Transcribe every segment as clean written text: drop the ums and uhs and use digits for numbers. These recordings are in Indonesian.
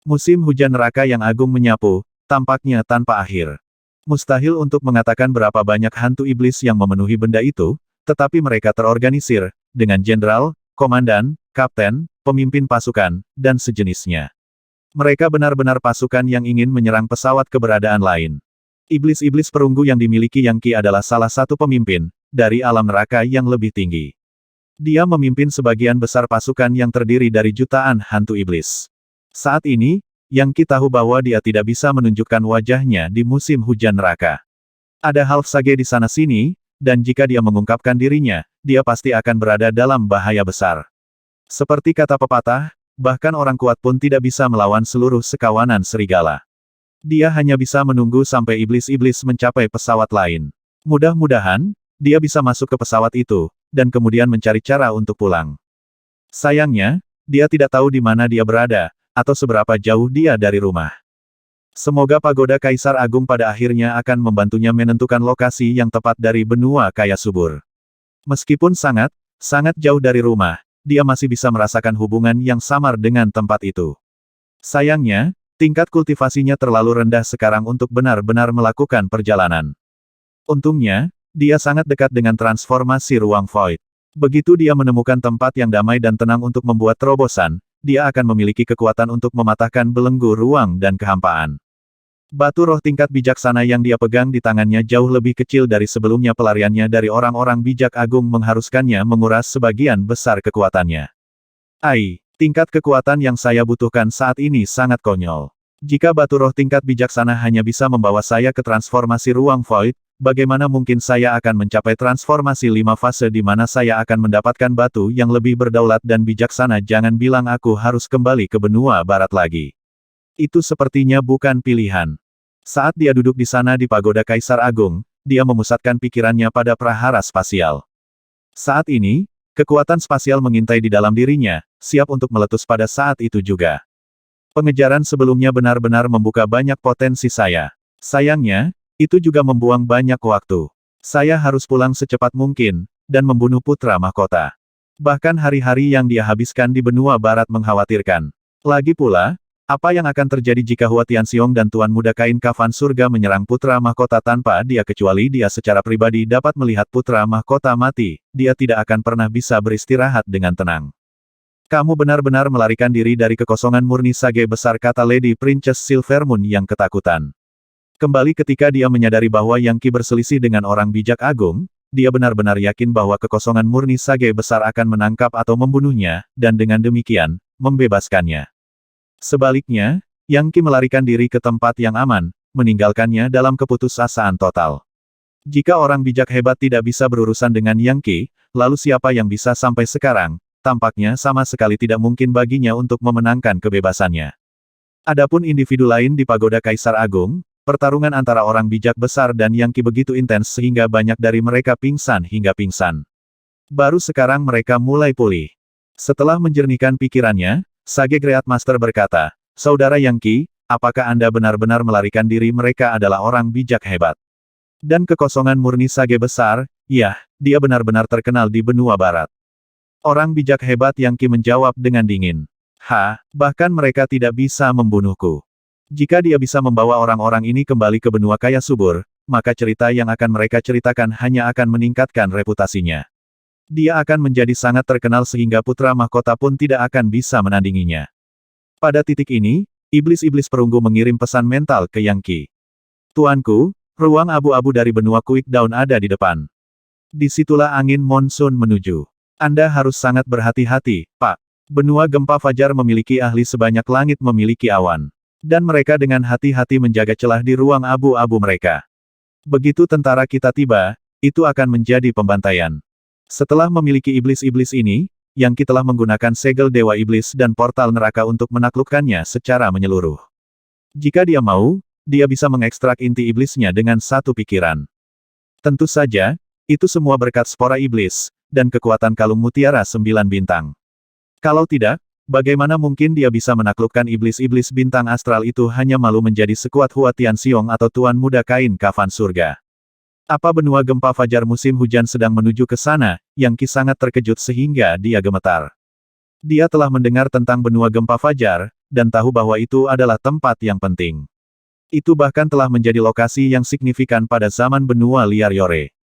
Musim hujan neraka yang agung menyapu, tampaknya tanpa akhir. Mustahil untuk mengatakan berapa banyak hantu iblis yang memenuhi benda itu, tetapi mereka terorganisir, dengan jenderal, komandan, kapten, pemimpin pasukan, dan sejenisnya. Mereka benar-benar pasukan yang ingin menyerang pesawat keberadaan lain. Iblis-iblis perunggu yang dimiliki Yang Qi adalah salah satu pemimpin, dari alam neraka yang lebih tinggi. Dia memimpin sebagian besar pasukan yang terdiri dari jutaan hantu iblis. Saat ini, Yang Qi tahu bahwa dia tidak bisa menunjukkan wajahnya di musim hujan neraka. Ada Half Sage di sana-sini, dan jika dia mengungkapkan dirinya, dia pasti akan berada dalam bahaya besar. Seperti kata pepatah, bahkan orang kuat pun tidak bisa melawan seluruh sekawanan serigala. Dia hanya bisa menunggu sampai iblis-iblis mencapai pesawat lain. Mudah-mudahan, dia bisa masuk ke pesawat itu, dan kemudian mencari cara untuk pulang. Sayangnya, dia tidak tahu di mana dia berada, atau seberapa jauh dia dari rumah. Semoga pagoda Kaisar Agung pada akhirnya akan membantunya menentukan lokasi yang tepat dari benua kaya subur. Meskipun sangat jauh dari rumah, dia masih bisa merasakan hubungan yang samar dengan tempat itu. Sayangnya, tingkat kultivasinya terlalu rendah sekarang untuk benar-benar melakukan perjalanan. Untungnya, dia sangat dekat dengan transformasi ruang void. Begitu dia menemukan tempat yang damai dan tenang untuk membuat terobosan, dia akan memiliki kekuatan untuk mematahkan belenggu ruang dan kehampaan. Batu roh tingkat bijaksana yang dia pegang di tangannya jauh lebih kecil dari sebelumnya. Pelariannya dari orang-orang bijak agung mengharuskannya menguras sebagian besar kekuatannya. Tingkat kekuatan yang saya butuhkan saat ini sangat konyol. Jika batu roh tingkat bijaksana hanya bisa membawa saya ke transformasi ruang void, bagaimana mungkin saya akan mencapai transformasi 5 fase di mana saya akan mendapatkan batu yang lebih berdaulat dan bijaksana? Jangan bilang aku harus kembali ke benua barat lagi. Itu sepertinya bukan pilihan. Saat dia duduk di sana di pagoda Kaisar Agung, dia memusatkan pikirannya pada prahara spasial. Saat ini, kekuatan spasial mengintai di dalam dirinya, siap untuk meletus pada saat itu juga. Pengejaran sebelumnya benar-benar membuka banyak potensi saya. Sayangnya, itu juga membuang banyak waktu. Saya harus pulang secepat mungkin, dan membunuh putra mahkota. Bahkan hari-hari yang dia habiskan di benua barat mengkhawatirkan. Lagi pula, apa yang akan terjadi jika Hua Tianxiong dan Tuan Muda Kain Kafan Surga menyerang putra mahkota tanpa dia? Kecuali dia secara pribadi dapat melihat putra mahkota mati, dia tidak akan pernah bisa beristirahat dengan tenang. Kamu benar-benar melarikan diri dari kekosongan murni Sage besar, kata Lady Princess Silvermoon yang ketakutan. Kembali ketika dia menyadari bahwa Yang Qi berselisih dengan orang bijak agung, dia benar-benar yakin bahwa kekosongan murni Sage besar akan menangkap atau membunuhnya, dan dengan demikian, membebaskannya. Sebaliknya, Yang Qi melarikan diri ke tempat yang aman, meninggalkannya dalam keputusasaan total. Jika orang bijak hebat tidak bisa berurusan dengan Yang Qi, lalu siapa yang bisa? Sampai sekarang, tampaknya sama sekali tidak mungkin baginya untuk memenangkan kebebasannya. Adapun individu lain di pagoda Kaisar Agung, pertarungan antara orang bijak besar dan Yang Qi begitu intens sehingga banyak dari mereka pingsan hingga pingsan. Baru sekarang mereka mulai pulih. Setelah menjernihkan pikirannya, Sage Great Master berkata, "Saudara Yang Qi, apakah Anda benar-benar melarikan diri?" Mereka adalah orang bijak hebat. Dan kekosongan murni Sage besar, ya, dia benar-benar terkenal di benua barat. Orang bijak hebat Yang Qi menjawab dengan dingin. Bahkan mereka tidak bisa membunuhku. Jika dia bisa membawa orang-orang ini kembali ke benua kaya subur, maka cerita yang akan mereka ceritakan hanya akan meningkatkan reputasinya. Dia akan menjadi sangat terkenal sehingga putra mahkota pun tidak akan bisa menandinginya. Pada titik ini, iblis-iblis perunggu mengirim pesan mental ke Yang Qi. Tuanku, ruang abu-abu dari benua Quick Dawn ada di depan. Disitulah angin monsun menuju. Anda harus sangat berhati-hati, Pak. Benua gempa fajar memiliki ahli sebanyak langit memiliki awan. Dan mereka dengan hati-hati menjaga celah di ruang abu-abu mereka. Begitu tentara kita tiba, itu akan menjadi pembantaian. Setelah memiliki iblis-iblis ini, Yang Qi telah menggunakan segel Dewa Iblis dan portal neraka untuk menaklukkannya secara menyeluruh. Jika dia mau, dia bisa mengekstrak inti iblisnya dengan satu pikiran. Tentu saja, itu semua berkat spora iblis, dan kekuatan kalung mutiara 9 bintang. Kalau tidak, bagaimana mungkin dia bisa menaklukkan iblis-iblis bintang astral itu? Hanya malu menjadi sekuat Hua Tianxiong atau Tuan Muda Kain Kafan Surga. Apa benua gempa fajar musim hujan sedang menuju ke sana? Yang Qi sangat terkejut sehingga dia gemetar. Dia telah mendengar tentang benua gempa fajar, dan tahu bahwa itu adalah tempat yang penting. Itu bahkan telah menjadi lokasi yang signifikan pada zaman benua liar Yore.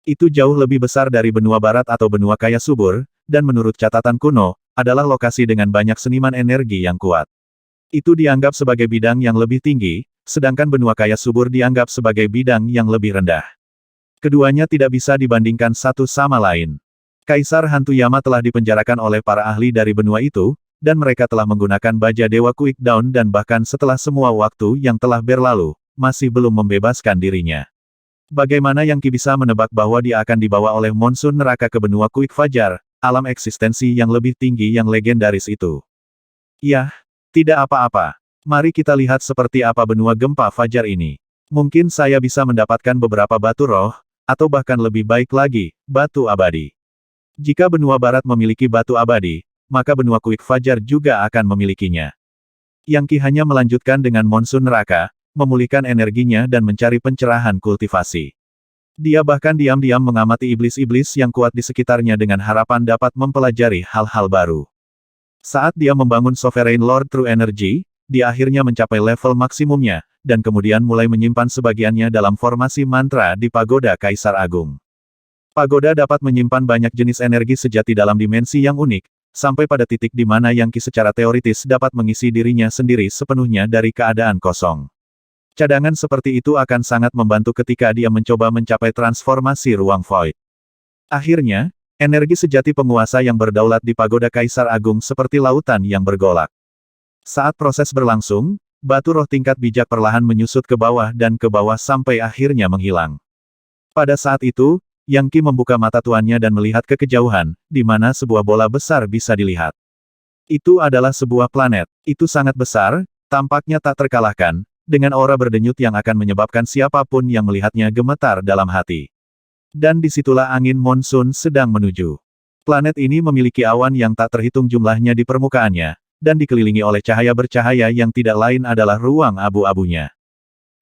Itu jauh lebih besar dari benua barat atau benua kaya subur, dan menurut catatan kuno, adalah lokasi dengan banyak seniman energi yang kuat. Itu dianggap sebagai bidang yang lebih tinggi, sedangkan benua kaya subur dianggap sebagai bidang yang lebih rendah. Keduanya tidak bisa dibandingkan satu sama lain. Kaisar Hantu Yama telah dipenjarakan oleh para ahli dari benua itu, dan mereka telah menggunakan baja Dewa Quick Dawn dan bahkan setelah semua waktu yang telah berlalu, masih belum membebaskan dirinya. Bagaimana Yang Qi bisa menebak bahwa dia akan dibawa oleh monsun neraka ke benua Quick Fajar, alam eksistensi yang lebih tinggi yang legendaris itu? Yah, tidak apa-apa. Mari kita lihat seperti apa benua gempa fajar ini. Mungkin saya bisa mendapatkan beberapa batu roh, atau bahkan lebih baik lagi, batu abadi. Jika benua barat memiliki batu abadi, maka benua Quick Fajar juga akan memilikinya. Yang Qi hanya melanjutkan dengan monsun neraka, memulihkan energinya dan mencari pencerahan kultivasi. Dia bahkan diam-diam mengamati iblis-iblis yang kuat di sekitarnya dengan harapan dapat mempelajari hal-hal baru. Saat dia membangun Sovereign Lord True Energy, dia akhirnya mencapai level maksimumnya, dan kemudian mulai menyimpan sebagiannya dalam formasi mantra di Pagoda Kaisar Agung. Pagoda dapat menyimpan banyak jenis energi sejati dalam dimensi yang unik, sampai pada titik di mana Yang Qi secara teoritis dapat mengisi dirinya sendiri sepenuhnya dari keadaan kosong. Cadangan seperti itu akan sangat membantu ketika dia mencoba mencapai transformasi ruang void. Akhirnya, energi sejati penguasa yang berdaulat di Pagoda Kaisar Agung seperti lautan yang bergolak. Saat proses berlangsung, batu roh tingkat bijak perlahan menyusut ke bawah dan ke bawah sampai akhirnya menghilang. Pada saat itu, Yang Qi membuka mata tuannya dan melihat ke kejauhan, di mana sebuah bola besar bisa dilihat. Itu adalah sebuah planet. Itu sangat besar, tampaknya tak terkalahkan, dengan aura berdenyut yang akan menyebabkan siapapun yang melihatnya gemetar dalam hati. Dan disitulah angin monsun sedang menuju. Planet ini memiliki awan yang tak terhitung jumlahnya di permukaannya, dan dikelilingi oleh cahaya bercahaya yang tidak lain adalah ruang abu-abunya.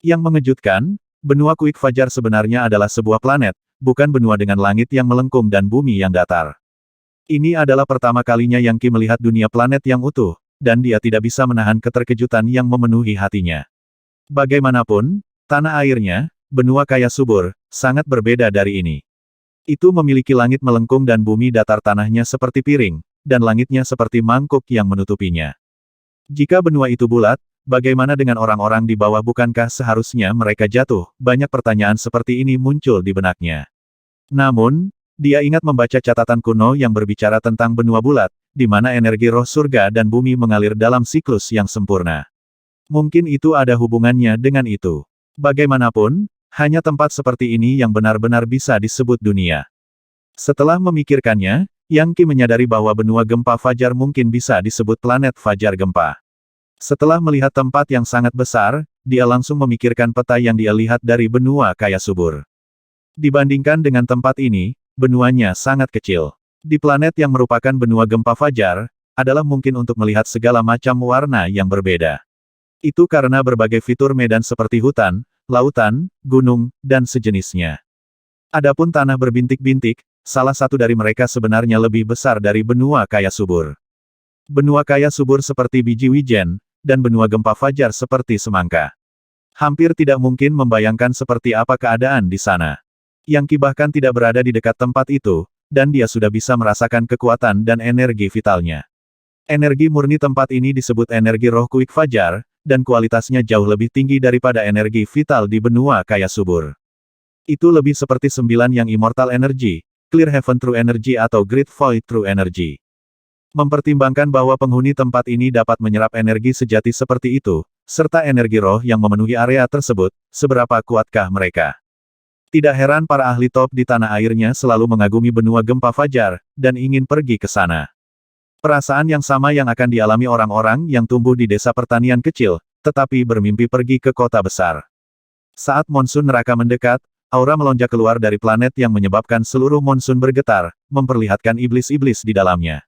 Yang mengejutkan, benua Quick Fajar sebenarnya adalah sebuah planet, bukan benua dengan langit yang melengkung dan bumi yang datar. Ini adalah pertama kalinya Yang Qi melihat dunia planet yang utuh, dan dia tidak bisa menahan keterkejutan yang memenuhi hatinya. Bagaimanapun, tanah airnya, benua kaya subur, sangat berbeda dari ini. Itu memiliki langit melengkung dan bumi datar tanahnya seperti piring, dan langitnya seperti mangkuk yang menutupinya. Jika benua itu bulat, bagaimana dengan orang-orang di bawah? Bukankah seharusnya mereka jatuh? Banyak pertanyaan seperti ini muncul di benaknya. Namun, dia ingat membaca catatan kuno yang berbicara tentang benua bulat, di mana energi roh surga dan bumi mengalir dalam siklus yang sempurna. Mungkin itu ada hubungannya dengan itu. Bagaimanapun, hanya tempat seperti ini yang benar-benar bisa disebut dunia. Setelah memikirkannya, Yang Qi menyadari bahwa benua gempa fajar mungkin bisa disebut planet fajar gempa. Setelah melihat tempat yang sangat besar, dia langsung memikirkan peta yang dia lihat dari benua kaya subur. Dibandingkan dengan tempat ini, benuanya sangat kecil. Di planet yang merupakan benua gempa fajar, adalah mungkin untuk melihat segala macam warna yang berbeda. Itu karena berbagai fitur medan seperti hutan, lautan, gunung, dan sejenisnya. Adapun tanah berbintik-bintik, salah satu dari mereka sebenarnya lebih besar dari benua kaya subur. Benua kaya subur seperti biji wijen, dan benua gempa fajar seperti semangka. Hampir tidak mungkin membayangkan seperti apa keadaan di sana. Yang Qi bahkan tidak berada di dekat tempat itu, dan dia sudah bisa merasakan kekuatan dan energi vitalnya. Energi murni tempat ini disebut energi roh Quick Fajar, dan kualitasnya jauh lebih tinggi daripada energi vital di benua kaya subur. Itu lebih seperti 9 yang Immortal Energy, Clear Heaven True Energy atau Great Void True Energy. Mempertimbangkan bahwa penghuni tempat ini dapat menyerap energi sejati seperti itu, serta energi roh yang memenuhi area tersebut, seberapa kuatkah mereka? Tidak heran para ahli top di tanah airnya selalu mengagumi benua gempa fajar, dan ingin pergi ke sana. Perasaan yang sama yang akan dialami orang-orang yang tumbuh di desa pertanian kecil, tetapi bermimpi pergi ke kota besar. Saat monsun neraka mendekat, aura melonjak keluar dari planet yang menyebabkan seluruh monsun bergetar, memperlihatkan iblis-iblis di dalamnya.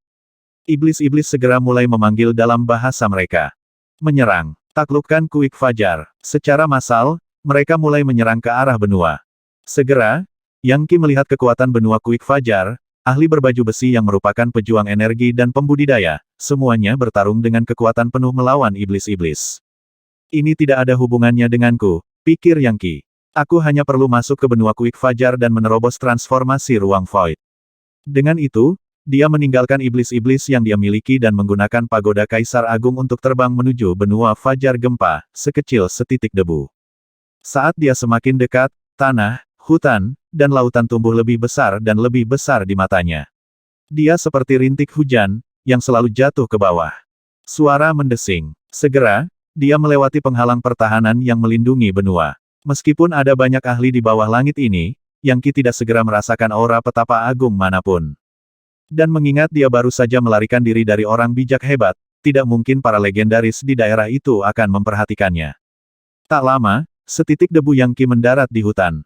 Iblis-iblis segera mulai memanggil dalam bahasa mereka. Menyerang. Taklukkan Quick Fajar. Secara massal, mereka mulai menyerang ke arah benua. Segera, Yang Qi melihat kekuatan benua Quick Fajar, ahli berbaju besi yang merupakan pejuang energi dan pembudidaya, semuanya bertarung dengan kekuatan penuh melawan iblis-iblis. Ini tidak ada hubungannya denganku, pikir Yang Qi. Aku hanya perlu masuk ke benua Quick Fajar dan menerobos transformasi ruang void. Dengan itu, dia meninggalkan iblis-iblis yang dia miliki dan menggunakan pagoda Kaisar Agung untuk terbang menuju benua Fajar Gempa, sekecil setitik debu. Saat dia semakin dekat, tanah, hutan, dan lautan tumbuh lebih besar dan lebih besar di matanya. Dia seperti rintik hujan, yang selalu jatuh ke bawah. Suara mendesing. Segera, dia melewati penghalang pertahanan yang melindungi benua. Meskipun ada banyak ahli di bawah langit ini, Yang Qi tidak segera merasakan aura petapa agung manapun. Dan mengingat dia baru saja melarikan diri dari orang bijak hebat, tidak mungkin para legendaris di daerah itu akan memperhatikannya. Tak lama, setitik debu Yang Qi mendarat di hutan.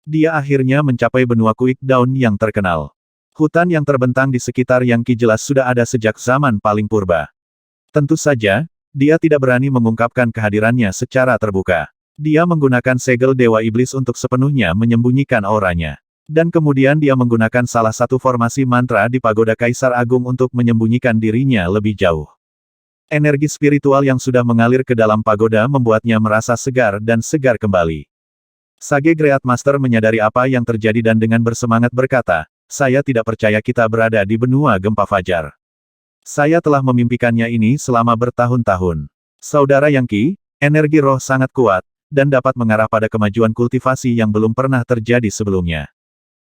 Dia akhirnya mencapai benua Quick Dawn yang terkenal. Hutan yang terbentang di sekitar Yang Qi jelas sudah ada sejak zaman paling purba. Tentu saja, dia tidak berani mengungkapkan kehadirannya secara terbuka. Dia menggunakan segel Dewa Iblis untuk sepenuhnya menyembunyikan auranya. Dan kemudian dia menggunakan salah satu formasi mantra di pagoda Kaisar Agung untuk menyembunyikan dirinya lebih jauh. Energi spiritual yang sudah mengalir ke dalam pagoda membuatnya merasa segar dan segar kembali. Sage Great Master menyadari apa yang terjadi dan dengan bersemangat berkata, saya tidak percaya kita berada di benua Gempa Fajar. Saya telah memimpikannya ini selama bertahun-tahun. Saudara Yang Qi, energi roh sangat kuat, dan dapat mengarah pada kemajuan kultivasi yang belum pernah terjadi sebelumnya.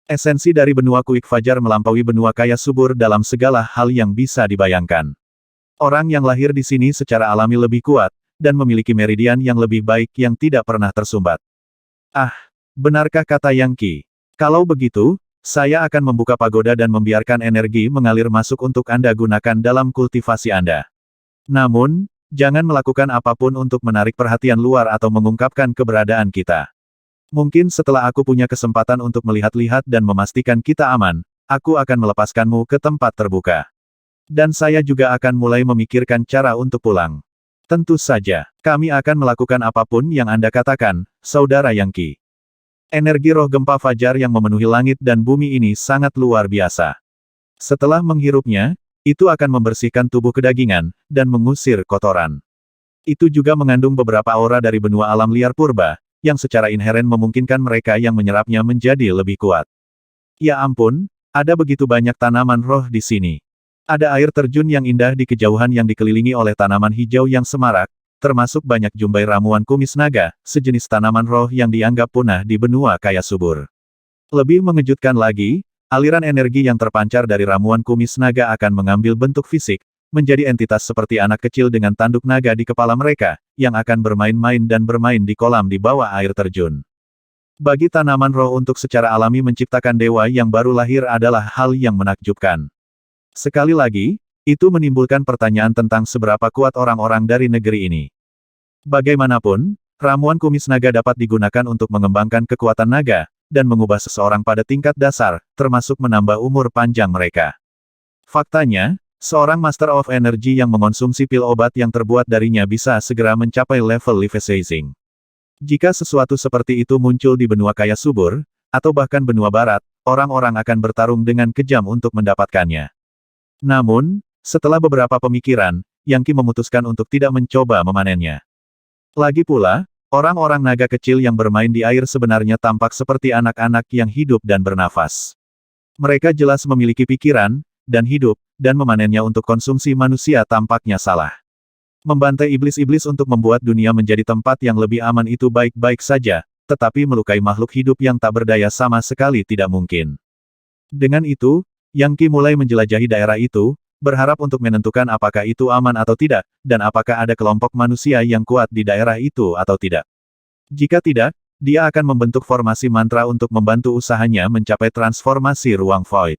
Esensi dari benua Quick Fajar melampaui benua kaya subur dalam segala hal yang bisa dibayangkan. Orang yang lahir di sini secara alami lebih kuat, dan memiliki meridian yang lebih baik yang tidak pernah tersumbat. Ah, benarkah kata Yang Qi? Kalau begitu, saya akan membuka pagoda dan membiarkan energi mengalir masuk untuk Anda gunakan dalam kultivasi Anda. Namun, jangan melakukan apapun untuk menarik perhatian luar atau mengungkapkan keberadaan kita. Mungkin setelah aku punya kesempatan untuk melihat-lihat dan memastikan kita aman, aku akan melepaskanmu ke tempat terbuka. Dan saya juga akan mulai memikirkan cara untuk pulang. Tentu saja, kami akan melakukan apapun yang Anda katakan, Saudara Yang Qi. Energi roh gempa fajar yang memenuhi langit dan bumi ini sangat luar biasa. Setelah menghirupnya, itu akan membersihkan tubuh kedagingan, dan mengusir kotoran. Itu juga mengandung beberapa aura dari benua alam liar purba, yang secara inheren memungkinkan mereka yang menyerapnya menjadi lebih kuat. Ya ampun, ada begitu banyak tanaman roh di sini. Ada air terjun yang indah di kejauhan yang dikelilingi oleh tanaman hijau yang semarak, termasuk banyak jumbai ramuan kumis naga, sejenis tanaman roh yang dianggap punah di benua kaya subur. Lebih mengejutkan lagi, aliran energi yang terpancar dari ramuan kumis naga akan mengambil bentuk fisik, menjadi entitas seperti anak kecil dengan tanduk naga di kepala mereka, yang akan bermain-main dan bermain di kolam di bawah air terjun. Bagi tanaman roh untuk secara alami menciptakan dewa yang baru lahir adalah hal yang menakjubkan. Sekali lagi, itu menimbulkan pertanyaan tentang seberapa kuat orang-orang dari negeri ini. Bagaimanapun, ramuan kumis naga dapat digunakan untuk mengembangkan kekuatan naga, dan mengubah seseorang pada tingkat dasar, termasuk menambah umur panjang mereka. Faktanya, seorang Master of Energy yang mengonsumsi pil obat yang terbuat darinya bisa segera mencapai level Leviathan. Jika sesuatu seperti itu muncul di benua kaya subur, atau bahkan benua barat, orang-orang akan bertarung dengan kejam untuk mendapatkannya. Namun, setelah beberapa pemikiran, Yang Qi memutuskan untuk tidak mencoba memanennya. Lagi pula, orang-orang naga kecil yang bermain di air sebenarnya tampak seperti anak-anak yang hidup dan bernafas. Mereka jelas memiliki pikiran, dan hidup, dan memanennya untuk konsumsi manusia tampaknya salah. Membantai iblis-iblis untuk membuat dunia menjadi tempat yang lebih aman itu baik-baik saja, tetapi melukai makhluk hidup yang tak berdaya sama sekali tidak mungkin. Dengan itu, Yang Qi mulai menjelajahi daerah itu, berharap untuk menentukan apakah itu aman atau tidak, dan apakah ada kelompok manusia yang kuat di daerah itu atau tidak. Jika tidak, dia akan membentuk formasi mantra untuk membantu usahanya mencapai transformasi ruang void.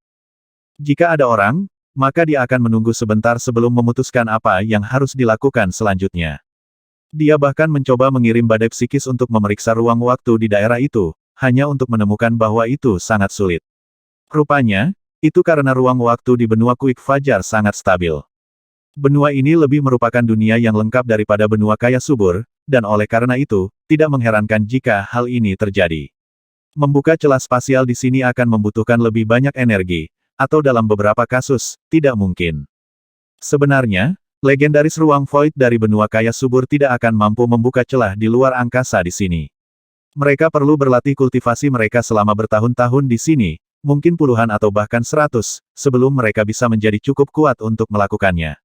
Jika ada orang, maka dia akan menunggu sebentar sebelum memutuskan apa yang harus dilakukan selanjutnya. Dia bahkan mencoba mengirim badai psikis untuk memeriksa ruang waktu di daerah itu, hanya untuk menemukan bahwa itu sangat sulit. Rupanya, itu karena ruang waktu di benua Quick Fajar sangat stabil. Benua ini lebih merupakan dunia yang lengkap daripada benua kaya subur, dan oleh karena itu, tidak mengherankan jika hal ini terjadi. Membuka celah spasial di sini akan membutuhkan lebih banyak energi, atau dalam beberapa kasus, tidak mungkin. Sebenarnya, legendaris ruang void dari benua kaya subur tidak akan mampu membuka celah di luar angkasa di sini. Mereka perlu berlatih kultivasi mereka selama bertahun-tahun di sini, mungkin puluhan atau bahkan 100, sebelum mereka bisa menjadi cukup kuat untuk melakukannya.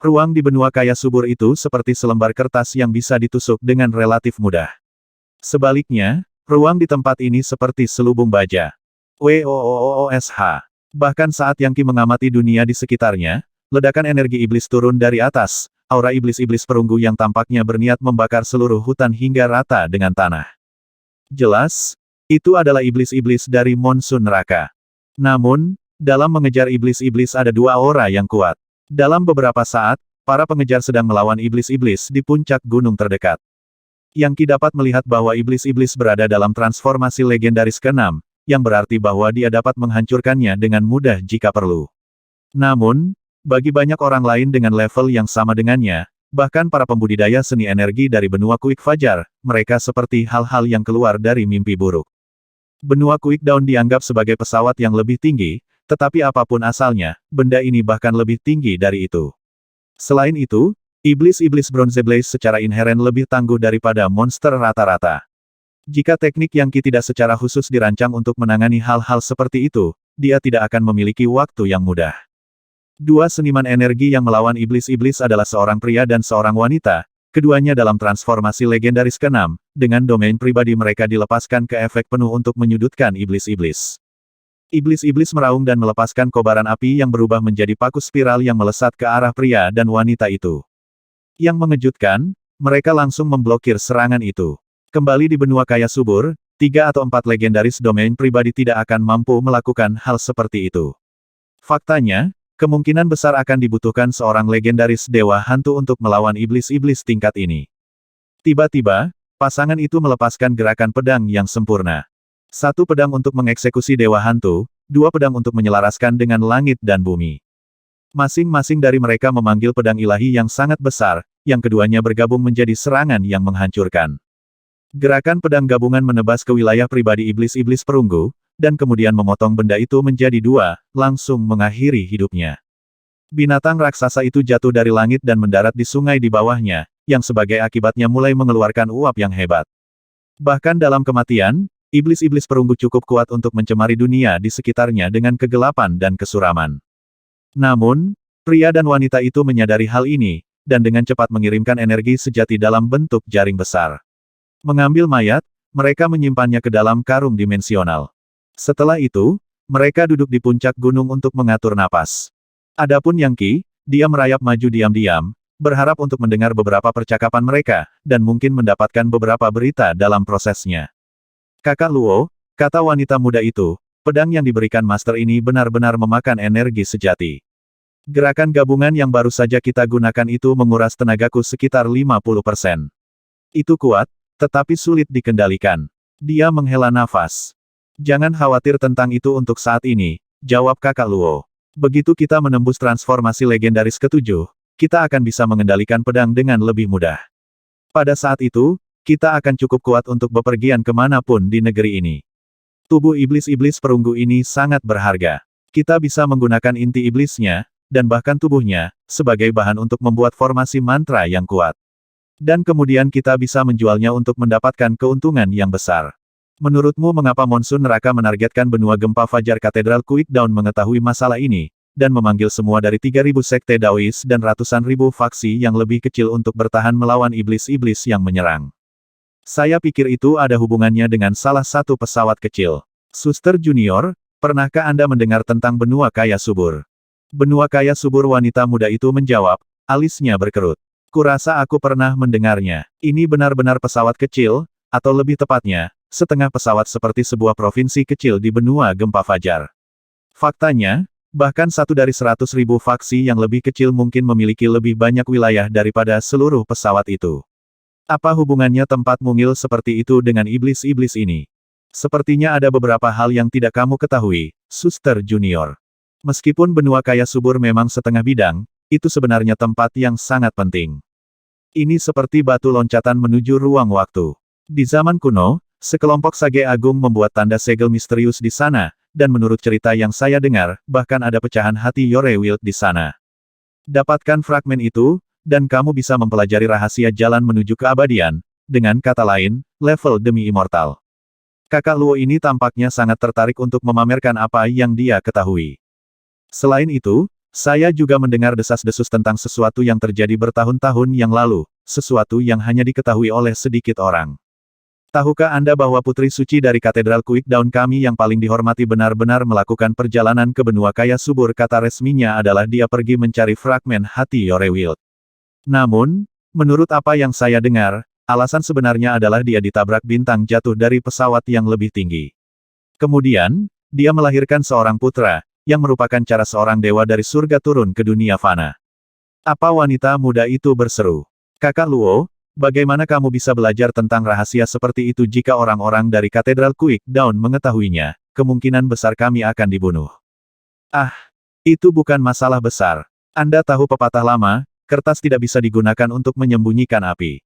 Ruang di benua kaya subur itu seperti selembar kertas yang bisa ditusuk dengan relatif mudah. Sebaliknya, ruang di tempat ini seperti selubung baja. WOOOSH. Bahkan saat Yang Qi mengamati dunia di sekitarnya, ledakan energi iblis turun dari atas, aura iblis-iblis perunggu yang tampaknya berniat membakar seluruh hutan hingga rata dengan tanah. Jelas, itu adalah iblis-iblis dari monsun neraka. Namun, dalam mengejar iblis-iblis ada dua aura yang kuat. Dalam beberapa saat, para pengejar sedang melawan iblis-iblis di puncak gunung terdekat. Yang Qi dapat melihat bahwa iblis-iblis berada dalam transformasi legendaris ke-6, yang berarti bahwa dia dapat menghancurkannya dengan mudah jika perlu. Namun, bagi banyak orang lain dengan level yang sama dengannya, bahkan para pembudidaya seni energi dari benua Kuik Fajar, mereka seperti hal-hal yang keluar dari mimpi buruk. Benua Kuik Dawn dianggap sebagai pesawat yang lebih tinggi, tetapi apapun asalnya, benda ini bahkan lebih tinggi dari itu. Selain itu, iblis-iblis Bronze Blaze secara inheren lebih tangguh daripada monster rata-rata. Jika teknik Yang Qi tidak secara khusus dirancang untuk menangani hal-hal seperti itu, dia tidak akan memiliki waktu yang mudah. Dua seniman energi yang melawan iblis-iblis adalah seorang pria dan seorang wanita, keduanya dalam transformasi legendaris ke-6, dengan domain pribadi mereka dilepaskan ke efek penuh untuk menyudutkan iblis-iblis. Iblis-iblis meraung dan melepaskan kobaran api yang berubah menjadi paku spiral yang melesat ke arah pria dan wanita itu. Yang mengejutkan, mereka langsung memblokir serangan itu. Kembali di benua kaya subur, 3 atau 4 legendaris domain pribadi tidak akan mampu melakukan hal seperti itu. Faktanya, kemungkinan besar akan dibutuhkan seorang legendaris dewa hantu untuk melawan iblis-iblis tingkat ini. Tiba-tiba, pasangan itu melepaskan gerakan pedang yang sempurna. 1 pedang untuk mengeksekusi dewa hantu, 2 pedang untuk menyelaraskan dengan langit dan bumi. Masing-masing dari mereka memanggil pedang ilahi yang sangat besar, yang keduanya bergabung menjadi serangan yang menghancurkan. Gerakan pedang gabungan menebas ke wilayah pribadi iblis-iblis perunggu, dan kemudian memotong benda itu menjadi 2, langsung mengakhiri hidupnya. Binatang raksasa itu jatuh dari langit dan mendarat di sungai di bawahnya, yang sebagai akibatnya mulai mengeluarkan uap yang hebat. Bahkan dalam kematian, iblis-iblis perunggu cukup kuat untuk mencemari dunia di sekitarnya dengan kegelapan dan kesuraman. Namun, pria dan wanita itu menyadari hal ini, dan dengan cepat mengirimkan energi sejati dalam bentuk jaring besar. Mengambil mayat, mereka menyimpannya ke dalam karung dimensional. Setelah itu, mereka duduk di puncak gunung untuk mengatur napas. Adapun Yang Qi, dia merayap maju diam-diam, berharap untuk mendengar beberapa percakapan mereka, dan mungkin mendapatkan beberapa berita dalam prosesnya. Kakak Luo, kata wanita muda itu, pedang yang diberikan master ini benar-benar memakan energi sejati. Gerakan gabungan yang baru saja kita gunakan itu menguras tenagaku sekitar 50%. Itu kuat, tetapi sulit dikendalikan. Dia menghela nafas. Jangan khawatir tentang itu untuk saat ini, jawab kakak Luo. Begitu kita menembus transformasi legendaris ke-7, kita akan bisa mengendalikan pedang dengan lebih mudah. Pada saat itu, kita akan cukup kuat untuk bepergian kemanapun di negeri ini. Tubuh iblis-iblis perunggu ini sangat berharga. Kita bisa menggunakan inti iblisnya, dan bahkan tubuhnya, sebagai bahan untuk membuat formasi mantra yang kuat. Dan kemudian kita bisa menjualnya untuk mendapatkan keuntungan yang besar. Menurutmu mengapa monsun neraka menargetkan benua gempa Fajar Katedral Kuik Dawn mengetahui masalah ini, dan memanggil semua dari 3.000 sekte Daois dan ratusan ribu faksi yang lebih kecil untuk bertahan melawan iblis-iblis yang menyerang? Saya pikir itu ada hubungannya dengan salah satu pesawat kecil. Suster Junior, pernahkah Anda mendengar tentang benua kaya subur? Benua kaya subur, wanita muda itu menjawab, alisnya berkerut. Kurasa aku pernah mendengarnya. Ini benar-benar pesawat kecil, atau lebih tepatnya, setengah pesawat seperti sebuah provinsi kecil di benua gempa Fajar. Faktanya, bahkan satu dari 100.000 faksi yang lebih kecil mungkin memiliki lebih banyak wilayah daripada seluruh pesawat itu. Apa hubungannya tempat mungil seperti itu dengan iblis-iblis ini? Sepertinya ada beberapa hal yang tidak kamu ketahui, Suster Junior. Meskipun benua kaya subur memang setengah bidang, itu sebenarnya tempat yang sangat penting. Ini seperti batu loncatan menuju ruang waktu. Di zaman kuno, sekelompok sage agung membuat tanda segel misterius di sana, dan menurut cerita yang saya dengar, bahkan ada pecahan hati Yorewild di sana. Dapatkan fragmen itu, dan kamu bisa mempelajari rahasia jalan menuju keabadian, dengan kata lain, level demi immortal. Kakak Luo ini tampaknya sangat tertarik untuk memamerkan apa yang dia ketahui. Selain itu, saya juga mendengar desas-desus tentang sesuatu yang terjadi bertahun-tahun yang lalu, sesuatu yang hanya diketahui oleh sedikit orang. Tahukah Anda bahwa putri suci dari Katedral Quickdown kami yang paling dihormati benar-benar melakukan perjalanan ke benua kaya subur? Kata resminya adalah dia pergi mencari fragmen hati Yorewild. Namun, menurut apa yang saya dengar, alasan sebenarnya adalah dia ditabrak bintang jatuh dari pesawat yang lebih tinggi. Kemudian, dia melahirkan seorang putra, yang merupakan cara seorang dewa dari surga turun ke dunia fana. Apa wanita muda itu berseru? Kakak Luo, bagaimana kamu bisa belajar tentang rahasia seperti itu jika orang-orang dari Katedral Quickdown mengetahuinya? Kemungkinan besar kami akan dibunuh. Ah, itu bukan masalah besar. Anda tahu pepatah lama, kertas tidak bisa digunakan untuk menyembunyikan api.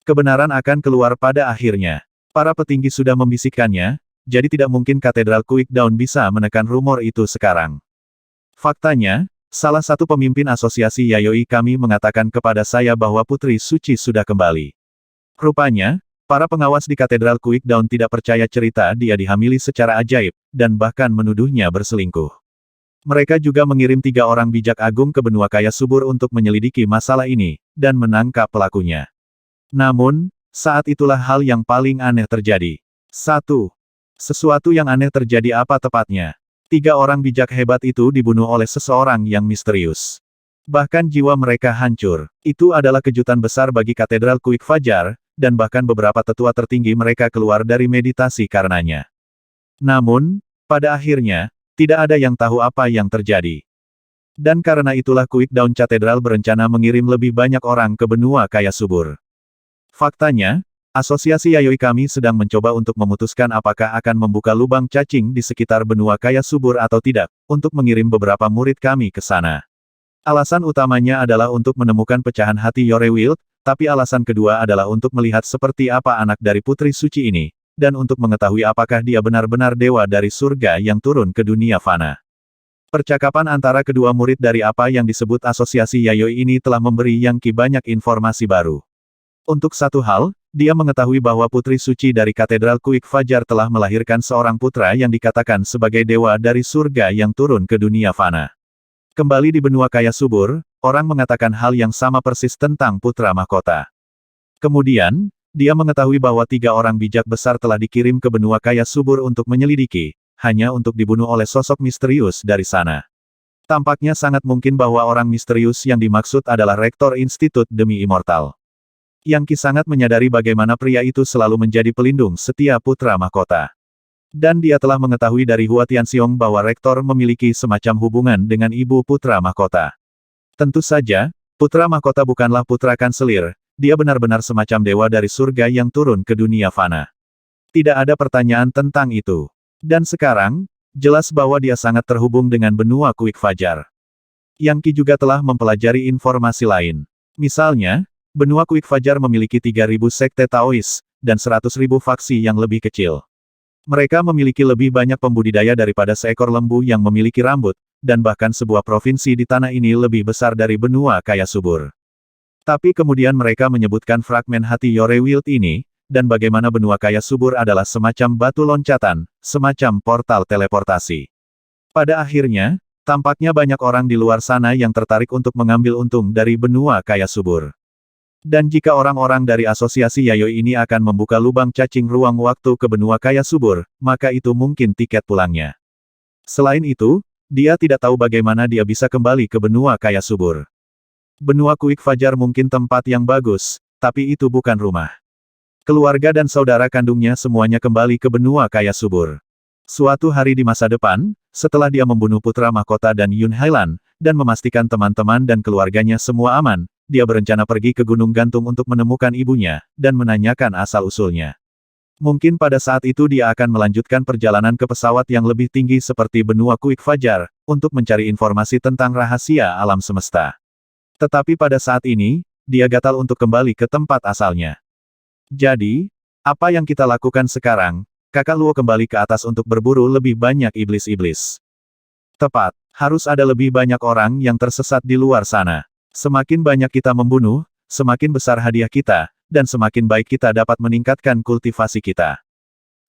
Kebenaran akan keluar pada akhirnya. Para petinggi sudah membisikkannya, jadi tidak mungkin Katedral Quickdown bisa menekan rumor itu sekarang. Faktanya, salah satu pemimpin asosiasi Yayoi kami mengatakan kepada saya bahwa Putri Suci sudah kembali. Rupanya, para pengawas di Katedral Quickdown tidak percaya cerita dia dihamili secara ajaib, dan bahkan menuduhnya berselingkuh. Mereka juga mengirim 3 orang bijak agung ke benua kaya subur untuk menyelidiki masalah ini, dan menangkap pelakunya. Namun, saat itulah hal yang paling aneh terjadi. 1. Sesuatu yang aneh terjadi apa tepatnya? 3 orang bijak hebat itu dibunuh oleh seseorang yang misterius. Bahkan jiwa mereka hancur. Itu adalah kejutan besar bagi Katedral Quick Fajar, dan bahkan beberapa tetua tertinggi mereka keluar dari meditasi karenanya. Namun, pada akhirnya, tidak ada yang tahu apa yang terjadi. Dan karena itulah Quickdown Cathedral berencana mengirim lebih banyak orang ke benua kaya subur. Faktanya, asosiasi Yayoi kami sedang mencoba untuk memutuskan apakah akan membuka lubang cacing di sekitar benua kaya subur atau tidak, untuk mengirim beberapa murid kami ke sana. Alasan utamanya adalah untuk menemukan pecahan hati Yorewild, tapi alasan kedua adalah untuk melihat seperti apa anak dari Putri Suci ini, dan untuk mengetahui apakah dia benar-benar dewa dari surga yang turun ke dunia fana. Percakapan antara kedua murid dari apa yang disebut asosiasi Yayoi ini telah memberi Yang Qi banyak informasi baru. Untuk satu hal, dia mengetahui bahwa Putri Suci dari Katedral Quick Fajar telah melahirkan seorang putra yang dikatakan sebagai dewa dari surga yang turun ke dunia fana. Kembali di benua kaya subur, orang mengatakan hal yang sama persis tentang putra mahkota. Kemudian, dia mengetahui bahwa 3 orang bijak besar telah dikirim ke benua kaya subur untuk menyelidiki, hanya untuk dibunuh oleh sosok misterius dari sana. Tampaknya sangat mungkin bahwa orang misterius yang dimaksud adalah Rektor Institut Demi Immortal. Yang Qi sangat menyadari bagaimana pria itu selalu menjadi pelindung setia putra mahkota. Dan dia telah mengetahui dari Hua Tianxiong bahwa Rektor memiliki semacam hubungan dengan ibu putra mahkota. Tentu saja, putra mahkota bukanlah putra kanselir, dia benar-benar semacam dewa dari surga yang turun ke dunia fana. Tidak ada pertanyaan tentang itu. Dan sekarang, jelas bahwa dia sangat terhubung dengan benua Quick Fajar. Yang Qi juga telah mempelajari informasi lain. Misalnya, benua Quick Fajar memiliki 3.000 sekte Taois, dan 100.000 faksi yang lebih kecil. Mereka memiliki lebih banyak pembudidaya daripada seekor lembu yang memiliki rambut, dan bahkan sebuah provinsi di tanah ini lebih besar dari benua kaya subur. Tapi kemudian mereka menyebutkan fragmen hati Yorewild ini, dan bagaimana benua kaya subur adalah semacam batu loncatan, semacam portal teleportasi. Pada akhirnya, tampaknya banyak orang di luar sana yang tertarik untuk mengambil untung dari benua kaya subur. Dan jika orang-orang dari asosiasi Yayoi ini akan membuka lubang cacing ruang waktu ke benua kaya subur, maka itu mungkin tiket pulangnya. Selain itu, dia tidak tahu bagaimana dia bisa kembali ke benua kaya subur. Benua Quick Fajar mungkin tempat yang bagus, tapi itu bukan rumah. Keluarga dan saudara kandungnya semuanya kembali ke benua kaya subur. Suatu hari di masa depan, setelah dia membunuh putra mahkota dan Yun Hailan, dan memastikan teman-teman dan keluarganya semua aman, dia berencana pergi ke Gunung Gantung untuk menemukan ibunya, dan menanyakan asal-usulnya. Mungkin pada saat itu dia akan melanjutkan perjalanan ke pesawat yang lebih tinggi seperti benua Quick Fajar, untuk mencari informasi tentang rahasia alam semesta. Tetapi pada saat ini, dia gatal untuk kembali ke tempat asalnya. Jadi, apa yang kita lakukan sekarang? Kakak Luo kembali ke atas untuk berburu lebih banyak iblis-iblis. Tepat, harus ada lebih banyak orang yang tersesat di luar sana. Semakin banyak kita membunuh, semakin besar hadiah kita, dan semakin baik kita dapat meningkatkan kultivasi kita.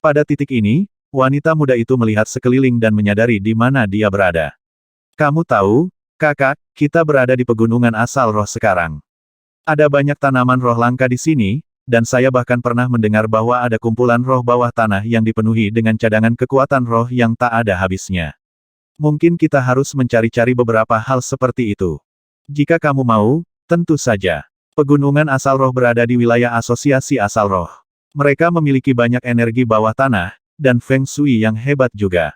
Pada titik ini, wanita muda itu melihat sekeliling dan menyadari di mana dia berada. Kamu tahu, kakak, kita berada di pegunungan asal roh sekarang. Ada banyak tanaman roh langka di sini, dan saya bahkan pernah mendengar bahwa ada kumpulan roh bawah tanah yang dipenuhi dengan cadangan kekuatan roh yang tak ada habisnya. Mungkin kita harus mencari-cari beberapa hal seperti itu. Jika kamu mau, tentu saja. Pegunungan asal roh berada di wilayah asosiasi asal roh. Mereka memiliki banyak energi bawah tanah, dan feng shui yang hebat juga.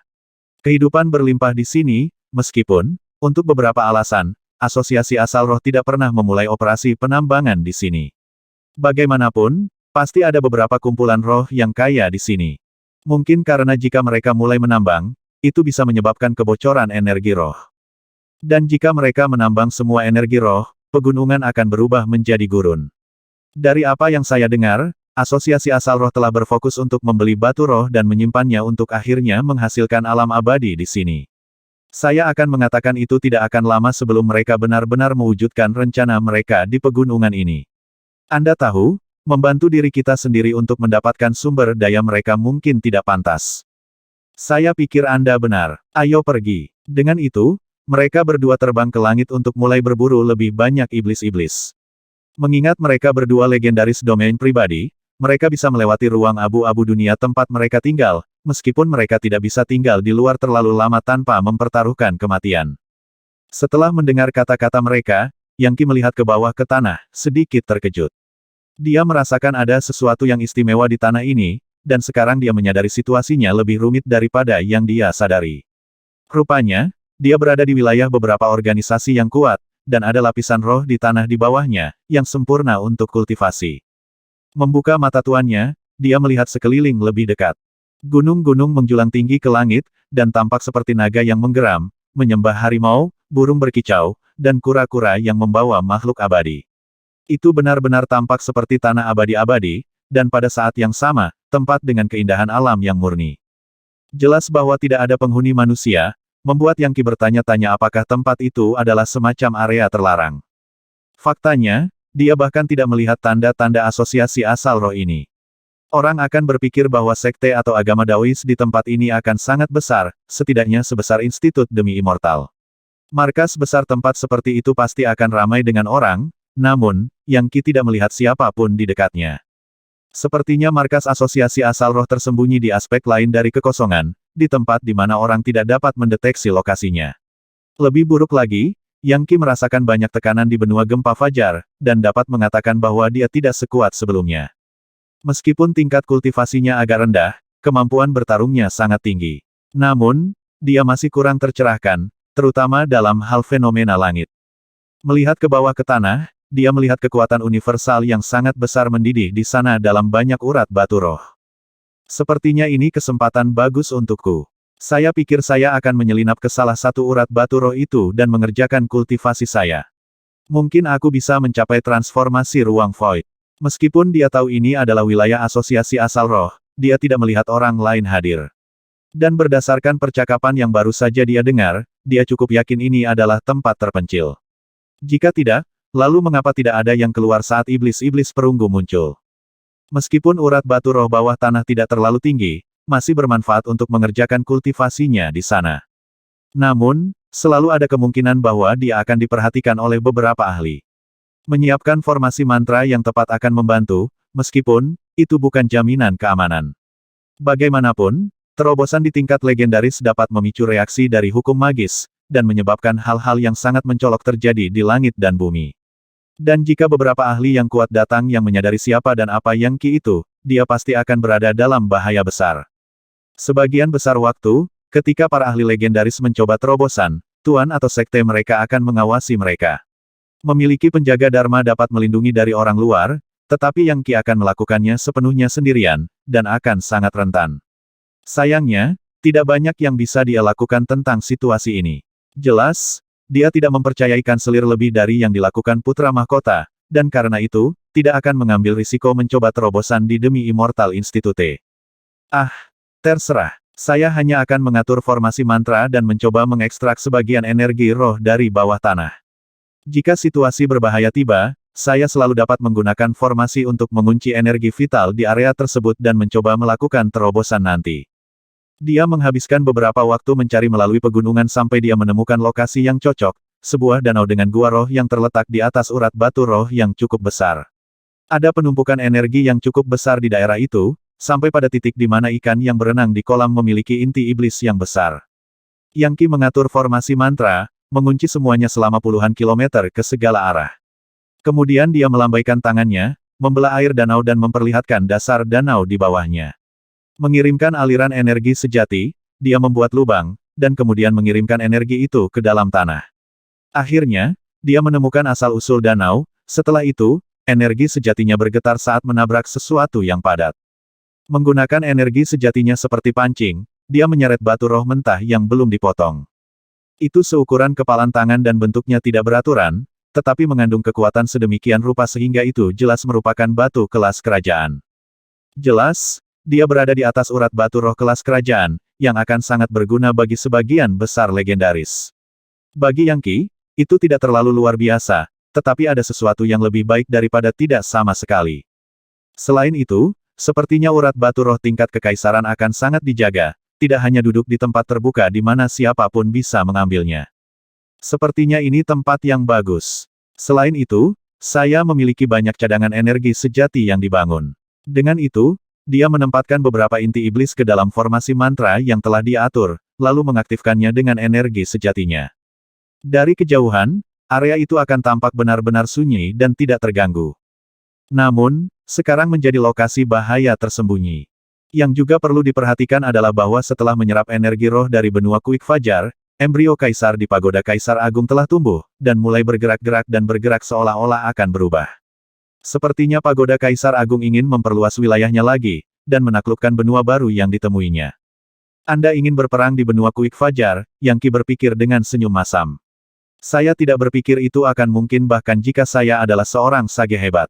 Kehidupan berlimpah di sini, meskipun, untuk beberapa alasan, asosiasi asal roh tidak pernah memulai operasi penambangan di sini. Bagaimanapun, pasti ada beberapa kumpulan roh yang kaya di sini. Mungkin karena jika mereka mulai menambang, itu bisa menyebabkan kebocoran energi roh. Dan jika mereka menambang semua energi roh, pegunungan akan berubah menjadi gurun. Dari apa yang saya dengar, asosiasi asal roh telah berfokus untuk membeli batu roh dan menyimpannya untuk akhirnya menghasilkan alam abadi di sini. Saya akan mengatakan itu tidak akan lama sebelum mereka benar-benar mewujudkan rencana mereka di pegunungan ini. Anda tahu, membantu diri kita sendiri untuk mendapatkan sumber daya mereka mungkin tidak pantas. Saya pikir Anda benar. Ayo pergi. Dengan itu, mereka berdua terbang ke langit untuk mulai berburu lebih banyak iblis-iblis. Mengingat mereka berdua legendaris domain pribadi, mereka bisa melewati ruang abu-abu dunia tempat mereka tinggal, meskipun mereka tidak bisa tinggal di luar terlalu lama tanpa mempertaruhkan kematian. Setelah mendengar kata-kata mereka, Yang Qi melihat ke bawah ke tanah, sedikit terkejut. Dia merasakan ada sesuatu yang istimewa di tanah ini, dan sekarang dia menyadari situasinya lebih rumit daripada yang dia sadari. Rupanya, dia berada di wilayah beberapa organisasi yang kuat, dan ada lapisan roh di tanah di bawahnya, yang sempurna untuk kultivasi. Membuka mata tuannya, dia melihat sekeliling lebih dekat. Gunung-gunung menjulang tinggi ke langit, dan tampak seperti naga yang menggeram, menyembah harimau, burung berkicau, dan kura-kura yang membawa makhluk abadi. Itu benar-benar tampak seperti tanah abadi-abadi, dan pada saat yang sama, tempat dengan keindahan alam yang murni. Jelas bahwa tidak ada penghuni manusia, membuat Yang Qi bertanya-tanya apakah tempat itu adalah semacam area terlarang. Faktanya, dia bahkan tidak melihat tanda-tanda asosiasi asal roh ini. Orang akan berpikir bahwa sekte atau agama Daois di tempat ini akan sangat besar, setidaknya sebesar Institut Demi Immortal. Markas besar tempat seperti itu pasti akan ramai dengan orang, namun, Yang Qi tidak melihat siapapun di dekatnya. Sepertinya markas asosiasi asal roh tersembunyi di aspek lain dari kekosongan, di tempat di mana orang tidak dapat mendeteksi lokasinya. Lebih buruk lagi, Yang Qi merasakan banyak tekanan di benua gempa fajar, dan dapat mengatakan bahwa dia tidak sekuat sebelumnya. Meskipun tingkat kultivasinya agak rendah, kemampuan bertarungnya sangat tinggi. Namun, dia masih kurang tercerahkan, terutama dalam hal fenomena langit. Melihat ke bawah ke tanah, dia melihat kekuatan universal yang sangat besar mendidih di sana dalam banyak urat batu roh. Sepertinya ini kesempatan bagus untukku. Saya pikir saya akan menyelinap ke salah satu urat batu roh itu dan mengerjakan kultivasi saya. Mungkin aku bisa mencapai transformasi ruang void. Meskipun dia tahu ini adalah wilayah asosiasi asal roh, dia tidak melihat orang lain hadir. Dan berdasarkan percakapan yang baru saja dia dengar, dia cukup yakin ini adalah tempat terpencil. Jika tidak, lalu mengapa tidak ada yang keluar saat iblis-iblis perunggu muncul? Meskipun urat batu roh bawah tanah tidak terlalu tinggi, masih bermanfaat untuk mengerjakan kultivasinya di sana. Namun, selalu ada kemungkinan bahwa dia akan diperhatikan oleh beberapa ahli. Menyiapkan formasi mantra yang tepat akan membantu, meskipun, itu bukan jaminan keamanan. Bagaimanapun, terobosan di tingkat legendaris dapat memicu reaksi dari hukum magis, dan menyebabkan hal-hal yang sangat mencolok terjadi di langit dan bumi. Dan jika beberapa ahli yang kuat datang yang menyadari siapa dan apa Yang Qi itu, dia pasti akan berada dalam bahaya besar. Sebagian besar waktu, ketika para ahli legendaris mencoba terobosan, tuan atau sekte mereka akan mengawasi mereka. Memiliki penjaga dharma dapat melindungi dari orang luar, tetapi Yang Qi akan melakukannya sepenuhnya sendirian, dan akan sangat rentan. Sayangnya, tidak banyak yang bisa dia lakukan tentang situasi ini. Jelas, dia tidak mempercayai kanselir lebih dari yang dilakukan putra mahkota, dan karena itu, tidak akan mengambil risiko mencoba terobosan di Demi Immortal Institute. Ah, Terserah. Saya hanya akan mengatur formasi mantra dan mencoba mengekstrak sebagian energi roh dari bawah tanah. Jika situasi berbahaya tiba, saya selalu dapat menggunakan formasi untuk mengunci energi vital di area tersebut dan mencoba melakukan terobosan nanti. Dia menghabiskan beberapa waktu mencari melalui pegunungan sampai dia menemukan lokasi yang cocok, sebuah danau dengan gua roh yang terletak di atas urat batu roh yang cukup besar. Ada penumpukan energi yang cukup besar di daerah itu, sampai pada titik di mana ikan yang berenang di kolam memiliki inti iblis yang besar. Yang Qi mengatur formasi mantra, mengunci semuanya selama puluhan kilometer ke segala arah. Kemudian dia melambaikan tangannya, membelah air danau dan memperlihatkan dasar danau di bawahnya. Mengirimkan aliran energi sejati, dia membuat lubang, dan kemudian mengirimkan energi itu ke dalam tanah. Akhirnya, dia menemukan asal-usul danau, setelah itu, energi sejatinya bergetar saat menabrak sesuatu yang padat. Menggunakan energi sejatinya seperti pancing, dia menyeret batu roh mentah yang belum dipotong. Itu seukuran kepalan tangan dan bentuknya tidak beraturan, tetapi mengandung kekuatan sedemikian rupa sehingga itu jelas merupakan batu kelas kerajaan. Jelas, dia berada di atas urat batu roh kelas kerajaan, yang akan sangat berguna bagi sebagian besar legendaris. Bagi Yang Qi, itu tidak terlalu luar biasa, tetapi ada sesuatu yang lebih baik daripada tidak sama sekali. Selain itu, sepertinya urat batu roh tingkat kekaisaran akan sangat dijaga, tidak hanya duduk di tempat terbuka di mana siapapun bisa mengambilnya. Sepertinya ini tempat yang bagus. Selain itu, saya memiliki banyak cadangan energi sejati yang dibangun. Dengan itu, dia menempatkan beberapa inti iblis ke dalam formasi mantra yang telah dia atur, lalu mengaktifkannya dengan energi sejatinya. Dari kejauhan, area itu akan tampak benar-benar sunyi dan tidak terganggu. Namun, sekarang menjadi lokasi bahaya tersembunyi. Yang juga perlu diperhatikan adalah bahwa setelah menyerap energi roh dari benua Kuik Fajar, embrio kaisar di pagoda Kaisar Agung telah tumbuh, dan mulai bergerak-gerak dan bergerak seolah-olah akan berubah. Sepertinya pagoda Kaisar Agung ingin memperluas wilayahnya lagi, dan menaklukkan benua baru yang ditemuinya. Anda ingin berperang di benua Kuik Fajar, Yang Qi berpikir dengan senyum masam. Saya tidak berpikir itu akan mungkin bahkan jika saya adalah seorang sage hebat.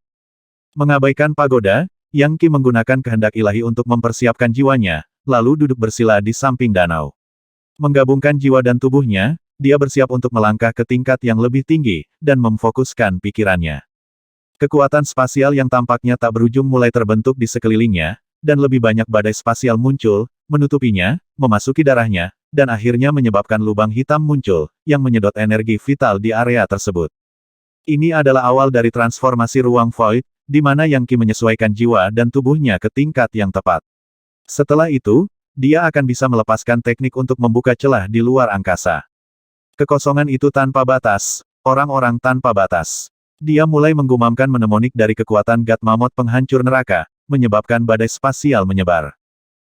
Mengabaikan pagoda, Yang Qi menggunakan kehendak ilahi untuk mempersiapkan jiwanya, lalu duduk bersila di samping danau. Menggabungkan jiwa dan tubuhnya, dia bersiap untuk melangkah ke tingkat yang lebih tinggi, dan memfokuskan pikirannya. Kekuatan spasial yang tampaknya tak berujung mulai terbentuk di sekelilingnya, dan lebih banyak badai spasial muncul, menutupinya, memasuki darahnya, dan akhirnya menyebabkan lubang hitam muncul, yang menyedot energi vital di area tersebut. Ini adalah awal dari transformasi ruang void, di mana Yang Qi menyesuaikan jiwa dan tubuhnya ke tingkat yang tepat. Setelah itu, dia akan bisa melepaskan teknik untuk membuka celah di luar angkasa. Kekosongan itu tanpa batas, orang-orang tanpa batas. Dia mulai menggumamkan mnemonik dari kekuatan God Mammoth penghancur neraka, menyebabkan badai spasial menyebar.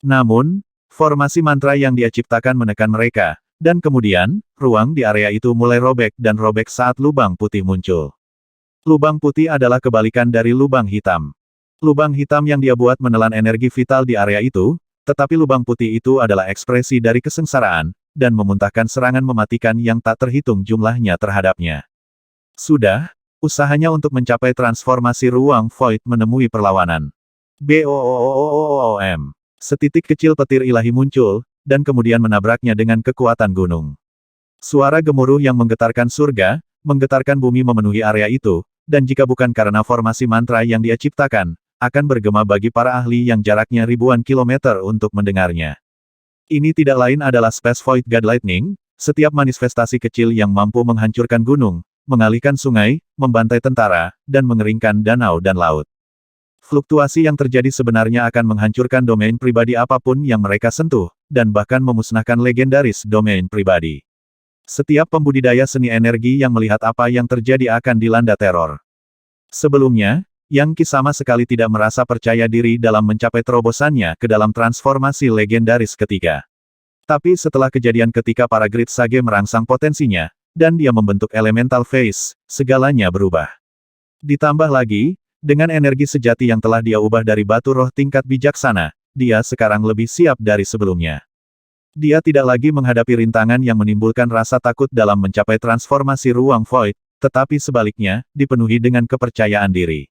Namun, formasi mantra yang dia ciptakan menekan mereka, dan kemudian, ruang di area itu mulai robek dan robek saat lubang putih muncul. Lubang putih adalah kebalikan dari lubang hitam. Lubang hitam yang dia buat menelan energi vital di area itu, tetapi lubang putih itu adalah ekspresi dari kesengsaraan, dan memuntahkan serangan mematikan yang tak terhitung jumlahnya terhadapnya. Sudah, usahanya untuk mencapai transformasi ruang void menemui perlawanan. Boom. Setitik kecil petir ilahi muncul, dan kemudian menabraknya dengan kekuatan gunung. Suara gemuruh yang menggetarkan surga, menggetarkan bumi memenuhi area itu, dan jika bukan karena formasi mantra yang dia ciptakan, akan bergema bagi para ahli yang jaraknya ribuan kilometer untuk mendengarnya. Ini tidak lain adalah Space Void God Lightning, setiap manifestasi kecil yang mampu menghancurkan gunung, mengalihkan sungai, membantai tentara, dan mengeringkan danau dan laut. Fluktuasi yang terjadi sebenarnya akan menghancurkan domain pribadi apapun yang mereka sentuh, dan bahkan memusnahkan legendaris domain pribadi. Setiap pembudidaya seni energi yang melihat apa yang terjadi akan dilanda teror. Sebelumnya, Yang Qi sama sekali tidak merasa percaya diri dalam mencapai terobosannya ke dalam transformasi legendaris ketiga. Tapi setelah kejadian ketika para Great Sage merangsang potensinya, dan dia membentuk Elemental Phase, segalanya berubah. Ditambah lagi, dengan energi sejati yang telah dia ubah dari batu roh tingkat bijaksana, dia sekarang lebih siap dari sebelumnya. Dia tidak lagi menghadapi rintangan yang menimbulkan rasa takut dalam mencapai transformasi ruang void, tetapi sebaliknya, dipenuhi dengan kepercayaan diri.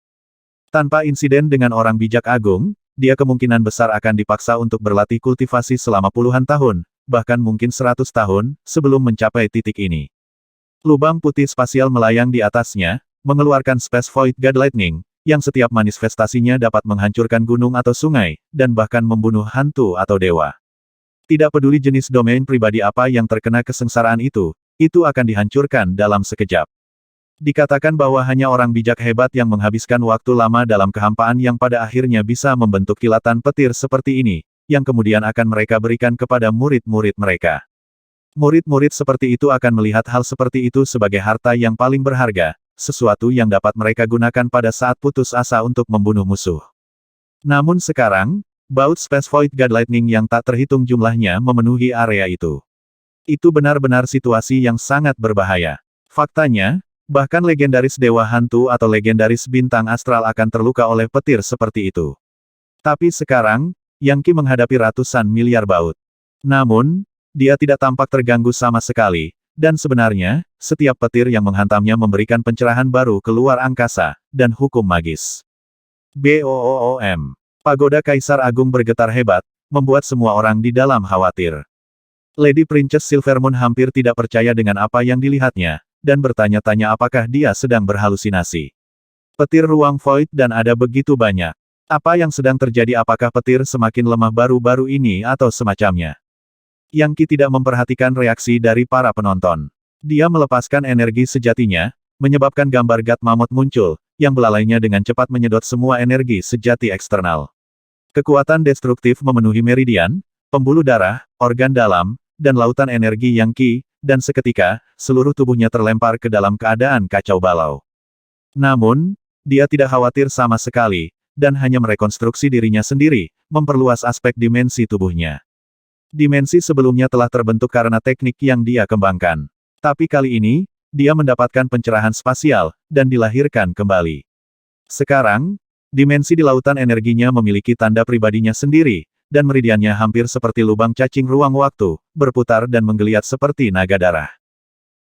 Tanpa insiden dengan orang bijak agung, dia kemungkinan besar akan dipaksa untuk berlatih kultivasi selama puluhan tahun, bahkan mungkin 100 tahun, sebelum mencapai titik ini. Lubang putih spasial melayang di atasnya, mengeluarkan Space Void God Lightning, yang setiap manifestasinya dapat menghancurkan gunung atau sungai, dan bahkan membunuh hantu atau dewa. Tidak peduli jenis domain pribadi apa yang terkena kesengsaraan itu akan dihancurkan dalam sekejap. Dikatakan bahwa hanya orang bijak hebat yang menghabiskan waktu lama dalam kehampaan yang pada akhirnya bisa membentuk kilatan petir seperti ini, yang kemudian akan mereka berikan kepada murid-murid mereka. Murid-murid seperti itu akan melihat hal seperti itu sebagai harta yang paling berharga, sesuatu yang dapat mereka gunakan pada saat putus asa untuk membunuh musuh. Namun sekarang, baut Space Void God Lightning yang tak terhitung jumlahnya memenuhi area itu. Itu benar-benar situasi yang sangat berbahaya. Faktanya, bahkan legendaris dewa hantu atau legendaris bintang astral akan terluka oleh petir seperti itu. Tapi sekarang, Yang Qi menghadapi ratusan miliar baut. Namun, dia tidak tampak terganggu sama sekali, dan sebenarnya, setiap petir yang menghantamnya memberikan pencerahan baru ke luar angkasa, dan hukum magis. BOOM. Pagoda Kaisar Agung bergetar hebat, membuat semua orang di dalam khawatir. Lady Princess Silvermoon hampir tidak percaya dengan apa yang dilihatnya, dan bertanya-tanya apakah dia sedang berhalusinasi. Petir ruang void dan ada begitu banyak. Apa yang sedang terjadi? Apakah petir semakin lemah baru-baru ini atau semacamnya? Yang Qi tidak memperhatikan reaksi dari para penonton. Dia melepaskan energi sejatinya, menyebabkan gambar God Mammoth muncul, yang belalainya dengan cepat menyedot semua energi sejati eksternal. Kekuatan destruktif memenuhi meridian, pembuluh darah, organ dalam, dan lautan energi Yang Qi, dan seketika, seluruh tubuhnya terlempar ke dalam keadaan kacau balau. Namun, dia tidak khawatir sama sekali, dan hanya merekonstruksi dirinya sendiri, memperluas aspek dimensi tubuhnya. Dimensi sebelumnya telah terbentuk karena teknik yang dia kembangkan. Tapi kali ini, dia mendapatkan pencerahan spasial, dan dilahirkan kembali. Sekarang, dimensi di lautan energinya memiliki tanda pribadinya sendiri, dan meridiannya hampir seperti lubang cacing ruang waktu, berputar dan menggeliat seperti naga darah.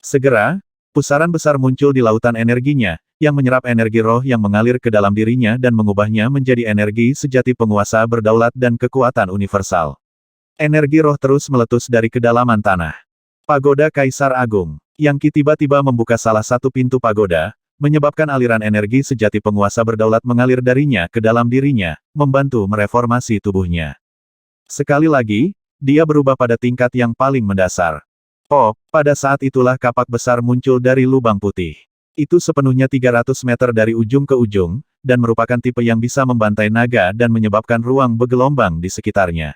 Segera, pusaran besar muncul di lautan energinya, yang menyerap energi roh yang mengalir ke dalam dirinya dan mengubahnya menjadi energi sejati penguasa berdaulat dan kekuatan universal. Energi roh terus meletus dari kedalaman tanah. Pagoda Kaisar Agung. Yang Qi tiba-tiba membuka salah satu pintu pagoda, menyebabkan aliran energi sejati penguasa berdaulat mengalir darinya ke dalam dirinya, membantu mereformasi tubuhnya. Sekali lagi, dia berubah pada tingkat yang paling mendasar. Oh, pada saat itulah kapak besar muncul dari lubang putih. Itu sepenuhnya 300 meter dari ujung ke ujung, dan merupakan tipe yang bisa membantai naga dan menyebabkan ruang bergelombang di sekitarnya.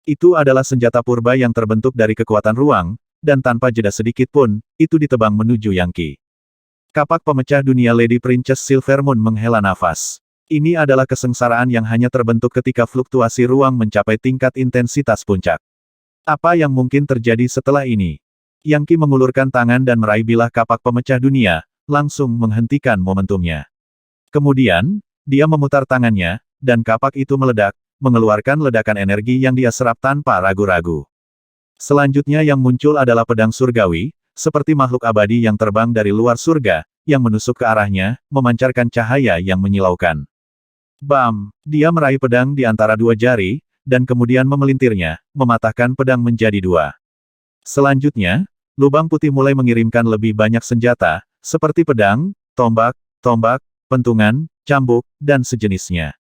Itu adalah senjata purba yang terbentuk dari kekuatan ruang, dan tanpa jeda sedikit pun, itu ditebang menuju Yang Qi. Kapak pemecah dunia Lady Princess Silvermoon menghela nafas. Ini adalah kesengsaraan yang hanya terbentuk ketika fluktuasi ruang mencapai tingkat intensitas puncak. Apa yang mungkin terjadi setelah ini? Yang Qi mengulurkan tangan dan meraih bilah kapak pemecah dunia, langsung menghentikan momentumnya. Kemudian, dia memutar tangannya, dan kapak itu meledak, mengeluarkan ledakan energi yang dia serap tanpa ragu-ragu. Selanjutnya yang muncul adalah pedang surgawi, seperti makhluk abadi yang terbang dari luar surga, yang menusuk ke arahnya, memancarkan cahaya yang menyilaukan. Bam! Dia meraih pedang di antara dua jari, dan kemudian memelintirnya, mematahkan pedang menjadi dua. Selanjutnya, lubang putih mulai mengirimkan lebih banyak senjata, seperti pedang, tombak, pentungan, cambuk, dan sejenisnya.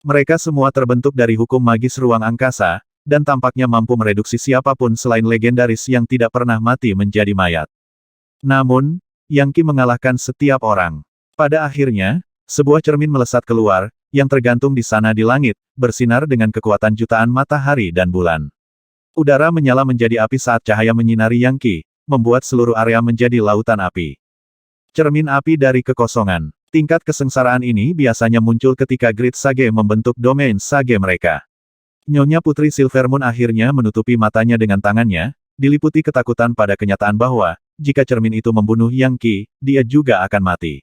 Mereka semua terbentuk dari hukum magis ruang angkasa, dan tampaknya mampu mereduksi siapapun selain legendaris yang tidak pernah mati menjadi mayat. Namun, Yang Qi mengalahkan setiap orang. Pada akhirnya, sebuah cermin melesat keluar, yang tergantung di sana di langit, bersinar dengan kekuatan jutaan matahari dan bulan. Udara menyala menjadi api saat cahaya menyinari Yang Qi, membuat seluruh area menjadi lautan api. Cermin api dari kekosongan. Tingkat kesengsaraan ini biasanya muncul ketika Grid Sage membentuk domain Sage mereka. Nyonya Putri Silvermoon akhirnya menutupi matanya dengan tangannya, diliputi ketakutan pada kenyataan bahwa, jika cermin itu membunuh Yang Qi, dia juga akan mati.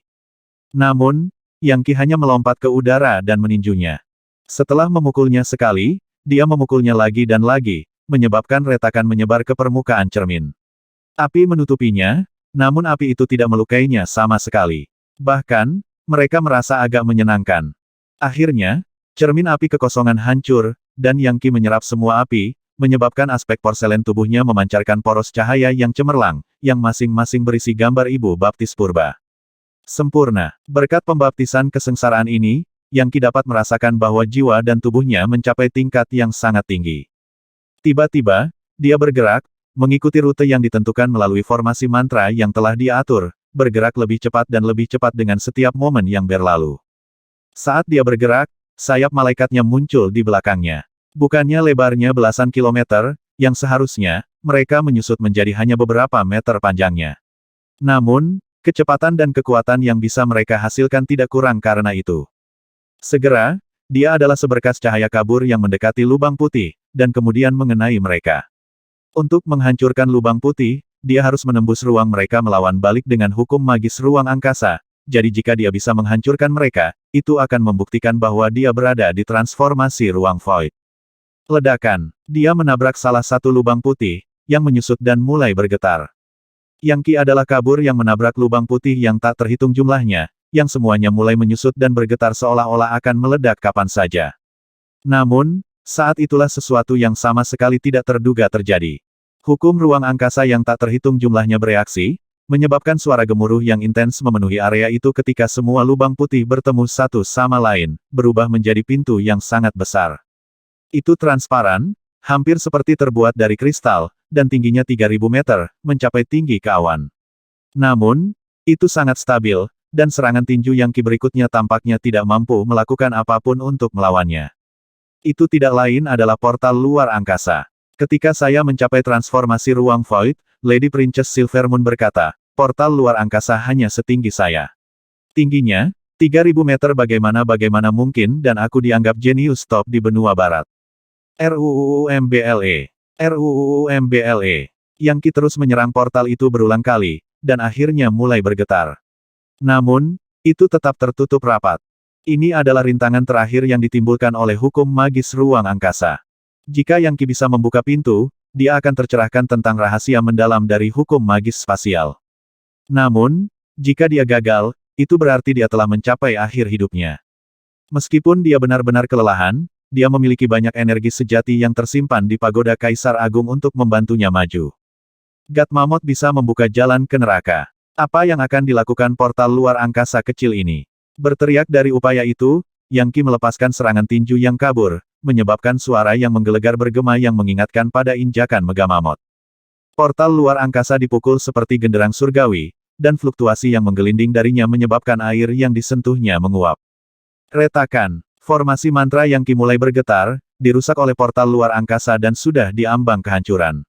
Namun, Yang Qi hanya melompat ke udara dan meninjunya. Setelah memukulnya sekali, dia memukulnya lagi dan lagi, menyebabkan retakan menyebar ke permukaan cermin. Api menutupinya, namun api itu tidak melukainya sama sekali. Bahkan, mereka merasa agak menyenangkan. Akhirnya, Cermin api kekosongan hancur, dan Yang Qi menyerap semua api, menyebabkan aspek porselen tubuhnya memancarkan poros cahaya yang cemerlang, yang masing-masing berisi gambar ibu baptis purba. Sempurna. Berkat pembaptisan kesengsaraan ini, Yang Qi dapat merasakan bahwa jiwa dan tubuhnya mencapai tingkat yang sangat tinggi. Tiba-tiba, dia bergerak, mengikuti rute yang ditentukan melalui formasi mantra yang telah dia atur, bergerak lebih cepat dan lebih cepat dengan setiap momen yang berlalu. Saat dia bergerak, sayap malaikatnya muncul di belakangnya. Bukannya lebarnya belasan kilometer, yang seharusnya, mereka menyusut menjadi hanya beberapa meter panjangnya. Namun, kecepatan dan kekuatan yang bisa mereka hasilkan tidak kurang karena itu. Segera, dia adalah seberkas cahaya kabur yang mendekati lubang putih, dan kemudian mengenai mereka. Untuk menghancurkan lubang putih, dia harus menembus ruang mereka melawan balik dengan hukum magis ruang angkasa, jadi jika dia bisa menghancurkan mereka, itu akan membuktikan bahwa dia berada di transformasi ruang void. Ledakan. Dia menabrak salah satu lubang putih, yang menyusut dan mulai bergetar. Yang Qi adalah kabur yang menabrak lubang putih yang tak terhitung jumlahnya, yang semuanya mulai menyusut dan bergetar seolah-olah akan meledak kapan saja. Namun, saat itulah sesuatu yang sama sekali tidak terduga terjadi. Hukum ruang angkasa yang tak terhitung jumlahnya bereaksi, menyebabkan suara gemuruh yang intens memenuhi area itu ketika semua lubang putih bertemu satu sama lain, berubah menjadi pintu yang sangat besar. Itu transparan, hampir seperti terbuat dari kristal, dan tingginya 3000 meter, mencapai tinggi ke awan. Namun, itu sangat stabil, dan serangan tinju Yang Qi berikutnya tampaknya tidak mampu melakukan apapun untuk melawannya. Itu tidak lain adalah portal luar angkasa. Ketika saya mencapai transformasi ruang void, Lady Princess Silvermoon berkata, portal luar angkasa hanya setinggi saya. Tingginya, 3000 meter bagaimana mungkin dan aku dianggap jenius top di benua barat. RUUMBLE. RUUMBLE. Yang Qi terus menyerang portal itu berulang kali, dan akhirnya mulai bergetar. Namun, itu tetap tertutup rapat. Ini adalah rintangan terakhir yang ditimbulkan oleh hukum magis ruang angkasa. Jika Yang Qi bisa membuka pintu, dia akan tercerahkan tentang rahasia mendalam dari hukum magis spasial. Namun, jika dia gagal, itu berarti dia telah mencapai akhir hidupnya. Meskipun dia benar-benar kelelahan, dia memiliki banyak energi sejati yang tersimpan di pagoda Kaisar Agung untuk membantunya maju. God Mammoth bisa membuka jalan ke neraka. Apa yang akan dilakukan portal luar angkasa kecil ini? Berteriak dari upaya itu, Yang Qi melepaskan serangan tinju yang kabur, menyebabkan suara yang menggelegar bergema yang mengingatkan pada injakan Megamammoth. Portal luar angkasa dipukul seperti genderang surgawi, dan fluktuasi yang menggelinding darinya menyebabkan air yang disentuhnya menguap. Retakan. Formasi mantra Yang Qi mulai bergetar, dirusak oleh portal luar angkasa dan sudah diambang kehancuran.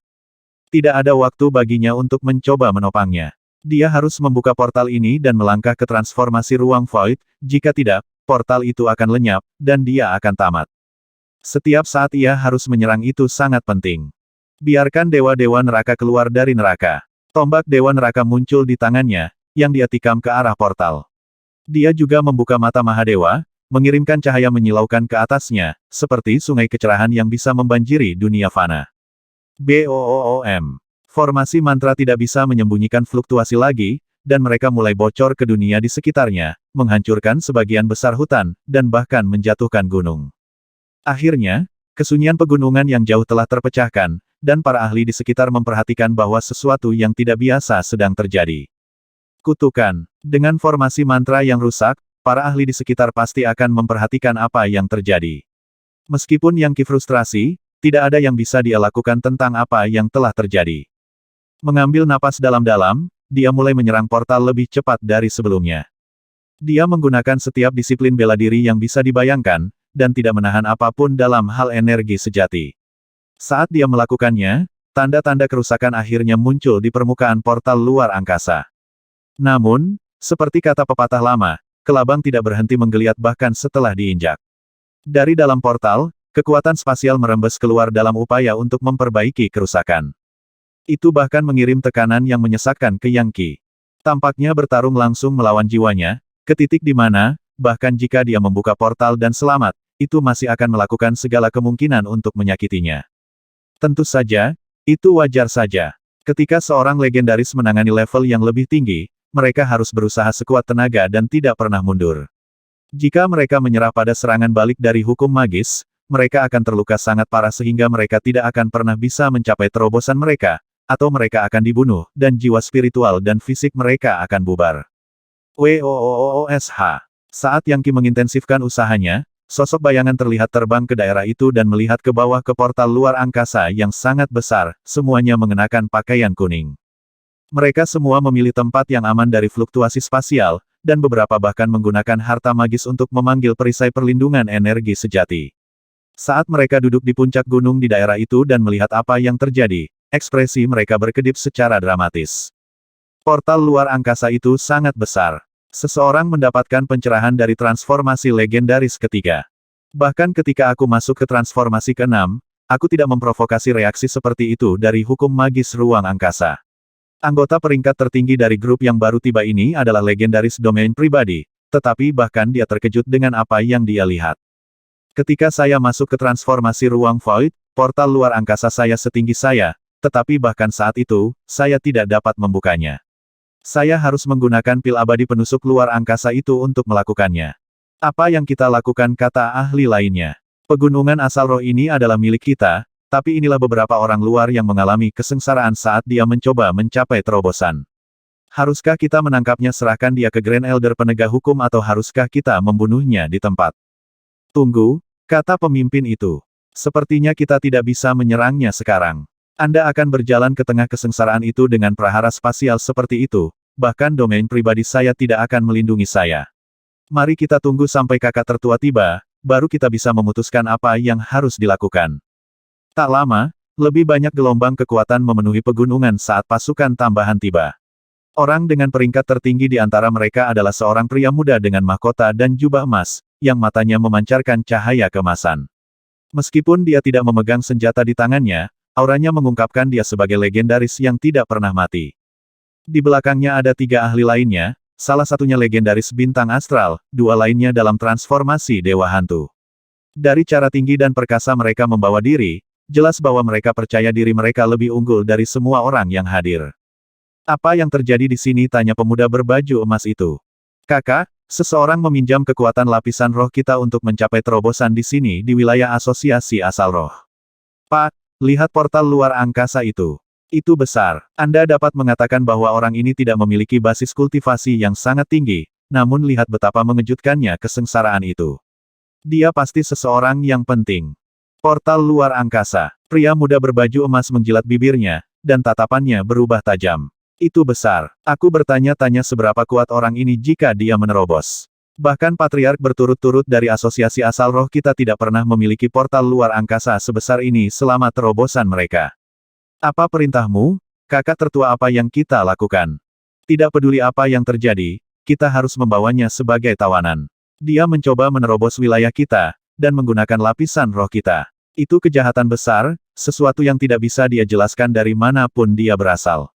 Tidak ada waktu baginya untuk mencoba menopangnya. Dia harus membuka portal ini dan melangkah ke transformasi ruang void, jika tidak, portal itu akan lenyap, dan dia akan tamat. Setiap saat ia harus menyerang itu sangat penting. Biarkan dewa-dewa neraka keluar dari neraka. Tombak dewa neraka muncul di tangannya, yang dia tikam ke arah portal. Dia juga membuka mata Mahadewa, mengirimkan cahaya menyilaukan ke atasnya, seperti sungai kecerahan yang bisa membanjiri dunia fana. BOOM. Formasi mantra tidak bisa menyembunyikan fluktuasi lagi, dan mereka mulai bocor ke dunia di sekitarnya, menghancurkan sebagian besar hutan, dan bahkan menjatuhkan gunung. Akhirnya, kesunyian pegunungan yang jauh telah terpecahkan, dan para ahli di sekitar memperhatikan bahwa sesuatu yang tidak biasa sedang terjadi. Kutukan. Dengan formasi mantra yang rusak, para ahli di sekitar pasti akan memperhatikan apa yang terjadi. Meskipun Yang Qi frustrasi, tidak ada yang bisa dia lakukan tentang apa yang telah terjadi. Mengambil napas dalam-dalam, dia mulai menyerang portal lebih cepat dari sebelumnya. Dia menggunakan setiap disiplin bela diri yang bisa dibayangkan, dan tidak menahan apapun dalam hal energi sejati. Saat dia melakukannya, tanda-tanda kerusakan akhirnya muncul di permukaan portal luar angkasa. Namun, seperti kata pepatah lama, kelabang tidak berhenti menggeliat bahkan setelah diinjak. Dari dalam portal, kekuatan spasial merembes keluar dalam upaya untuk memperbaiki kerusakan. Itu bahkan mengirim tekanan yang menyesakkan ke Yang Qi. Tampaknya bertarung langsung melawan jiwanya, ke titik di mana, bahkan jika dia membuka portal dan selamat, itu masih akan melakukan segala kemungkinan untuk menyakitinya. Tentu saja, itu wajar saja. Ketika seorang legendaris menangani level yang lebih tinggi, mereka harus berusaha sekuat tenaga dan tidak pernah mundur. Jika mereka menyerah pada serangan balik dari hukum magis, mereka akan terluka sangat parah sehingga mereka tidak akan pernah bisa mencapai terobosan mereka, atau mereka akan dibunuh, dan jiwa spiritual dan fisik mereka akan bubar. WOOOSH. Saat Yang Qi mengintensifkan usahanya, sosok bayangan terlihat terbang ke daerah itu dan melihat ke bawah ke portal luar angkasa yang sangat besar, semuanya mengenakan pakaian kuning. Mereka semua memilih tempat yang aman dari fluktuasi spasial, dan beberapa bahkan menggunakan harta magis untuk memanggil perisai perlindungan energi sejati. Saat mereka duduk di puncak gunung di daerah itu dan melihat apa yang terjadi, ekspresi mereka berkedip secara dramatis. Portal luar angkasa itu sangat besar. Seseorang mendapatkan pencerahan dari transformasi legendaris ketiga. Bahkan ketika aku masuk ke transformasi ke-6, aku tidak memprovokasi reaksi seperti itu dari hukum magis ruang angkasa. Anggota peringkat tertinggi dari grup yang baru tiba ini adalah legendaris domain pribadi, tetapi bahkan dia terkejut dengan apa yang dia lihat. Ketika saya masuk ke transformasi ruang void, portal luar angkasa saya setinggi saya, tetapi bahkan saat itu, saya tidak dapat membukanya. Saya harus menggunakan pil abadi penusuk luar angkasa itu untuk melakukannya. Apa yang kita lakukan, kata ahli lainnya. Pegunungan asal roh ini adalah milik kita, tapi inilah beberapa orang luar yang mengalami kesengsaraan saat dia mencoba mencapai terobosan. Haruskah kita menangkapnya, serahkan dia ke Grand Elder penegak hukum, atau haruskah kita membunuhnya di tempat? Tunggu, kata pemimpin itu. Sepertinya kita tidak bisa menyerangnya sekarang. Anda akan berjalan ke tengah kesengsaraan itu dengan prahara spasial seperti itu, bahkan domain pribadi saya tidak akan melindungi saya. Mari kita tunggu sampai kakak tertua tiba, baru kita bisa memutuskan apa yang harus dilakukan. Tak lama, lebih banyak gelombang kekuatan memenuhi pegunungan saat pasukan tambahan tiba. Orang dengan peringkat tertinggi di antara mereka adalah seorang pria muda dengan mahkota dan jubah emas, yang matanya memancarkan cahaya keemasan. Meskipun dia tidak memegang senjata di tangannya, auranya mengungkapkan dia sebagai legendaris yang tidak pernah mati. Di belakangnya ada 3 ahli lainnya, salah satunya legendaris bintang astral, 2 lainnya dalam transformasi dewa hantu. Dari cara tinggi dan perkasa mereka membawa diri, jelas bahwa mereka percaya diri mereka lebih unggul dari semua orang yang hadir. Apa yang terjadi di sini, tanya pemuda berbaju emas itu. Kakak, seseorang meminjam kekuatan lapisan roh kita untuk mencapai terobosan di sini di wilayah asosiasi asal roh. Pak, lihat portal luar angkasa itu. Itu besar. Anda dapat mengatakan bahwa orang ini tidak memiliki basis kultivasi yang sangat tinggi, namun lihat betapa mengejutkannya kesengsaraan itu. Dia pasti seseorang yang penting. Portal luar angkasa. Pria muda berbaju emas menjilat bibirnya, dan tatapannya berubah tajam. Itu besar. Aku bertanya-tanya seberapa kuat orang ini jika dia menerobos. Bahkan patriark berturut-turut dari asosiasi asal roh kita tidak pernah memiliki portal luar angkasa sebesar ini selama terobosan mereka. Apa perintahmu, kakak tertua? Apa yang kita lakukan? Tidak peduli apa yang terjadi, kita harus membawanya sebagai tawanan. Dia mencoba menerobos wilayah kita, dan menggunakan lapisan roh kita. Itu kejahatan besar, sesuatu yang tidak bisa dia jelaskan dari manapun dia berasal.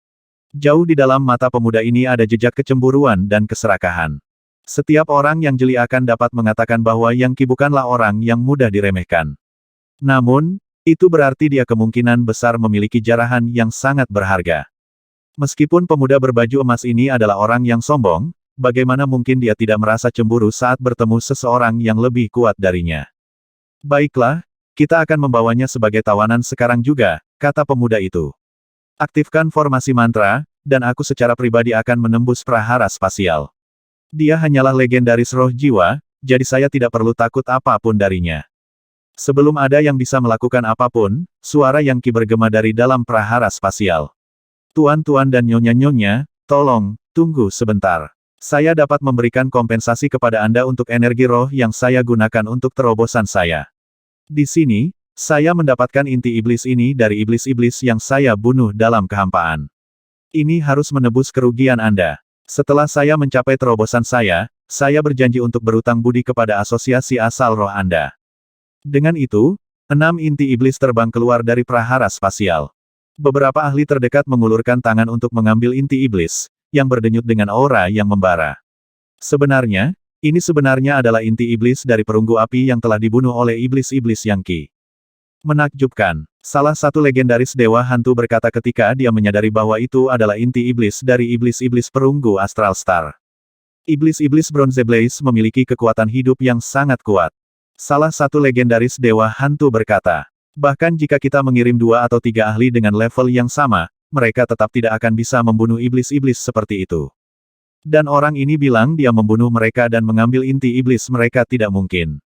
Jauh di dalam mata pemuda ini ada jejak kecemburuan dan keserakahan. Setiap orang yang jeli akan dapat mengatakan bahwa Yang Qi bukanlah orang yang mudah diremehkan. Namun, itu berarti dia kemungkinan besar memiliki jarahan yang sangat berharga. Meskipun pemuda berbaju emas ini adalah orang yang sombong, bagaimana mungkin dia tidak merasa cemburu saat bertemu seseorang yang lebih kuat darinya? Baiklah, kita akan membawanya sebagai tawanan sekarang juga, kata pemuda itu. Aktifkan formasi mantra, dan aku secara pribadi akan menembus prahara spasial. Dia hanyalah legendaris roh jiwa, jadi saya tidak perlu takut apapun darinya. Sebelum ada yang bisa melakukan apapun, suara Yang Qi bergema dari dalam prahara spasial. Tuan-tuan dan nyonya-nyonya, tolong, tunggu sebentar. Saya dapat memberikan kompensasi kepada Anda untuk energi roh yang saya gunakan untuk terobosan saya. Di sini, saya mendapatkan inti iblis ini dari iblis-iblis yang saya bunuh dalam kehampaan. Ini harus menebus kerugian Anda. Setelah saya mencapai terobosan saya berjanji untuk berutang budi kepada asosiasi asal roh Anda. Dengan itu, 6 inti iblis terbang keluar dari prahara spasial. Beberapa ahli terdekat mengulurkan tangan untuk mengambil inti iblis, yang berdenyut dengan aura yang membara. Sebenarnya, ini sebenarnya adalah inti iblis dari perunggu api yang telah dibunuh oleh iblis-iblis Yang Qi. Menakjubkan. Salah satu legendaris dewa hantu berkata ketika dia menyadari bahwa itu adalah inti iblis dari iblis-iblis perunggu Astral Star. Iblis-iblis Bronze Blaze memiliki kekuatan hidup yang sangat kuat. Salah satu legendaris dewa hantu berkata, bahkan jika kita mengirim 2 atau 3 ahli dengan level yang sama, mereka tetap tidak akan bisa membunuh iblis-iblis seperti itu. Dan orang ini bilang dia membunuh mereka dan mengambil inti iblis mereka tidak mungkin.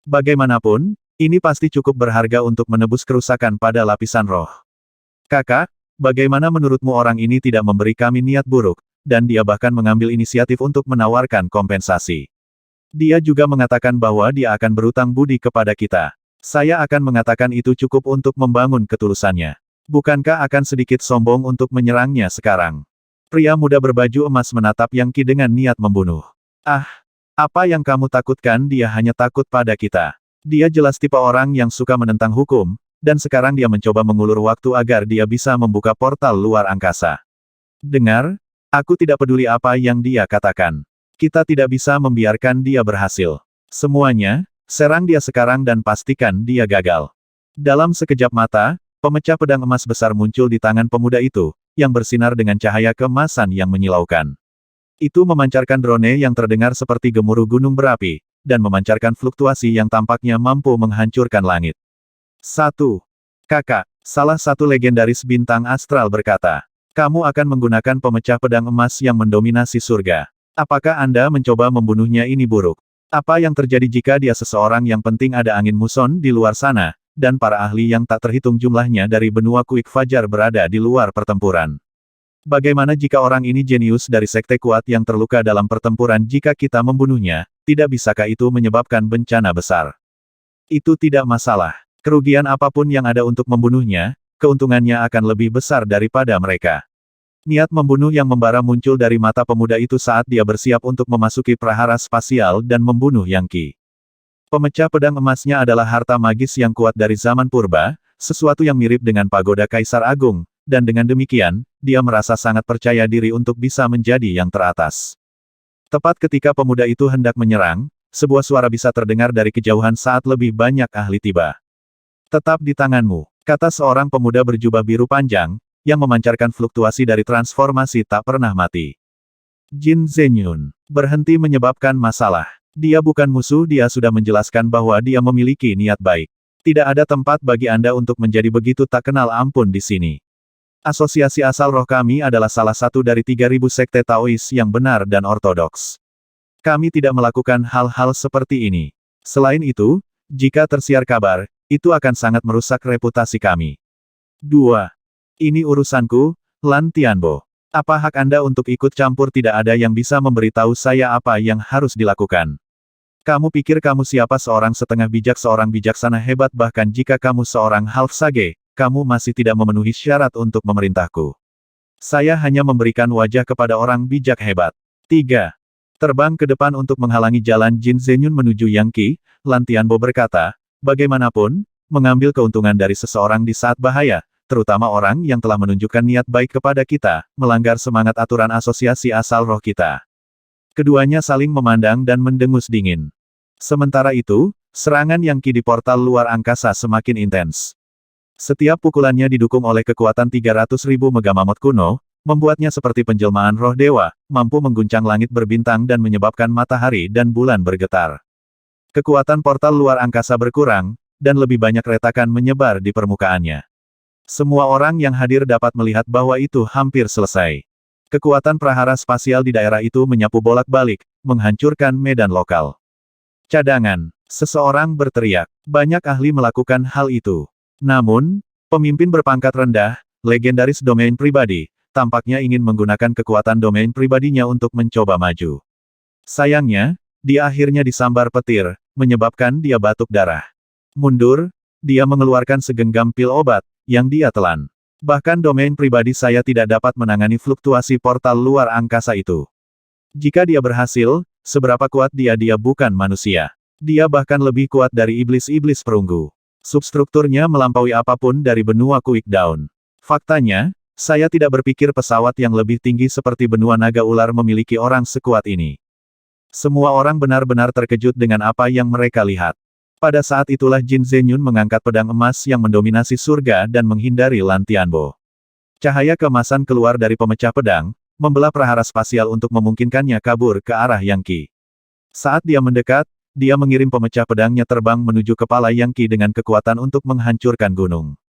Bagaimanapun, ini pasti cukup berharga untuk menebus kerusakan pada lapisan roh. Kakak, bagaimana menurutmu orang ini tidak memberi kami niat buruk, dan dia bahkan mengambil inisiatif untuk menawarkan kompensasi. Dia juga mengatakan bahwa dia akan berutang budi kepada kita. Saya akan mengatakan itu cukup untuk membangun ketulusannya. Bukankah akan sedikit sombong untuk menyerangnya sekarang? Pria muda berbaju emas menatap Yang Qi dengan niat membunuh. Ah, apa yang kamu takutkan? Dia hanya takut pada kita. Dia jelas tipe orang yang suka menentang hukum, dan sekarang dia mencoba mengulur waktu agar dia bisa membuka portal luar angkasa. Dengar, aku tidak peduli apa yang dia katakan. Kita tidak bisa membiarkan dia berhasil. Semuanya, serang dia sekarang dan pastikan dia gagal. Dalam sekejap mata, pemecah pedang emas besar muncul di tangan pemuda itu, yang bersinar dengan cahaya keemasan yang menyilaukan. Itu memancarkan drone yang terdengar seperti gemuruh gunung berapi, dan memancarkan fluktuasi yang tampaknya mampu menghancurkan langit. 1. Kakak, salah satu legendaris bintang astral berkata, kamu akan menggunakan pemecah pedang emas yang mendominasi surga. Apakah Anda mencoba membunuhnya? Ini buruk. Apa yang terjadi jika dia seseorang yang penting? Ada angin muson di luar sana, dan para ahli yang tak terhitung jumlahnya dari benua Kuik Fajar berada di luar pertempuran. Bagaimana jika orang ini jenius dari sekte kuat yang terluka dalam pertempuran? Jika kita membunuhnya, tidak bisakah itu menyebabkan bencana besar? Itu tidak masalah. Kerugian apapun yang ada untuk membunuhnya, keuntungannya akan lebih besar daripada mereka. Niat membunuh yang membara muncul dari mata pemuda itu saat dia bersiap untuk memasuki prahara spasial dan membunuh Yang Qi. Pemecah pedang emasnya adalah harta magis yang kuat dari zaman purba, sesuatu yang mirip dengan pagoda Kaisar Agung, dan dengan demikian, dia merasa sangat percaya diri untuk bisa menjadi yang teratas. Tepat ketika pemuda itu hendak menyerang, sebuah suara bisa terdengar dari kejauhan saat lebih banyak ahli tiba. Tetap di tanganmu, kata seorang pemuda berjubah biru panjang, yang memancarkan fluktuasi dari transformasi tak pernah mati. Jin Zenyun, berhenti menyebabkan masalah. Dia bukan musuh, dia sudah menjelaskan bahwa dia memiliki niat baik. Tidak ada tempat bagi Anda untuk menjadi begitu tak kenal ampun di sini. Asosiasi asal roh kami adalah salah satu dari 3.000 sekte Taois yang benar dan ortodoks. Kami tidak melakukan hal-hal seperti ini. Selain itu, jika tersiar kabar, itu akan sangat merusak reputasi kami. 2. Ini urusanku, Lan Tianbo. Apa hak Anda untuk ikut campur? Tidak ada yang bisa memberitahu saya apa yang harus dilakukan. Kamu pikir kamu siapa? Seorang setengah bijak, seorang bijaksana hebat. Bahkan jika kamu seorang half sage, kamu masih tidak memenuhi syarat untuk memerintahku. Saya hanya memberikan wajah kepada orang bijak hebat. 3. Terbang ke depan untuk menghalangi jalan Jin Zenyun menuju Yang Qi, Lan Tianbo berkata, bagaimanapun, mengambil keuntungan dari seseorang di saat bahaya, terutama orang yang telah menunjukkan niat baik kepada kita, melanggar semangat aturan asosiasi asal roh kita. Keduanya saling memandang dan mendengus dingin. Sementara itu, serangan Yang Qi di portal luar angkasa semakin intens. Setiap pukulannya didukung oleh kekuatan 300.000 megamamot kuno, membuatnya seperti penjelmaan roh dewa, mampu mengguncang langit berbintang dan menyebabkan matahari dan bulan bergetar. Kekuatan portal luar angkasa berkurang, dan lebih banyak retakan menyebar di permukaannya. Semua orang yang hadir dapat melihat bahwa itu hampir selesai. Kekuatan prahara spasial di daerah itu menyapu bolak-balik, menghancurkan medan lokal. Cadangan, seseorang berteriak. Banyak ahli melakukan hal itu. Namun, pemimpin berpangkat rendah, legendaris domain pribadi, tampaknya ingin menggunakan kekuatan domain pribadinya untuk mencoba maju. Sayangnya, dia akhirnya disambar petir, menyebabkan dia batuk darah. Mundur, dia mengeluarkan segenggam pil obat, yang dia telan. Bahkan domain pribadi saya tidak dapat menangani fluktuasi portal luar angkasa itu. Jika dia berhasil, seberapa kuat dia bukan manusia. Dia bahkan lebih kuat dari iblis-iblis perunggu. Substrukturnya melampaui apapun dari benua Quick Dawn. Faktanya, saya tidak berpikir pesawat yang lebih tinggi seperti benua naga ular memiliki orang sekuat ini. Semua orang benar-benar terkejut dengan apa yang mereka lihat. Pada saat itulah Jin Zenyun mengangkat pedang emas yang mendominasi surga dan menghindari Lan Tianbo. Cahaya keemasan keluar dari pemecah pedang, membelah prahara spasial untuk memungkinkannya kabur ke arah Yang Qi. Saat dia mendekat, dia mengirim pemecah pedangnya terbang menuju kepala Yang Qi dengan kekuatan untuk menghancurkan gunung.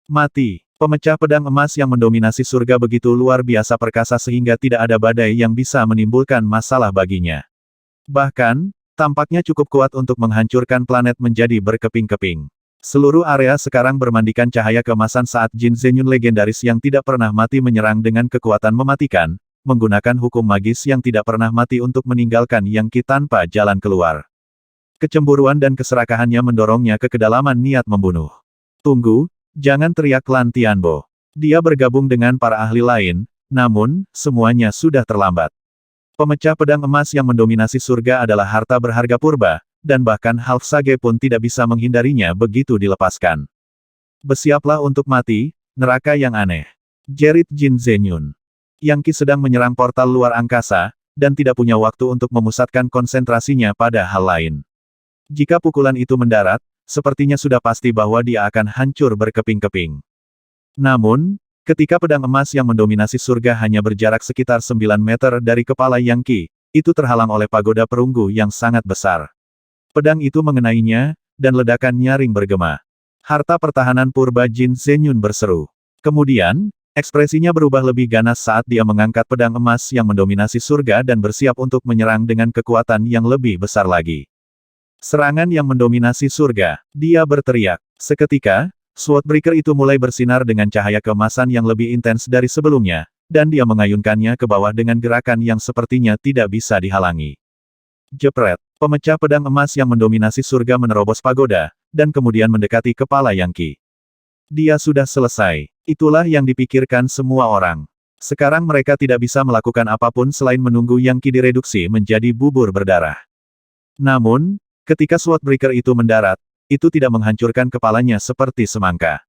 Mati. Pemecah pedang emas yang mendominasi surga begitu luar biasa perkasa sehingga tidak ada badai yang bisa menimbulkan masalah baginya. Bahkan, tampaknya cukup kuat untuk menghancurkan planet menjadi berkeping-keping. Seluruh area sekarang bermandikan cahaya keemasan saat Jin Zenyun legendaris yang tidak pernah mati menyerang dengan kekuatan mematikan, menggunakan hukum magis yang tidak pernah mati untuk meninggalkan Yang Qi tanpa jalan keluar. Kecemburuan dan keserakahannya mendorongnya ke kedalaman niat membunuh. Tunggu, jangan teriak Lan Tianbo. Dia bergabung dengan para ahli lain, namun, semuanya sudah terlambat. Pemecah pedang emas yang mendominasi surga adalah harta berharga purba, dan bahkan Half Sage pun tidak bisa menghindarinya begitu dilepaskan. Bersiaplah untuk mati, neraka yang aneh. Jerit Jin Zenyun. Yang Qi sedang menyerang portal luar angkasa, dan tidak punya waktu untuk memusatkan konsentrasinya pada hal lain. Jika pukulan itu mendarat, sepertinya sudah pasti bahwa dia akan hancur berkeping-keping. Namun, ketika pedang emas yang mendominasi surga hanya berjarak sekitar 9 meter dari kepala Yang Qi, itu terhalang oleh pagoda perunggu yang sangat besar. Pedang itu mengenainya, dan ledakan nyaring bergema. Harta pertahanan purba Jin Zenyun berseru. Kemudian, ekspresinya berubah lebih ganas saat dia mengangkat pedang emas yang mendominasi surga dan bersiap untuk menyerang dengan kekuatan yang lebih besar lagi. Serangan yang mendominasi surga, dia berteriak. Seketika, Swordbreaker itu mulai bersinar dengan cahaya keemasan yang lebih intens dari sebelumnya, dan dia mengayunkannya ke bawah dengan gerakan yang sepertinya tidak bisa dihalangi. Jepret. Pemecah pedang emas yang mendominasi surga menerobos pagoda, dan kemudian mendekati kepala Yang Qi. Dia sudah selesai. Itulah yang dipikirkan semua orang. Sekarang mereka tidak bisa melakukan apapun selain menunggu Yang Qi direduksi menjadi bubur berdarah. Namun, ketika Swordbreaker itu mendarat, itu tidak menghancurkan kepalanya seperti semangka.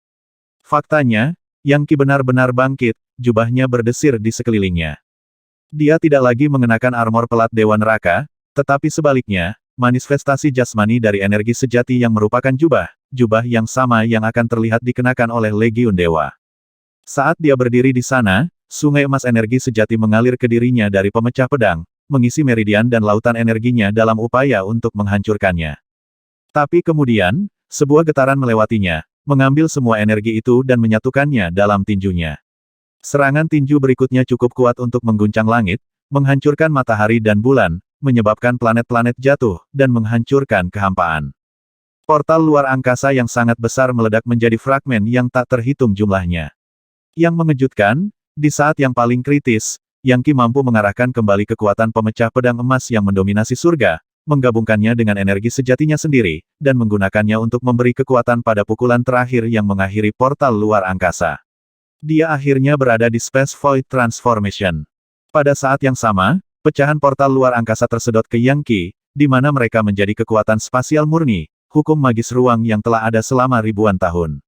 Faktanya, Yang Qi benar-benar bangkit, jubahnya berdesir di sekelilingnya. Dia tidak lagi mengenakan armor pelat Dewa Neraka, tetapi sebaliknya, manifestasi jasmani dari energi sejati yang merupakan jubah yang sama yang akan terlihat dikenakan oleh Legiun Dewa. Saat dia berdiri di sana, sungai emas energi sejati mengalir ke dirinya dari pemecah pedang, mengisi meridian dan lautan energinya dalam upaya untuk menghancurkannya. Tapi kemudian, sebuah getaran melewatinya, mengambil semua energi itu dan menyatukannya dalam tinjunya. Serangan tinju berikutnya cukup kuat untuk mengguncang langit, menghancurkan matahari dan bulan, menyebabkan planet-planet jatuh, dan menghancurkan kehampaan. Portal luar angkasa yang sangat besar meledak menjadi fragmen yang tak terhitung jumlahnya. Yang mengejutkan, di saat yang paling kritis, Yang Qi mampu mengarahkan kembali kekuatan pemecah pedang emas yang mendominasi surga, menggabungkannya dengan energi sejatinya sendiri, dan menggunakannya untuk memberi kekuatan pada pukulan terakhir yang mengakhiri portal luar angkasa. Dia akhirnya berada di Space Void Transformation. Pada saat yang sama, pecahan portal luar angkasa tersedot ke Yang Qi, di mana mereka menjadi kekuatan spasial murni, hukum magis ruang yang telah ada selama ribuan tahun.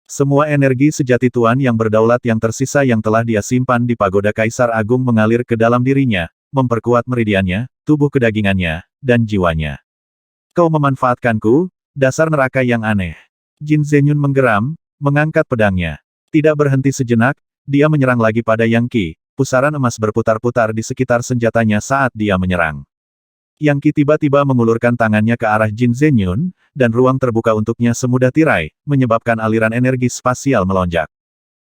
Semua energi sejati Tuan yang berdaulat yang tersisa yang telah dia simpan di pagoda Kaisar Agung mengalir ke dalam dirinya, memperkuat meridiannya, tubuh kedagingannya, dan jiwanya. Kau memanfaatkanku, dasar neraka yang aneh. Jin Zenyun menggeram, mengangkat pedangnya. Tidak berhenti sejenak, dia menyerang lagi pada Yang Qi. Pusaran emas berputar-putar di sekitar senjatanya saat dia menyerang. Yang Qi tiba-tiba mengulurkan tangannya ke arah Jin Zenyun, dan ruang terbuka untuknya semudah tirai, menyebabkan aliran energi spasial melonjak.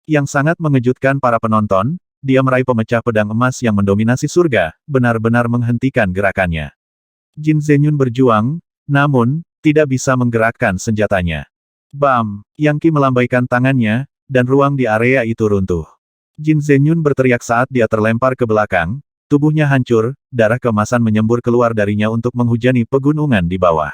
Yang sangat mengejutkan para penonton, dia meraih pemecah pedang emas yang mendominasi surga, benar-benar menghentikan gerakannya. Jin Zenyun berjuang, namun, tidak bisa menggerakkan senjatanya. Bam! Yang Qi melambaikan tangannya, dan ruang di area itu runtuh. Jin Zenyun berteriak saat dia terlempar ke belakang, tubuhnya hancur, darah keemasan menyembur keluar darinya untuk menghujani pegunungan di bawah.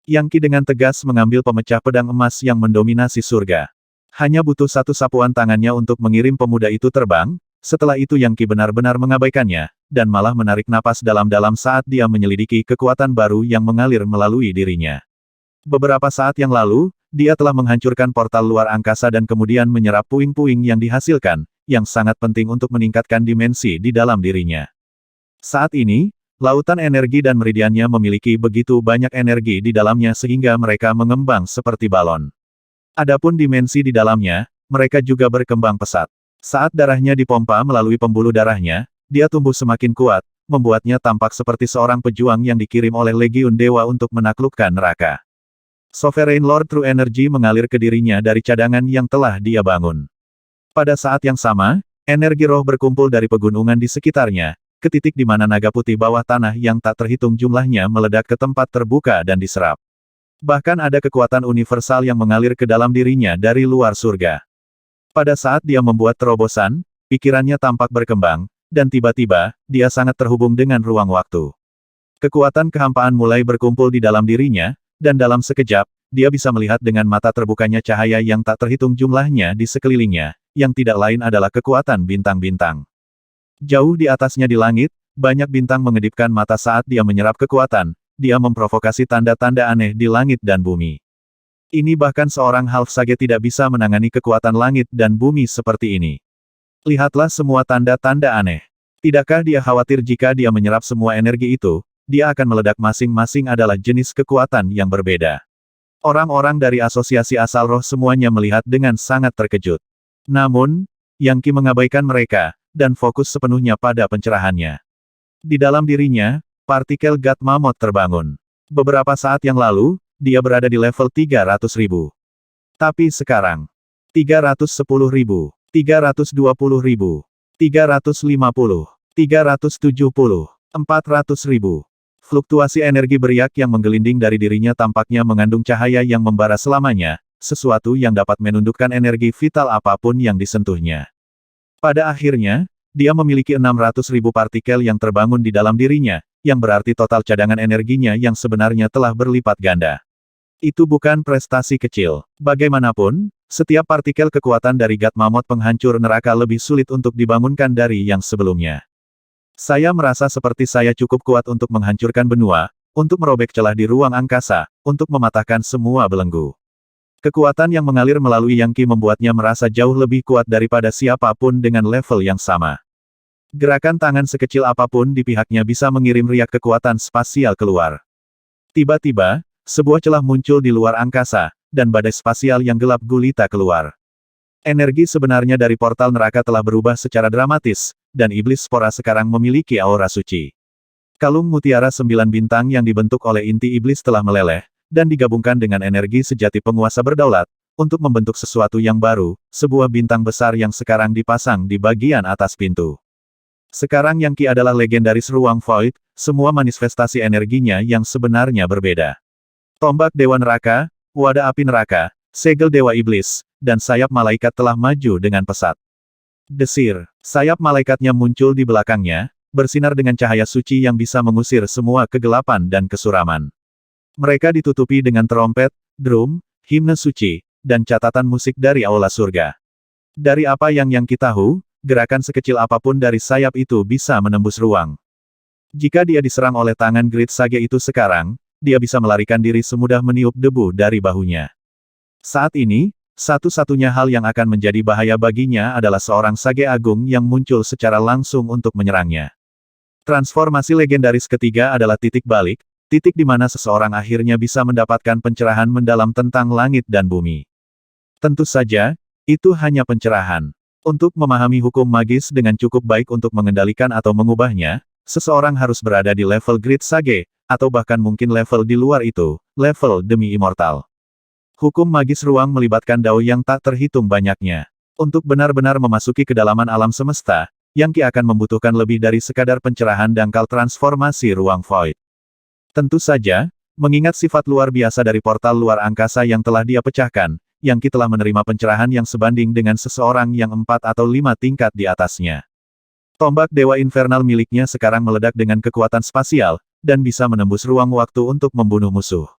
Yang Qi dengan tegas mengambil pemecah pedang emas yang mendominasi surga. Hanya butuh satu sapuan tangannya untuk mengirim pemuda itu terbang, setelah itu Yang Qi benar-benar mengabaikannya, dan malah menarik napas dalam-dalam saat dia menyelidiki kekuatan baru yang mengalir melalui dirinya. Beberapa saat yang lalu, dia telah menghancurkan portal luar angkasa dan kemudian menyerap puing-puing yang dihasilkan, yang sangat penting untuk meningkatkan dimensi di dalam dirinya. Saat ini, lautan energi dan meridiannya memiliki begitu banyak energi di dalamnya sehingga mereka mengembang seperti balon. Adapun dimensi di dalamnya, mereka juga berkembang pesat. Saat darahnya dipompa melalui pembuluh darahnya, dia tumbuh semakin kuat, membuatnya tampak seperti seorang pejuang yang dikirim oleh Legiun Dewa untuk menaklukkan neraka. Sovereign Lord True Energy mengalir ke dirinya dari cadangan yang telah dia bangun. Pada saat yang sama, energi roh berkumpul dari pegunungan di sekitarnya, ke titik di mana naga putih bawah tanah yang tak terhitung jumlahnya meledak ke tempat terbuka dan diserap. Bahkan ada kekuatan universal yang mengalir ke dalam dirinya dari luar surga. Pada saat dia membuat terobosan, pikirannya tampak berkembang, dan tiba-tiba, dia sangat terhubung dengan ruang waktu. Kekuatan kehampaan mulai berkumpul di dalam dirinya, dan dalam sekejap, dia bisa melihat dengan mata terbukanya cahaya yang tak terhitung jumlahnya di sekelilingnya, yang tidak lain adalah kekuatan bintang-bintang. Jauh di atasnya di langit, banyak bintang mengedipkan mata saat dia menyerap kekuatan, dia memprovokasi tanda-tanda aneh di langit dan bumi. Ini bahkan seorang half sage tidak bisa menangani kekuatan langit dan bumi seperti ini. Lihatlah semua tanda-tanda aneh. Tidakkah dia khawatir jika dia menyerap semua energi itu, dia akan meledak masing-masing adalah jenis kekuatan yang berbeda. Orang-orang dari asosiasi asal roh semuanya melihat dengan sangat terkejut. Namun, Yang Qi mengabaikan mereka, dan fokus sepenuhnya pada pencerahannya. Di dalam dirinya, partikel God Mammoth terbangun. Beberapa saat yang lalu, dia berada di level 300.000. Tapi sekarang, 310.000, 320.000, 350, 370, 400.000. Fluktuasi energi beriak yang menggelinding dari dirinya tampaknya mengandung cahaya yang membara selamanya, sesuatu yang dapat menundukkan energi vital apapun yang disentuhnya. Pada akhirnya, dia memiliki 600.000 partikel yang terbangun di dalam dirinya, yang berarti total cadangan energinya yang sebenarnya telah berlipat ganda. Itu bukan prestasi kecil. Bagaimanapun, setiap partikel kekuatan dari God Mammoth penghancur neraka lebih sulit untuk dibangunkan dari yang sebelumnya. Saya merasa seperti saya cukup kuat untuk menghancurkan benua, untuk merobek celah di ruang angkasa, untuk mematahkan semua belenggu. Kekuatan yang mengalir melalui Yang Qi membuatnya merasa jauh lebih kuat daripada siapapun dengan level yang sama. Gerakan tangan sekecil apapun di pihaknya bisa mengirim riak kekuatan spasial keluar. Tiba-tiba, sebuah celah muncul di luar angkasa, dan badai spasial yang gelap gulita keluar. Energi sebenarnya dari portal neraka telah berubah secara dramatis, dan iblis spora sekarang memiliki aura suci. Kalung mutiara 9 bintang yang dibentuk oleh inti iblis telah meleleh, dan digabungkan dengan energi sejati penguasa berdaulat, untuk membentuk sesuatu yang baru, sebuah bintang besar yang sekarang dipasang di bagian atas pintu. Sekarang Yang Qi adalah legendaris ruang void, semua manifestasi energinya yang sebenarnya berbeda. Tombak Dewa Neraka, wadah api neraka, segel Dewa Iblis, dan sayap malaikat telah maju dengan pesat. Desir, sayap malaikatnya muncul di belakangnya, bersinar dengan cahaya suci yang bisa mengusir semua kegelapan dan kesuraman. Mereka ditutupi dengan trompet, drum, himne suci, dan catatan musik dari aula surga. Dari apa yang Qi tahu, gerakan sekecil apapun dari sayap itu bisa menembus ruang. Jika dia diserang oleh tangan Great Sage itu sekarang, dia bisa melarikan diri semudah meniup debu dari bahunya. Saat ini, satu-satunya hal yang akan menjadi bahaya baginya adalah seorang Sage Agung yang muncul secara langsung untuk menyerangnya. Transformasi legendaris ketiga adalah titik balik, titik di mana seseorang akhirnya bisa mendapatkan pencerahan mendalam tentang langit dan bumi. Tentu saja, itu hanya pencerahan. Untuk memahami hukum magis dengan cukup baik untuk mengendalikan atau mengubahnya, seseorang harus berada di level Great Sage, atau bahkan mungkin level di luar itu, level demi immortal. Hukum magis ruang melibatkan dao yang tak terhitung banyaknya. Untuk benar-benar memasuki kedalaman alam semesta, Yang Qi akan membutuhkan lebih dari sekadar pencerahan dangkal transformasi ruang void. Tentu saja, mengingat sifat luar biasa dari portal luar angkasa yang telah dia pecahkan, Yang Qi telah menerima pencerahan yang sebanding dengan seseorang yang 4 atau 5 tingkat di atasnya. Tombak Dewa Infernal miliknya sekarang meledak dengan kekuatan spasial, dan bisa menembus ruang waktu untuk membunuh musuh.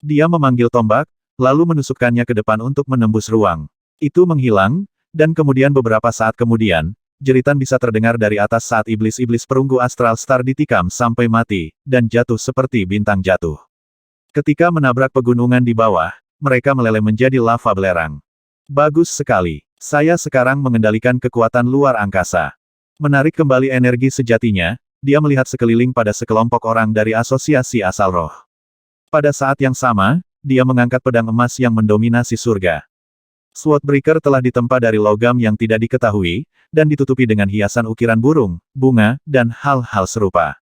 Dia memanggil tombak, lalu menusukkannya ke depan untuk menembus ruang. Itu menghilang, dan kemudian beberapa saat kemudian, jeritan bisa terdengar dari atas saat iblis-iblis perunggu Astral Star ditikam sampai mati, dan jatuh seperti bintang jatuh. Ketika menabrak pegunungan di bawah, mereka meleleh menjadi lava belerang. Bagus sekali. Saya sekarang mengendalikan kekuatan luar angkasa. Menarik kembali energi sejatinya, dia melihat sekeliling pada sekelompok orang dari asosiasi asal roh. Pada saat yang sama, dia mengangkat pedang emas yang mendominasi surga. Swordbreaker telah ditempa dari logam yang tidak diketahui, dan ditutupi dengan hiasan ukiran burung, bunga, dan hal-hal serupa.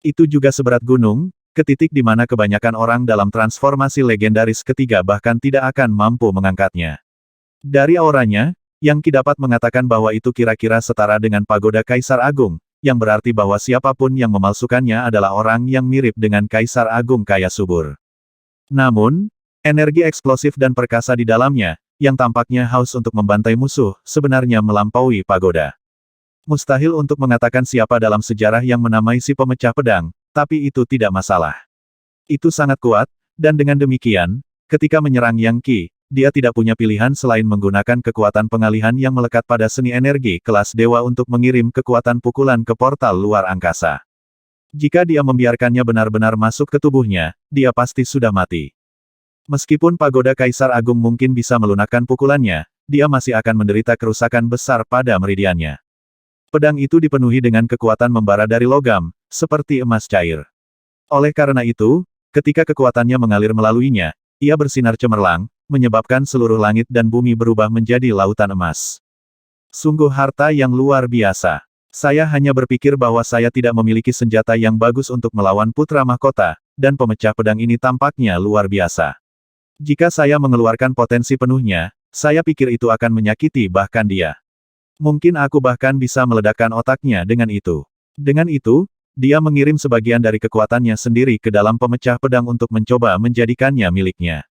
Itu juga seberat gunung, ke titik di mana kebanyakan orang dalam transformasi legendaris ketiga bahkan tidak akan mampu mengangkatnya. Dari auranya, Yang Qi dapat mengatakan bahwa itu kira-kira setara dengan pagoda Kaisar Agung, yang berarti bahwa siapapun yang memalsukannya adalah orang yang mirip dengan Kaisar Agung kaya subur. Namun, energi eksplosif dan perkasa di dalamnya, yang tampaknya haus untuk membantai musuh, sebenarnya melampaui pagoda. Mustahil untuk mengatakan siapa dalam sejarah yang menamai si pemecah pedang, tapi itu tidak masalah. Itu sangat kuat, dan dengan demikian, ketika menyerang Yang Qi, dia tidak punya pilihan selain menggunakan kekuatan pengalihan yang melekat pada seni energi kelas dewa untuk mengirim kekuatan pukulan ke portal luar angkasa. Jika dia membiarkannya benar-benar masuk ke tubuhnya, dia pasti sudah mati. Meskipun pagoda Kaisar Agung mungkin bisa melunakkan pukulannya, dia masih akan menderita kerusakan besar pada meridiannya. Pedang itu dipenuhi dengan kekuatan membara dari logam, seperti emas cair. Oleh karena itu, ketika kekuatannya mengalir melaluinya, ia bersinar cemerlang, menyebabkan seluruh langit dan bumi berubah menjadi lautan emas. Sungguh harta yang luar biasa. Saya hanya berpikir bahwa saya tidak memiliki senjata yang bagus untuk melawan putra mahkota, dan pemecah pedang ini tampaknya luar biasa. Jika saya mengeluarkan potensi penuhnya, saya pikir itu akan menyakiti bahkan dia. Mungkin aku bahkan bisa meledakkan otaknya dengan itu. Dengan itu, dia mengirim sebagian dari kekuatannya sendiri ke dalam pemecah pedang untuk mencoba menjadikannya miliknya.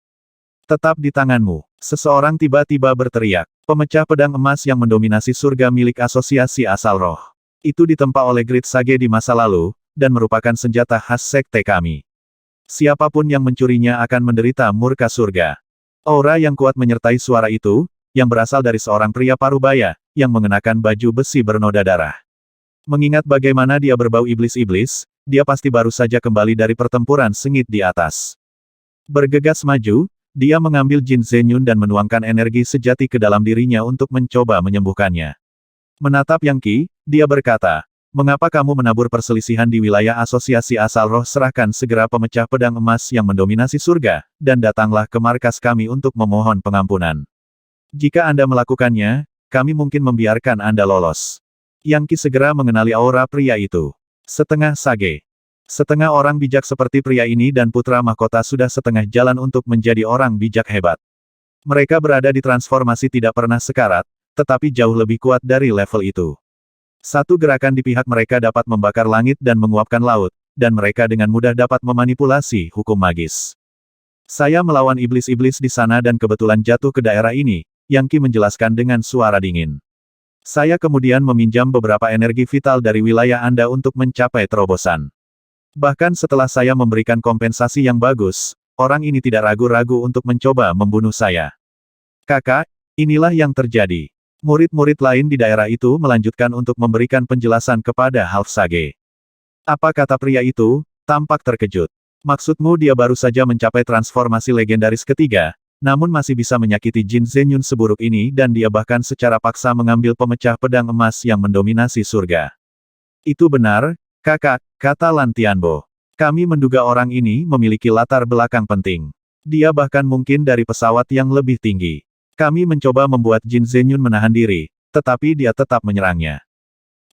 Tetap di tanganmu. Seseorang tiba-tiba berteriak. Pemecah pedang emas yang mendominasi surga milik asosiasi asal roh. Itu ditempa oleh Grid Sage di masa lalu, dan merupakan senjata khas sekte kami. Siapapun yang mencurinya akan menderita murka surga. Aura yang kuat menyertai suara itu, yang berasal dari seorang pria parubaya, yang mengenakan baju besi bernoda darah. Mengingat bagaimana dia berbau iblis-iblis, dia pasti baru saja kembali dari pertempuran sengit di atas. Bergegas maju, dia mengambil Jin Zenyun dan menuangkan energi sejati ke dalam dirinya untuk mencoba menyembuhkannya. Menatap Yang Qi, dia berkata, "Mengapa kamu menabur perselisihan di wilayah asosiasi asal roh? Serahkan segera pemecah pedang emas yang mendominasi surga, dan datanglah ke markas kami untuk memohon pengampunan. Jika Anda melakukannya, kami mungkin membiarkan Anda lolos." Yang Qi segera mengenali aura pria itu. Setengah sage. Setengah orang bijak seperti pria ini dan putra mahkota sudah setengah jalan untuk menjadi orang bijak hebat. Mereka berada di transformasi tidak pernah sekarat, tetapi jauh lebih kuat dari level itu. Satu gerakan di pihak mereka dapat membakar langit dan menguapkan laut, dan mereka dengan mudah dapat memanipulasi hukum magis. Saya melawan iblis-iblis di sana dan kebetulan jatuh ke daerah ini, Yang Qi menjelaskan dengan suara dingin. Saya kemudian meminjam beberapa energi vital dari wilayah Anda untuk mencapai terobosan. Bahkan setelah saya memberikan kompensasi yang bagus, orang ini tidak ragu-ragu untuk mencoba membunuh saya. Kakak, inilah yang terjadi. Murid-murid lain di daerah itu melanjutkan untuk memberikan penjelasan kepada Half Sage. Apa kata pria itu? Tampak terkejut. Maksudmu dia baru saja mencapai transformasi legendaris ketiga, namun masih bisa menyakiti Jin Zenyun seburuk ini dan dia bahkan secara paksa mengambil pemecah pedang emas yang mendominasi surga. Itu benar, kakak, kata Lan Tianbo. Kami menduga orang ini memiliki latar belakang penting. Dia bahkan mungkin dari pesawat yang lebih tinggi. Kami mencoba membuat Jin Zenyun menahan diri, tetapi dia tetap menyerangnya.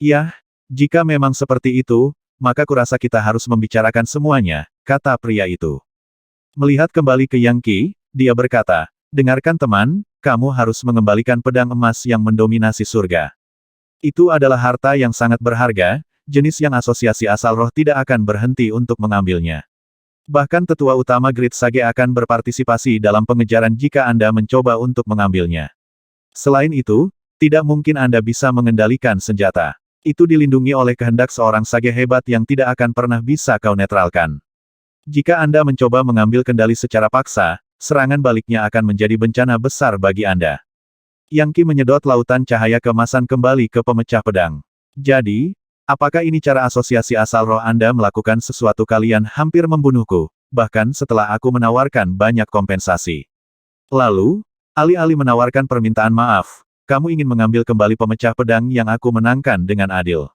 Yah, jika memang seperti itu, maka kurasa kita harus membicarakan semuanya, kata pria itu. Melihat kembali ke Yang Qi, dia berkata, dengarkan teman, kamu harus mengembalikan pedang emas yang mendominasi surga. Itu adalah harta yang sangat berharga, jenis yang asosiasi asal roh tidak akan berhenti untuk mengambilnya. Bahkan tetua utama Grid Sage akan berpartisipasi dalam pengejaran jika Anda mencoba untuk mengambilnya. Selain itu, tidak mungkin Anda bisa mengendalikan senjata. Itu dilindungi oleh kehendak seorang Sage hebat yang tidak akan pernah bisa kau netralkan. Jika Anda mencoba mengambil kendali secara paksa, serangan baliknya akan menjadi bencana besar bagi Anda. Yang Qi menyedot lautan cahaya keemasan kembali ke pemecah pedang. Jadi, apakah ini cara asosiasi asal roh Anda melakukan sesuatu? Kalian hampir membunuhku, bahkan setelah aku menawarkan banyak kompensasi. Lalu, alih-alih menawarkan permintaan maaf, kamu ingin mengambil kembali pemecah pedang yang aku menangkan dengan adil.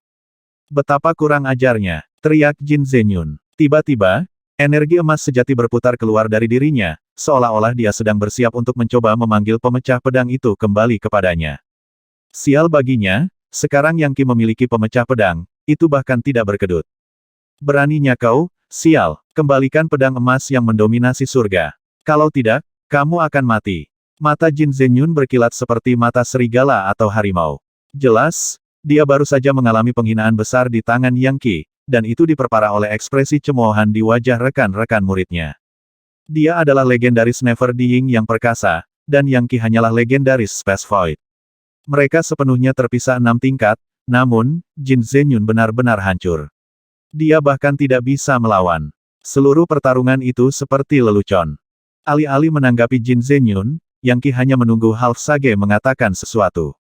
Betapa kurang ajarnya, teriak Jin Zenyun. Tiba-tiba, Energi emas sejati berputar keluar dari dirinya, seolah-olah dia sedang bersiap untuk mencoba memanggil pemecah pedang itu kembali kepadanya. Sial baginya, sekarang Yang Qi memiliki pemecah pedang, itu bahkan tidak berkedut. Beraninya kau, sial, kembalikan pedang emas yang mendominasi surga. Kalau tidak, kamu akan mati. Mata Jin Zenyun berkilat seperti mata serigala atau harimau. Jelas, dia baru saja mengalami penghinaan besar di tangan Yang Qi, dan itu diperparah oleh ekspresi cemoohan di wajah rekan-rekan muridnya. Dia adalah legendaris Never Dying yang perkasa, dan Yang Qi hanyalah legendaris Space Void. Mereka sepenuhnya terpisah 6 tingkat, namun, Jin Zenyun benar-benar hancur. Dia bahkan tidak bisa melawan. Seluruh pertarungan itu seperti lelucon. Alih-alih menanggapi Jin Zenyun, Yang Qi hanya menunggu Half Sage mengatakan sesuatu.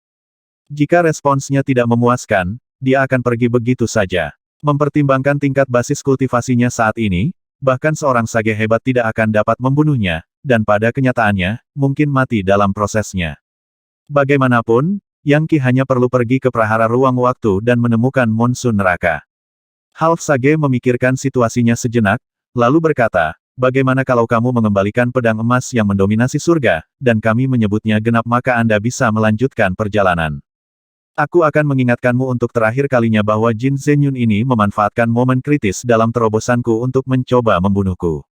Jika responsnya tidak memuaskan, dia akan pergi begitu saja. Mempertimbangkan tingkat basis kultivasinya saat ini, bahkan seorang sage hebat tidak akan dapat membunuhnya, dan pada kenyataannya, mungkin mati dalam prosesnya. Bagaimanapun, Yang Qi hanya perlu pergi ke prahara ruang waktu dan menemukan monsun neraka. Half Sage memikirkan situasinya sejenak, lalu berkata, bagaimana kalau kamu mengembalikan pedang emas yang mendominasi surga, dan kami menyebutnya genap maka Anda bisa melanjutkan perjalanan. Aku akan mengingatkanmu untuk terakhir kalinya bahwa Jin Zenyun ini memanfaatkan momen kritis dalam terobosanku untuk mencoba membunuhku.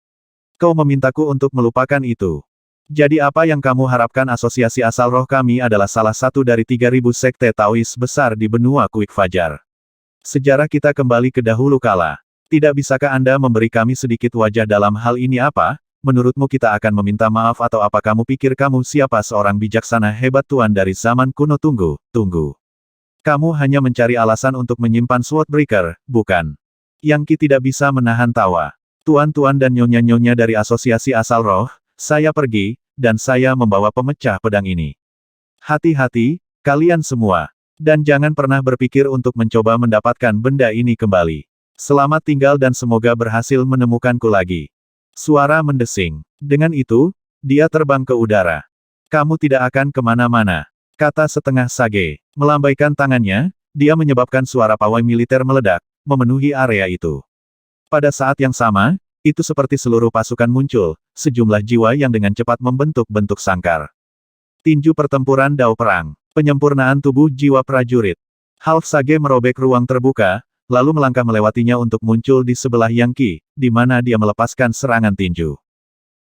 Kau memintaku untuk melupakan itu. Jadi apa yang kamu harapkan? Asosiasi Asal Roh kami adalah salah satu dari 3.000 sekte Taois besar di benua Kuik Fajar. Sejarah kita kembali ke dahulu kala. Tidak bisakah Anda memberi kami sedikit wajah dalam hal ini? Apa? Menurutmu kita akan meminta maaf atau apa? Kamu pikir kamu siapa? Seorang bijaksana hebat tuan dari zaman kuno. Tunggu. Kamu hanya mencari alasan untuk menyimpan Swordbreaker, bukan? Yang Qi tidak bisa menahan tawa. Tuan-tuan dan nyonya-nyonya dari Asosiasi Asal Roh, saya pergi, dan saya membawa pemecah pedang ini. Hati-hati, kalian semua. Dan jangan pernah berpikir untuk mencoba mendapatkan benda ini kembali. Selamat tinggal dan semoga berhasil menemukanku lagi. Suara mendesing. Dengan itu, dia terbang ke udara. Kamu tidak akan kemana-mana, kata setengah sage. Melambaikan tangannya, dia menyebabkan suara pawai militer meledak, memenuhi area itu. Pada saat yang sama, itu seperti seluruh pasukan muncul, sejumlah jiwa yang dengan cepat membentuk bentuk sangkar. Tinju pertempuran Dao Perang. Penyempurnaan tubuh jiwa prajurit. Half Sage merobek ruang terbuka, lalu melangkah melewatinya untuk muncul di sebelah Yang Qi, di mana dia melepaskan serangan tinju.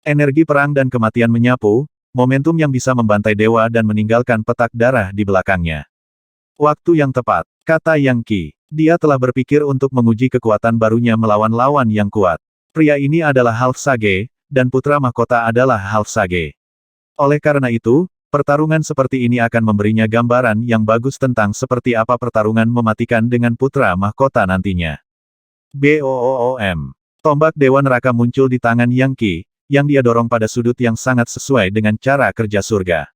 Energi perang dan kematian menyapu, momentum yang bisa membantai dewa dan meninggalkan petak darah di belakangnya. Waktu yang tepat, kata Yang Qi. Dia telah berpikir untuk menguji kekuatan barunya melawan lawan yang kuat. Pria ini adalah Half Sage, dan putra mahkota adalah Half Sage. Oleh karena itu, pertarungan seperti ini akan memberinya gambaran yang bagus tentang seperti apa pertarungan mematikan dengan putra mahkota nantinya. BOOM. Tombak Dewa Neraka muncul di tangan Yang Qi, yang dia dorong pada sudut yang sangat sesuai dengan cara kerja surga.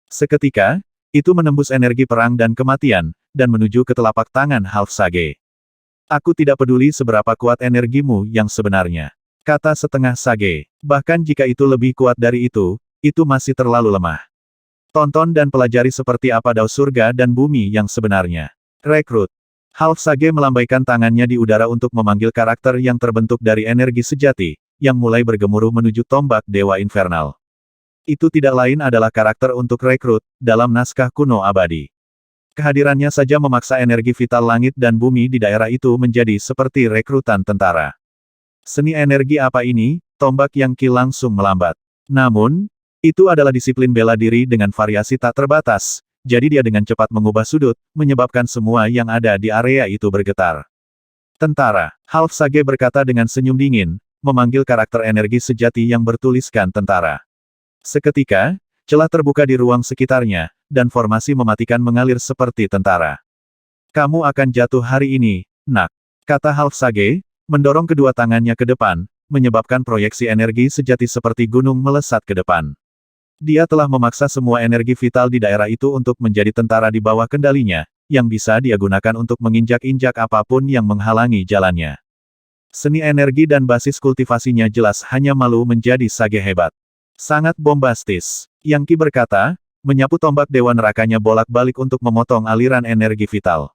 Seketika, itu menembus energi perang dan kematian, dan menuju ke telapak tangan Half Sage. Aku tidak peduli seberapa kuat energimu yang sebenarnya, kata setengah sage. Bahkan jika itu lebih kuat dari itu masih terlalu lemah. Tonton dan pelajari seperti apa Dao surga dan bumi yang sebenarnya. Rekrut. Half Sage melambaikan tangannya di udara untuk memanggil karakter yang terbentuk dari energi sejati, yang mulai bergemuruh menuju tombak Dewa Infernal. Itu tidak lain adalah karakter untuk rekrut, dalam naskah kuno abadi. Kehadirannya saja memaksa energi vital langit dan bumi di daerah itu menjadi seperti rekrutan tentara. Seni energi apa ini? Tombak Yang Qi langsung melambat. Namun, itu adalah disiplin bela diri dengan variasi tak terbatas, jadi dia dengan cepat mengubah sudut, menyebabkan semua yang ada di area itu bergetar. Tentara, Half Sage berkata dengan senyum dingin, memanggil karakter energi sejati yang bertuliskan tentara. Seketika, celah terbuka di ruang sekitarnya, dan formasi mematikan mengalir seperti tentara. Kamu akan jatuh hari ini, nak, kata Half Sage, mendorong kedua tangannya ke depan, menyebabkan proyeksi energi sejati seperti gunung melesat ke depan. Dia telah memaksa semua energi vital di daerah itu untuk menjadi tentara di bawah kendalinya, yang bisa dia gunakan untuk menginjak-injak apapun yang menghalangi jalannya. Seni energi dan basis kultivasinya jelas hanya malu menjadi sage hebat. Sangat bombastis, Yang Qi berkata, menyapu tombak Dewa Nerakanya bolak-balik untuk memotong aliran energi vital.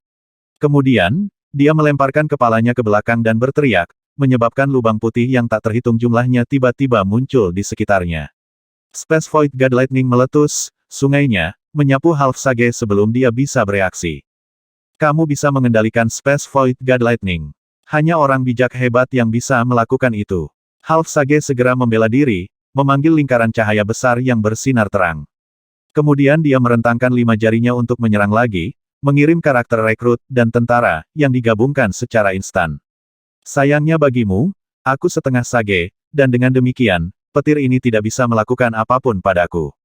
Kemudian, dia melemparkan kepalanya ke belakang dan berteriak, menyebabkan lubang putih yang tak terhitung jumlahnya tiba-tiba muncul di sekitarnya. Space Void God Lightning meletus, sungainya, menyapu Half Sage sebelum dia bisa bereaksi. Kamu bisa mengendalikan Space Void God Lightning. Hanya orang bijak hebat yang bisa melakukan itu. Half Sage segera membela diri, memanggil lingkaran cahaya besar yang bersinar terang. Kemudian dia merentangkan 5 jarinya untuk menyerang lagi, mengirim karakter rekrut dan tentara, yang digabungkan secara instan. Sayangnya bagimu, aku setengah Sage, dan dengan demikian, petir ini tidak bisa melakukan apapun padaku.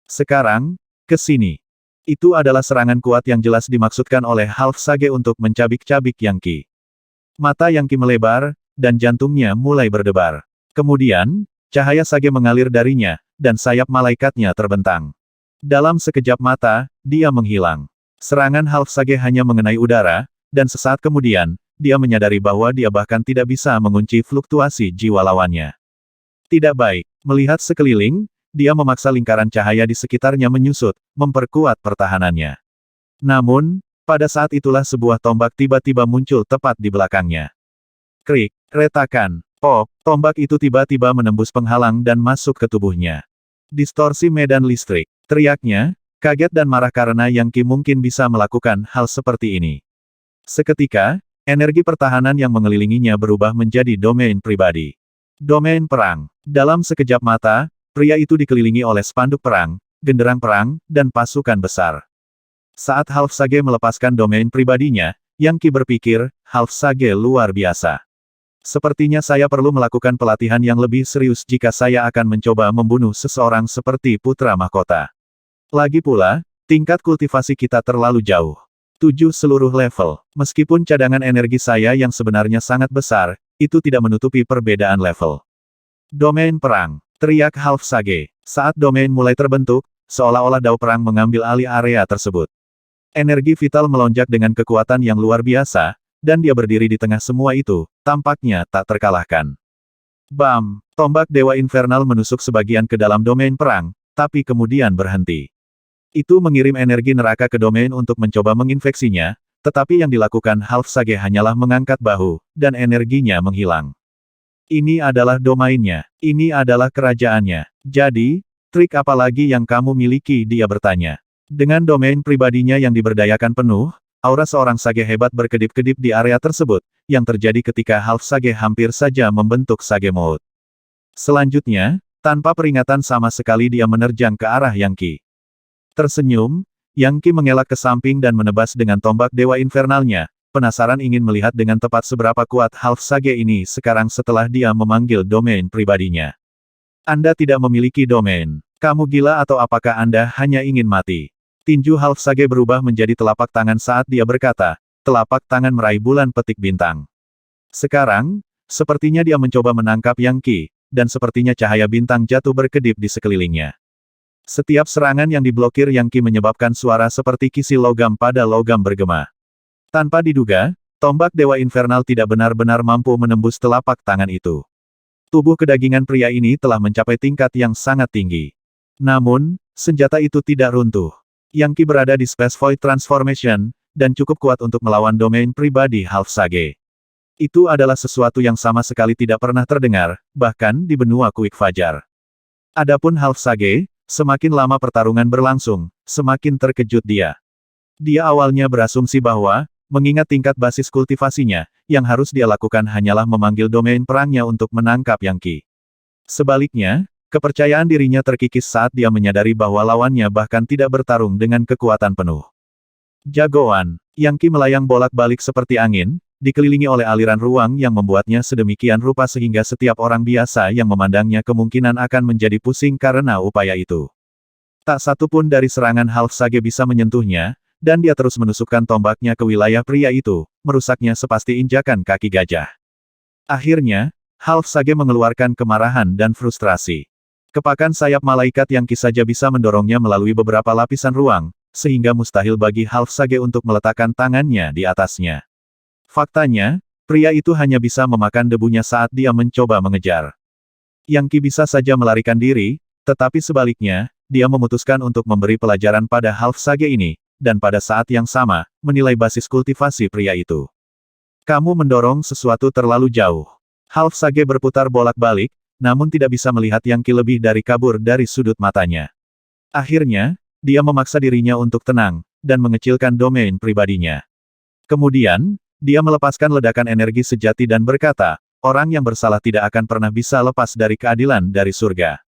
Sekarang, ke sini. Itu adalah serangan kuat yang jelas dimaksudkan oleh Half Sage untuk mencabik-cabik Yang Qi. Mata Yang Qi melebar, dan jantungnya mulai berdebar. Kemudian, cahaya Sage mengalir darinya, dan sayap malaikatnya terbentang. Dalam sekejap mata, dia menghilang. Serangan Half Sage hanya mengenai udara, dan sesaat kemudian, dia menyadari bahwa dia bahkan tidak bisa mengunci fluktuasi jiwa lawannya. Tidak baik. Melihat sekeliling, dia memaksa lingkaran cahaya di sekitarnya menyusut, memperkuat pertahanannya. Namun, pada saat itulah sebuah tombak tiba-tiba muncul tepat di belakangnya. Krik, retakan, pop, tombak itu tiba-tiba menembus penghalang dan masuk ke tubuhnya. Distorsi medan listrik, teriaknya, kaget dan marah karena Yang Qi mungkin bisa melakukan hal seperti ini. Seketika, energi pertahanan yang mengelilinginya berubah menjadi domain pribadi. Domain perang. Dalam sekejap mata, pria itu dikelilingi oleh spanduk perang, genderang perang, dan pasukan besar. Saat Half Sage melepaskan domain pribadinya, Yang Qi berpikir, Half Sage luar biasa. Sepertinya saya perlu melakukan pelatihan yang lebih serius jika saya akan mencoba membunuh seseorang seperti putra mahkota. Lagi pula, tingkat kultivasi kita terlalu jauh. 7 seluruh level. Meskipun cadangan energi saya yang sebenarnya sangat besar, itu tidak menutupi perbedaan level. Domain perang. Teriak Half Sage. Saat domain mulai terbentuk, seolah-olah dao perang mengambil alih area tersebut. Energi vital melonjak dengan kekuatan yang luar biasa, dan dia berdiri di tengah semua itu, tampaknya tak terkalahkan. Bam! Tombak Dewa Infernal menusuk sebagian ke dalam domain perang, tapi kemudian berhenti. Itu mengirim energi neraka ke domain untuk mencoba menginfeksinya, tetapi yang dilakukan Half Sage hanyalah mengangkat bahu, dan energinya menghilang. Ini adalah domainnya. Ini adalah kerajaannya. Jadi, trik apa lagi yang kamu miliki? Dia bertanya. Dengan domain pribadinya yang diberdayakan penuh, aura seorang Sage hebat berkedip-kedip di area tersebut, yang terjadi ketika Half Sage hampir saja membentuk Sage Mode. Selanjutnya, tanpa peringatan sama sekali dia menerjang ke arah Yang Qi. Tersenyum, Yang Qi mengelak ke samping dan menebas dengan tombak Dewa Infernalnya, penasaran ingin melihat dengan tepat seberapa kuat Half Sage ini sekarang setelah dia memanggil domain pribadinya. Anda tidak memiliki domain. Kamu gila atau apakah Anda hanya ingin mati? Tinju Half Sage berubah menjadi telapak tangan saat dia berkata, telapak tangan meraih bulan petik bintang. Sekarang, sepertinya dia mencoba menangkap Yang Qi, dan sepertinya cahaya bintang jatuh berkedip di sekelilingnya. Setiap serangan yang diblokir Yang Qi menyebabkan suara seperti kisi logam pada logam bergema. Tanpa diduga, tombak Dewa Infernal tidak benar-benar mampu menembus telapak tangan itu. Tubuh kedagingan pria ini telah mencapai tingkat yang sangat tinggi. Namun, senjata itu tidak runtuh. Yang Qi berada di Space Void Transformation, dan cukup kuat untuk melawan domain pribadi Half Sage. Itu adalah sesuatu yang sama sekali tidak pernah terdengar, bahkan di benua Kuik Fajar. Adapun Half Sage, semakin lama pertarungan berlangsung, semakin terkejut dia. Dia awalnya berasumsi bahwa, mengingat tingkat basis kultivasinya, yang harus dia lakukan hanyalah memanggil domain perangnya untuk menangkap Yang Qi. Sebaliknya, kepercayaan dirinya terkikis saat dia menyadari bahwa lawannya bahkan tidak bertarung dengan kekuatan penuh. Jagoan, Yang Qi melayang bolak-balik seperti angin, dikelilingi oleh aliran ruang yang membuatnya sedemikian rupa sehingga setiap orang biasa yang memandangnya kemungkinan akan menjadi pusing karena upaya itu. Tak satu pun dari serangan Half Sage bisa menyentuhnya, dan dia terus menusukkan tombaknya ke wilayah pria itu, merusaknya sepasti injakan kaki gajah. Akhirnya, Half Sage mengeluarkan kemarahan dan frustrasi. Kepakan sayap malaikat Yang Qi saja bisa mendorongnya melalui beberapa lapisan ruang, sehingga mustahil bagi Half Sage untuk meletakkan tangannya di atasnya. Faktanya, pria itu hanya bisa memakan debunya saat dia mencoba mengejar. Yang Qi bisa saja melarikan diri, tetapi sebaliknya, dia memutuskan untuk memberi pelajaran pada Half Sage ini, dan pada saat yang sama, menilai basis kultivasi pria itu. Kamu mendorong sesuatu terlalu jauh. Half Sage berputar bolak-balik, namun tidak bisa melihat Yang Qi lebih dari kabur dari sudut matanya. Akhirnya, dia memaksa dirinya untuk tenang, dan mengecilkan domain pribadinya. Kemudian, dia melepaskan ledakan energi sejati dan berkata, orang yang bersalah tidak akan pernah bisa lepas dari keadilan dari surga.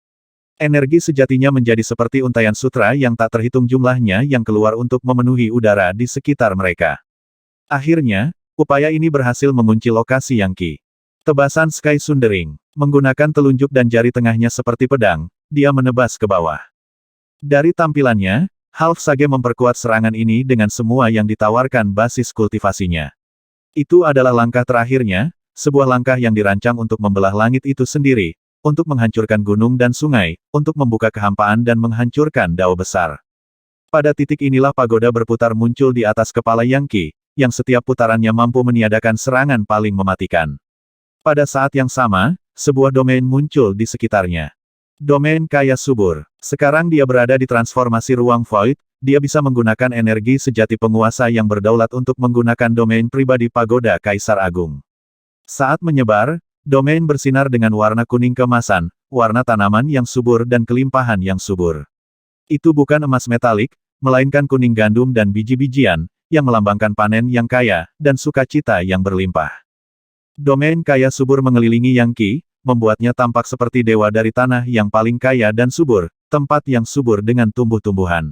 Energi sejatinya menjadi seperti untaian sutra yang tak terhitung jumlahnya yang keluar untuk memenuhi udara di sekitar mereka. Akhirnya, upaya ini berhasil mengunci lokasi Yang Qi. Tebasan Sky Sundering. Menggunakan telunjuk dan jari tengahnya seperti pedang, dia menebas ke bawah. Dari tampilannya, Half Sage memperkuat serangan ini dengan semua yang ditawarkan basis kultivasinya. Itu adalah langkah terakhirnya, sebuah langkah yang dirancang untuk membelah langit itu sendiri, untuk menghancurkan gunung dan sungai, untuk membuka kehampaan dan menghancurkan dao besar. Pada titik inilah pagoda berputar muncul di atas kepala Yang Qi, yang setiap putarannya mampu meniadakan serangan paling mematikan. Pada saat yang sama, sebuah domain muncul di sekitarnya. Domain kaya subur. Sekarang dia berada di transformasi ruang void, dia bisa menggunakan energi sejati penguasa yang berdaulat untuk menggunakan domain pribadi pagoda Kaisar Agung. Saat menyebar, domain bersinar dengan warna kuning keemasan, warna tanaman yang subur dan kelimpahan yang subur. Itu bukan emas metalik, melainkan kuning gandum dan biji-bijian, yang melambangkan panen yang kaya, dan sukacita yang berlimpah. Domain kaya subur mengelilingi Yang Qi, membuatnya tampak seperti dewa dari tanah yang paling kaya dan subur, tempat yang subur dengan tumbuh-tumbuhan.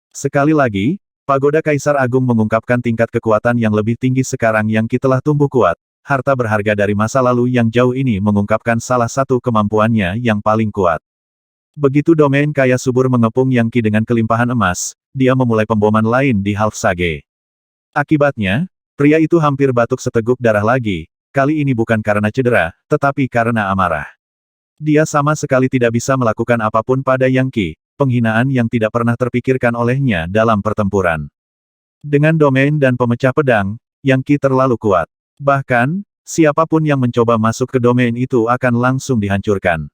Sekali lagi, pagoda Kaisar Agung mengungkapkan tingkat kekuatan yang lebih tinggi sekarang Yang Qi telah tumbuh kuat. Harta berharga dari masa lalu yang jauh ini mengungkapkan salah satu kemampuannya yang paling kuat. Begitu domain kaya subur mengepung Yang Qi dengan kelimpahan emas, dia memulai pemboman lain di Half Sage. Akibatnya, pria itu hampir batuk seteguk darah lagi, kali ini bukan karena cedera, tetapi karena amarah. Dia sama sekali tidak bisa melakukan apapun pada Yang Qi, penghinaan yang tidak pernah terpikirkan olehnya dalam pertempuran. Dengan domain dan pemecah pedang, Yang Qi terlalu kuat. Bahkan, siapapun yang mencoba masuk ke domain itu akan langsung dihancurkan.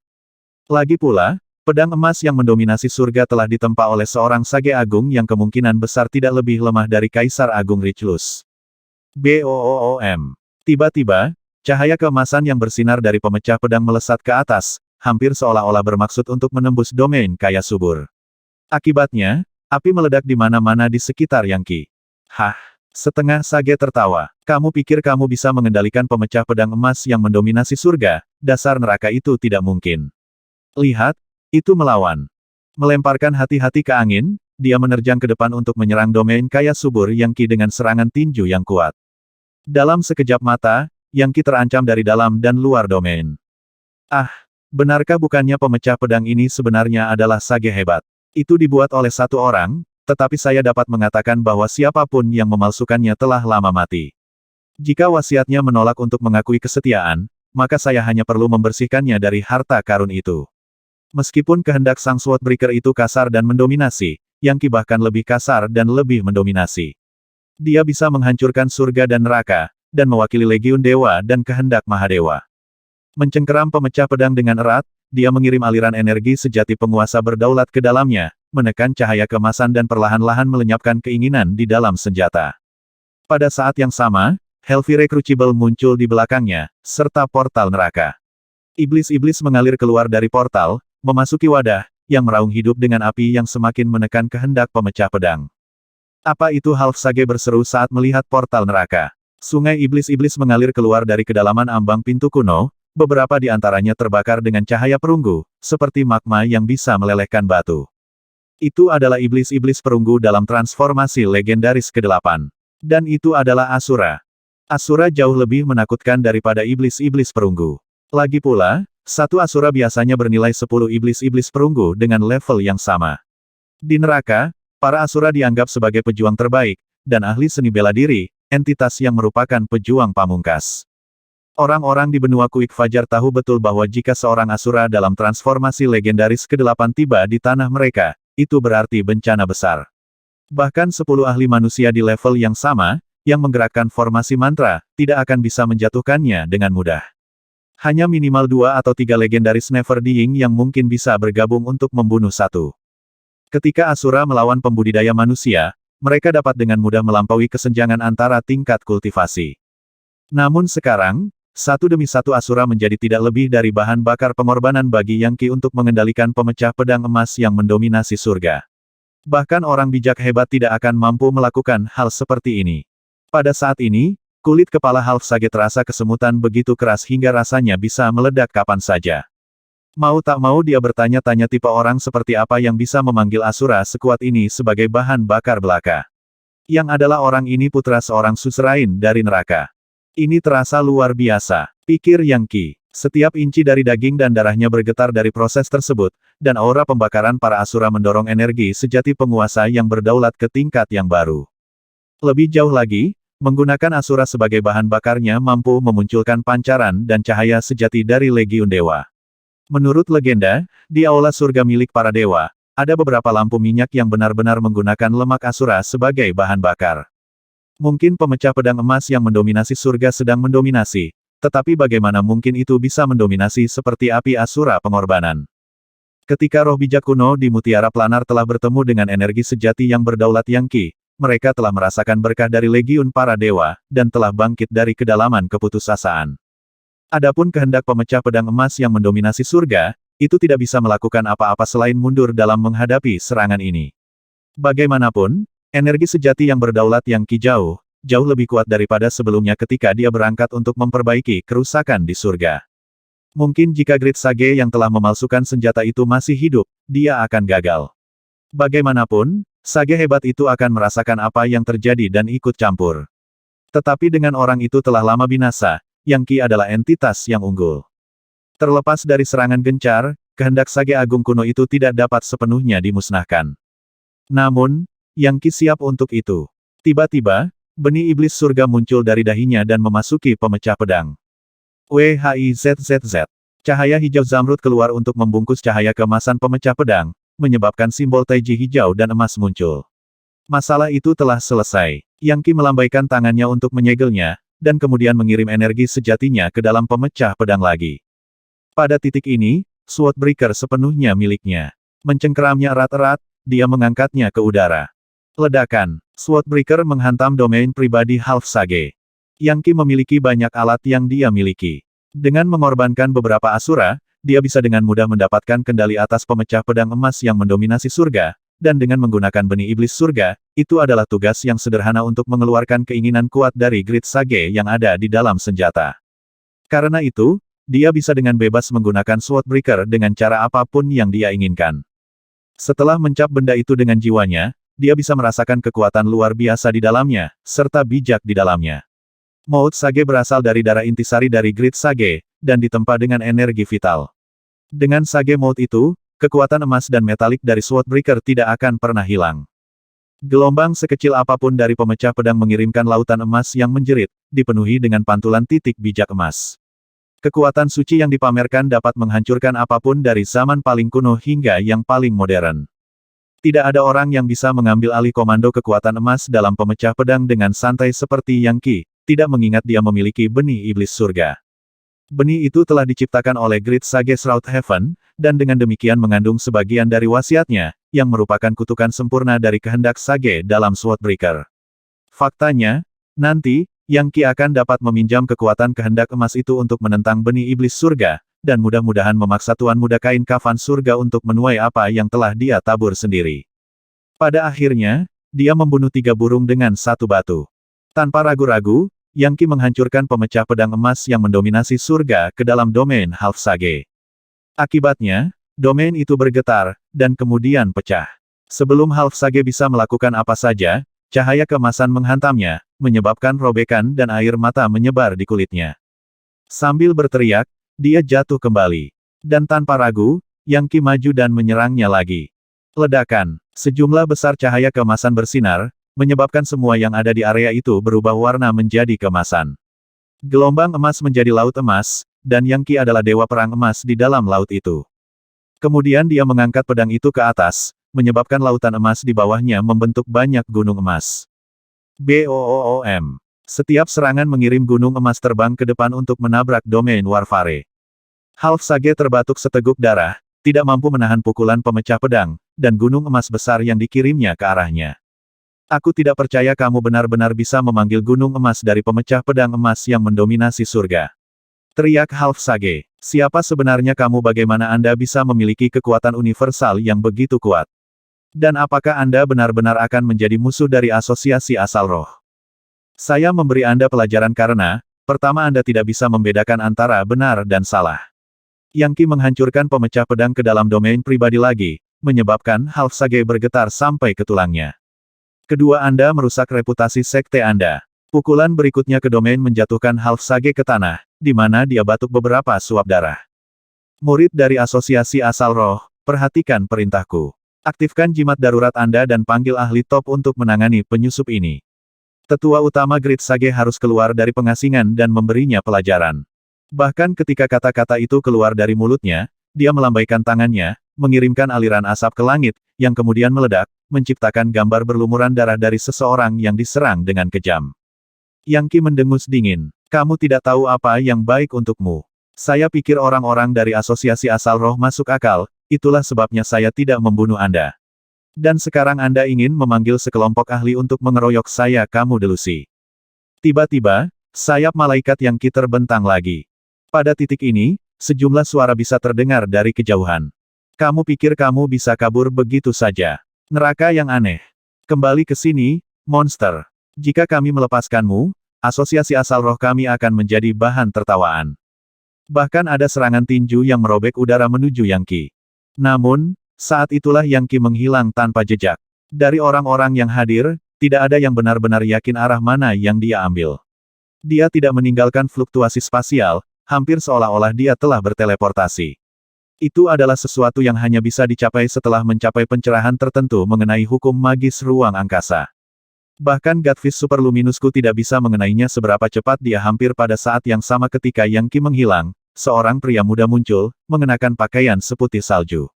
Lagi pula, pedang emas yang mendominasi surga telah ditempa oleh seorang Sage Agung yang kemungkinan besar tidak lebih lemah dari Kaisar Agung Richlus. BOOM. Tiba-tiba, cahaya keemasan yang bersinar dari pemecah pedang melesat ke atas, hampir seolah-olah bermaksud untuk menembus domain kaya subur. Akibatnya, api meledak di mana-mana di sekitar Yang Qi. Hah! Setengah Sage tertawa. Kamu pikir kamu bisa mengendalikan pemecah pedang emas yang mendominasi surga? Dasar neraka itu tidak mungkin. Lihat, itu melawan. Melemparkan hati-hati ke angin, dia menerjang ke depan untuk menyerang domain kaya subur Yang Qi dengan serangan tinju yang kuat. Dalam sekejap mata, Yang Qi terancam dari dalam dan luar domain. Ah, benarkah bukannya pemecah pedang ini sebenarnya adalah Sage hebat? Itu dibuat oleh satu orang, tetapi saya dapat mengatakan bahwa siapapun yang memalsukannya telah lama mati. Jika wasiatnya menolak untuk mengakui kesetiaan, maka saya hanya perlu membersihkannya dari harta karun itu. Meskipun kehendak Sang Swordbreaker itu kasar dan mendominasi, Yang Qi bahkan lebih kasar dan lebih mendominasi. Dia bisa menghancurkan surga dan neraka, dan mewakili legiun dewa dan kehendak Mahadewa. Mencengkeram pemecah pedang dengan erat, dia mengirim aliran energi sejati penguasa berdaulat ke dalamnya, menekan cahaya keemasan dan perlahan-lahan melenyapkan keinginan di dalam senjata. Pada saat yang sama, Hellfire Crucible muncul di belakangnya, serta portal neraka. Iblis-iblis mengalir keluar dari portal, memasuki wadah, yang meraung hidup dengan api yang semakin menekan kehendak pemecah pedang. Apa itu? Half Sage berseru saat melihat portal neraka. Sungai iblis-iblis mengalir keluar dari kedalaman ambang pintu kuno, beberapa di antaranya terbakar dengan cahaya perunggu, seperti magma yang bisa melelehkan batu. Itu adalah iblis-iblis perunggu dalam transformasi legendaris ke-8. Dan itu adalah Asura. Asura jauh lebih menakutkan daripada iblis-iblis perunggu. Lagi pula, satu Asura biasanya bernilai 10 iblis-iblis perunggu dengan level yang sama. Di neraka, para Asura dianggap sebagai pejuang terbaik, dan ahli seni bela diri, entitas yang merupakan pejuang pamungkas. Orang-orang di benua Kuik Fajar tahu betul bahwa jika seorang Asura dalam transformasi legendaris ke-8 tiba di tanah mereka, itu berarti bencana besar. Bahkan 10 ahli manusia di level yang sama, yang menggerakkan formasi mantra, tidak akan bisa menjatuhkannya dengan mudah. Hanya minimal 2 atau 3 legendaris Never Dying yang mungkin bisa bergabung untuk membunuh satu. Ketika Asura melawan pembudidaya manusia, mereka dapat dengan mudah melampaui kesenjangan antara tingkat kultivasi. Namun sekarang, satu demi satu Asura menjadi tidak lebih dari bahan bakar pengorbanan bagi Yang Qi untuk mengendalikan pemecah pedang emas yang mendominasi surga. Bahkan orang bijak hebat tidak akan mampu melakukan hal seperti ini. Pada saat ini, kulit kepala Half Sage terasa kesemutan begitu keras hingga rasanya bisa meledak kapan saja. Mau tak mau dia bertanya-tanya tipe orang seperti apa yang bisa memanggil Asura sekuat ini sebagai bahan bakar belaka. Yang adalah orang ini putra seorang suzerain dari neraka. Ini terasa luar biasa, pikir Yang Qi. Setiap inci dari daging dan darahnya bergetar dari proses tersebut, dan aura pembakaran para Asura mendorong energi sejati penguasa yang berdaulat ke tingkat yang baru. Lebih jauh lagi, menggunakan Asura sebagai bahan bakarnya mampu memunculkan pancaran dan cahaya sejati dari Legiun Dewa. Menurut legenda, di aula surga milik para dewa, ada beberapa lampu minyak yang benar-benar menggunakan lemak Asura sebagai bahan bakar. Mungkin pemecah pedang emas yang mendominasi surga sedang mendominasi, tetapi bagaimana mungkin itu bisa mendominasi seperti api Asura pengorbanan? Ketika roh bijak kuno di Mutiara Planar telah bertemu dengan energi sejati yang berdaulat Yang Qi, mereka telah merasakan berkah dari legiun para dewa, dan telah bangkit dari kedalaman keputusasaan. Adapun kehendak pemecah pedang emas yang mendominasi surga, itu tidak bisa melakukan apa-apa selain mundur dalam menghadapi serangan ini. Bagaimanapun, energi sejati yang berdaulat Yang Qi jauh lebih kuat daripada sebelumnya ketika dia berangkat untuk memperbaiki kerusakan di surga. Mungkin jika Great Sage yang telah memalsukan senjata itu masih hidup, dia akan gagal. Bagaimanapun, Sage hebat itu akan merasakan apa yang terjadi dan ikut campur. Tetapi dengan orang itu telah lama binasa, Yang Qi adalah entitas yang unggul. Terlepas dari serangan gencar, kehendak Sage Agung kuno itu tidak dapat sepenuhnya dimusnahkan. Namun, Yang Qi siap untuk itu. Tiba-tiba, benih iblis surga muncul dari dahinya dan memasuki pemecah pedang. WHIZZZ. Cahaya hijau zamrud keluar untuk membungkus cahaya keemasan pemecah pedang, menyebabkan simbol taiji hijau dan emas muncul. Masalah itu telah selesai. Yang Qi melambaikan tangannya untuk menyegelnya, dan kemudian mengirim energi sejatinya ke dalam pemecah pedang lagi. Pada titik ini, Swordbreaker sepenuhnya miliknya. Mencengkeramnya erat-erat, dia mengangkatnya ke udara. Ledakan. Swordbreaker menghantam domain pribadi Half Sage. Yang Qi memiliki banyak alat yang dia miliki. Dengan mengorbankan beberapa Asura, dia bisa dengan mudah mendapatkan kendali atas pemecah pedang emas yang mendominasi surga, dan dengan menggunakan benih iblis surga, itu adalah tugas yang sederhana untuk mengeluarkan keinginan kuat dari Great Sage yang ada di dalam senjata. Karena itu, dia bisa dengan bebas menggunakan Swordbreaker dengan cara apapun yang dia inginkan. Setelah mencap benda itu dengan jiwanya, dia bisa merasakan kekuatan luar biasa di dalamnya, serta bijak di dalamnya. Maut Sage berasal dari darah intisari dari Great Sage, dan ditempa dengan energi vital. Dengan Sage Maut itu, kekuatan emas dan metalik dari Swordbreaker tidak akan pernah hilang. Gelombang sekecil apapun dari pemecah pedang mengirimkan lautan emas yang menjerit, dipenuhi dengan pantulan titik bijak emas. Kekuatan suci yang dipamerkan dapat menghancurkan apapun dari zaman paling kuno hingga yang paling modern. Tidak ada orang yang bisa mengambil alih komando kekuatan emas dalam pemecah pedang dengan santai seperti Yang Qi, tidak mengingat dia memiliki benih iblis surga. Benih itu telah diciptakan oleh Great Sage Shroud Heaven, dan dengan demikian mengandung sebagian dari wasiatnya, yang merupakan kutukan sempurna dari kehendak Sage dalam Swordbreaker. Faktanya, nanti, Yang Qi akan dapat meminjam kekuatan kehendak emas itu untuk menentang benih iblis surga, dan mudah-mudahan memaksa Tuan Muda Kain Kafan surga untuk menuai apa yang telah dia tabur sendiri. Pada akhirnya, dia membunuh 3 burung dengan 1 batu. Tanpa ragu-ragu, Yang Qi menghancurkan pemecah pedang emas yang mendominasi surga ke dalam domain Half Sage. Akibatnya, domain itu bergetar, dan kemudian pecah. Sebelum Half Sage bisa melakukan apa saja, cahaya keemasan menghantamnya, menyebabkan robekan dan air mata menyebar di kulitnya. Sambil berteriak, dia jatuh kembali. Dan tanpa ragu, Yang Qi maju dan menyerangnya lagi. Ledakan. Sejumlah besar cahaya keemasan bersinar, menyebabkan semua yang ada di area itu berubah warna menjadi keemasan. Gelombang emas menjadi laut emas, dan Yang Qi adalah dewa perang emas di dalam laut itu. Kemudian dia mengangkat pedang itu ke atas, menyebabkan lautan emas di bawahnya membentuk banyak gunung emas. BOOM. Setiap serangan mengirim gunung emas terbang ke depan untuk menabrak domain warfare. Half Sage terbatuk seteguk darah, tidak mampu menahan pukulan pemecah pedang, dan gunung emas besar yang dikirimnya ke arahnya. Aku tidak percaya kamu benar-benar bisa memanggil gunung emas dari pemecah pedang emas yang mendominasi surga. Teriak Half Sage. Siapa sebenarnya kamu? Bagaimana Anda bisa memiliki kekuatan universal yang begitu kuat? Dan apakah Anda benar-benar akan menjadi musuh dari asosiasi asal roh? Saya memberi Anda pelajaran karena, pertama Anda tidak bisa membedakan antara benar dan salah. Yang Qi menghancurkan pemecah pedang ke dalam domain pribadi lagi, menyebabkan Half Sage bergetar sampai ke tulangnya. Kedua, Anda merusak reputasi sekte Anda. Pukulan berikutnya ke domain menjatuhkan Half Sage ke tanah, di mana dia batuk beberapa suap darah. Murid dari asosiasi asal roh, perhatikan perintahku. Aktifkan jimat darurat Anda dan panggil ahli top untuk menangani penyusup ini. Tetua utama Great Sage harus keluar dari pengasingan dan memberinya pelajaran. Bahkan ketika kata-kata itu keluar dari mulutnya, dia melambaikan tangannya, mengirimkan aliran asap ke langit, yang kemudian meledak, menciptakan gambar berlumuran darah dari seseorang yang diserang dengan kejam. Yang Qi mendengus dingin. Kamu tidak tahu apa yang baik untukmu. Saya pikir orang-orang dari asosiasi asal roh masuk akal, itulah sebabnya saya tidak membunuh Anda. Dan sekarang Anda ingin memanggil sekelompok ahli untuk mengeroyok saya. Kamu delusi. Tiba-tiba, sayap malaikat Yang Qi terbentang lagi. Pada titik ini, sejumlah suara bisa terdengar dari kejauhan. Kamu pikir kamu bisa kabur begitu saja? Neraka yang aneh. Kembali ke sini, monster. Jika kami melepaskanmu, asosiasi asal roh kami akan menjadi bahan tertawaan. Bahkan ada serangan tinju yang merobek udara menuju Yang Qi. Namun, saat itulah Yang Qi menghilang tanpa jejak. Dari orang-orang yang hadir, tidak ada yang benar-benar yakin arah mana yang dia ambil. Dia tidak meninggalkan fluktuasi spasial, hampir seolah-olah dia telah berteleportasi. Itu adalah sesuatu yang hanya bisa dicapai setelah mencapai pencerahan tertentu mengenai hukum magis ruang angkasa. Bahkan Godfist Superluminusku tidak bisa mengenainya seberapa cepat. Dia hampir pada saat yang sama ketika Yang Qi menghilang, seorang pria muda muncul, mengenakan pakaian seputih salju.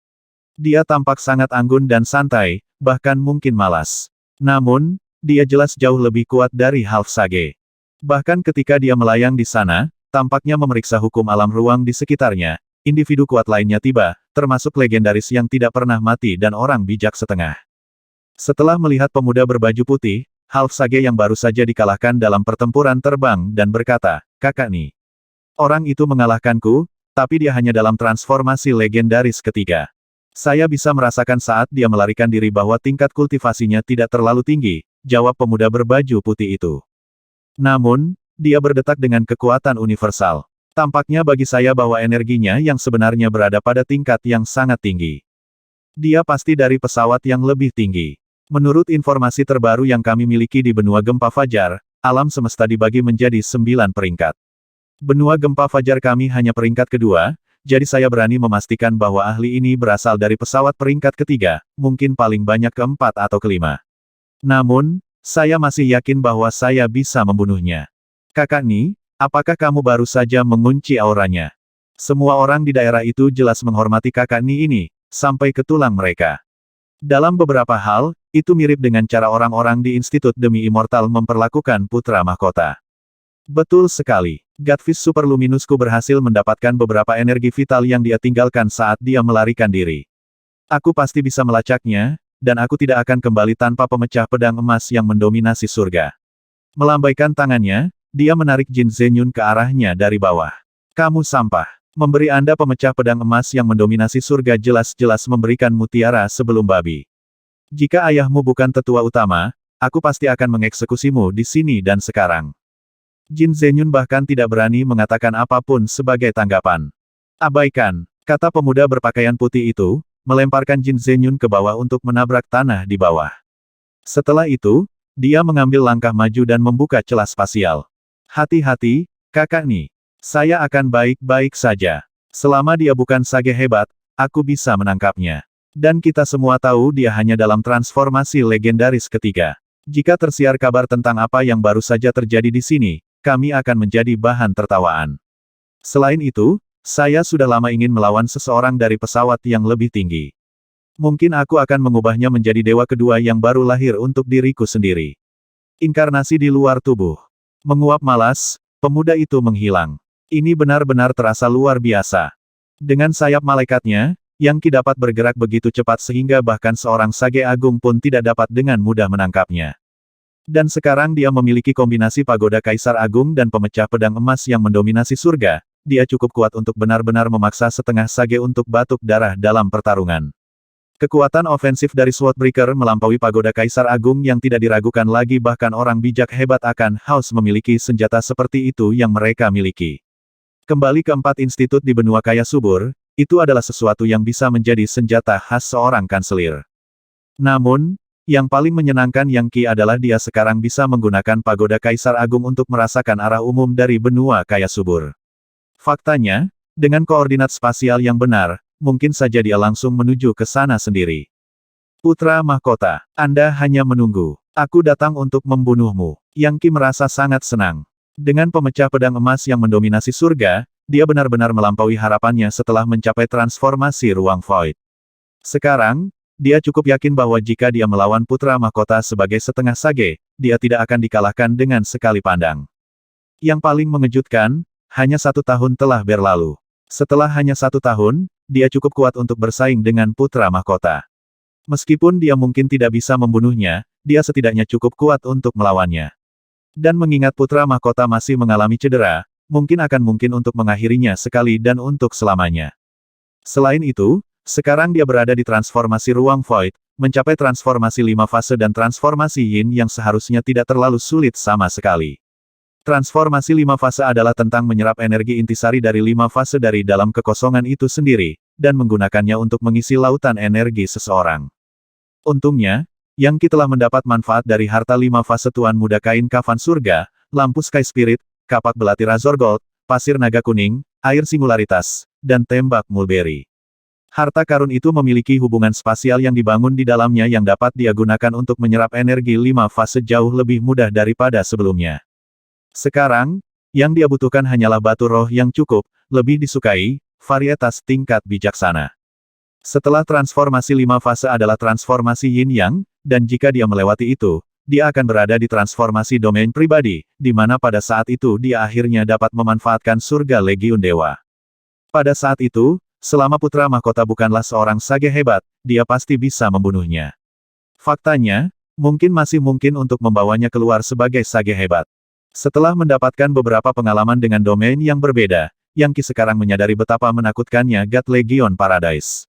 Dia tampak sangat anggun dan santai, bahkan mungkin malas. Namun, dia jelas jauh lebih kuat dari Half Sage. Bahkan ketika dia melayang di sana, tampaknya memeriksa hukum alam ruang di sekitarnya. Individu kuat lainnya tiba, termasuk legendaris yang tidak pernah mati dan orang bijak setengah. Setelah melihat pemuda berbaju putih, Half Sage yang baru saja dikalahkan dalam pertempuran terbang dan berkata, "Kakak Ni. Orang itu mengalahkanku, tapi dia hanya dalam transformasi legendaris ketiga. Saya bisa merasakan saat dia melarikan diri bahwa tingkat kultivasinya tidak terlalu tinggi," jawab pemuda berbaju putih itu. "Namun, dia berdetak dengan kekuatan universal. Tampaknya bagi saya bahwa energinya yang sebenarnya berada pada tingkat yang sangat tinggi. Dia pasti dari pesawat yang lebih tinggi. Menurut informasi terbaru yang kami miliki di benua gempa fajar, alam semesta dibagi menjadi 9 peringkat. Benua gempa fajar kami hanya peringkat kedua, jadi saya berani memastikan bahwa ahli ini berasal dari pesawat peringkat ketiga, mungkin paling banyak keempat atau kelima. Namun, saya masih yakin bahwa saya bisa membunuhnya. Kakak Ni, apakah kamu baru saja mengunci auranya?" Semua orang di daerah itu jelas menghormati kakak Ni ini, sampai ke tulang mereka. Dalam beberapa hal, itu mirip dengan cara orang-orang di Institut Demi Immortal memperlakukan putra mahkota. Betul sekali. Godfist Superluminusku berhasil mendapatkan beberapa energi vital yang dia tinggalkan saat dia melarikan diri. Aku pasti bisa melacaknya, dan aku tidak akan kembali tanpa pemecah pedang emas yang mendominasi surga. Melambaikan tangannya, dia menarik Jin Zenyun ke arahnya dari bawah. "Kamu sampah. Memberi Anda pemecah pedang emas yang mendominasi surga jelas-jelas memberikan mutiara sebelum babi. Jika ayahmu bukan tetua utama, aku pasti akan mengeksekusimu di sini dan sekarang." Jin Zenyun bahkan tidak berani mengatakan apapun sebagai tanggapan. "Abaikan," kata pemuda berpakaian putih itu, melemparkan Jin Zenyun ke bawah untuk menabrak tanah di bawah. Setelah itu, dia mengambil langkah maju dan membuka celah spasial. "Hati-hati, kakak Ni. Saya akan baik-baik saja. Selama dia bukan Sage hebat, aku bisa menangkapnya. Dan kita semua tahu dia hanya dalam transformasi legendaris ketiga. Jika tersiar kabar tentang apa yang baru saja terjadi di sini, kami akan menjadi bahan tertawaan. Selain itu, saya sudah lama ingin melawan seseorang dari pesawat yang lebih tinggi. Mungkin aku akan mengubahnya menjadi dewa kedua yang baru lahir untuk diriku sendiri. Inkarnasi di luar tubuh." Menguap malas, pemuda itu menghilang. Ini benar-benar terasa luar biasa. Dengan sayap malaikatnya, Yang Qi dapat bergerak begitu cepat sehingga bahkan seorang Sage Agung pun tidak dapat dengan mudah menangkapnya. Dan sekarang dia memiliki kombinasi pagoda Kaisar Agung dan pemecah pedang emas yang mendominasi surga, dia cukup kuat untuk benar-benar memaksa setengah sage untuk batuk darah dalam pertarungan. Kekuatan ofensif dari Swordbreaker melampaui pagoda Kaisar Agung yang tidak diragukan lagi, bahkan orang bijak hebat akan haus memiliki senjata seperti itu yang mereka miliki. Kembali ke 4 institut di benua kaya subur, itu adalah sesuatu yang bisa menjadi senjata khas seorang kanselir. Namun, yang paling menyenangkan Yang Qi adalah dia sekarang bisa menggunakan pagoda Kaisar Agung untuk merasakan arah umum dari benua kaya subur. Faktanya, dengan koordinat spasial yang benar, mungkin saja dia langsung menuju ke sana sendiri. Putra Mahkota, Anda hanya menunggu. Aku datang untuk membunuhmu. Yang Qi merasa sangat senang. Dengan pemecah pedang emas yang mendominasi surga, dia benar-benar melampaui harapannya setelah mencapai transformasi ruang void. Sekarang, dia cukup yakin bahwa jika dia melawan Putra Mahkota sebagai setengah sage, dia tidak akan dikalahkan dengan sekali pandang. Yang paling mengejutkan, hanya 1 tahun telah berlalu. Setelah hanya 1 tahun, dia cukup kuat untuk bersaing dengan Putra Mahkota. Meskipun dia mungkin tidak bisa membunuhnya, dia setidaknya cukup kuat untuk melawannya. Dan mengingat Putra Mahkota masih mengalami cedera, mungkin untuk mengakhirinya sekali dan untuk selamanya. Selain itu, sekarang dia berada di transformasi ruang void, mencapai transformasi 5 fase dan transformasi yin yang seharusnya tidak terlalu sulit sama sekali. Transformasi 5 fase adalah tentang menyerap energi intisari dari 5 fase dari dalam kekosongan itu sendiri, dan menggunakannya untuk mengisi lautan energi seseorang. Untungnya, Yang Qi telah mendapat manfaat dari harta 5 fase Tuan Muda Kain Kafan Surga, lampu Sky Spirit, kapak belati Razor Gold, pasir naga kuning, air singularitas, dan tembak mulberry. Harta karun itu memiliki hubungan spasial yang dibangun di dalamnya yang dapat dia gunakan untuk menyerap energi 5 fase jauh lebih mudah daripada sebelumnya. Sekarang, yang dia butuhkan hanyalah batu roh yang cukup, lebih disukai, varietas tingkat bijaksana. Setelah transformasi 5 fase adalah transformasi yin-yang, dan jika dia melewati itu, dia akan berada di transformasi domain pribadi, di mana pada saat itu dia akhirnya dapat memanfaatkan surga Legiun Dewa. Pada saat itu, selama Putra Mahkota bukanlah seorang sage hebat, dia pasti bisa membunuhnya. Faktanya, masih mungkin untuk membawanya keluar sebagai sage hebat. Setelah mendapatkan beberapa pengalaman dengan domain yang berbeda, Yang Qi sekarang menyadari betapa menakutkannya God Legion Paradise.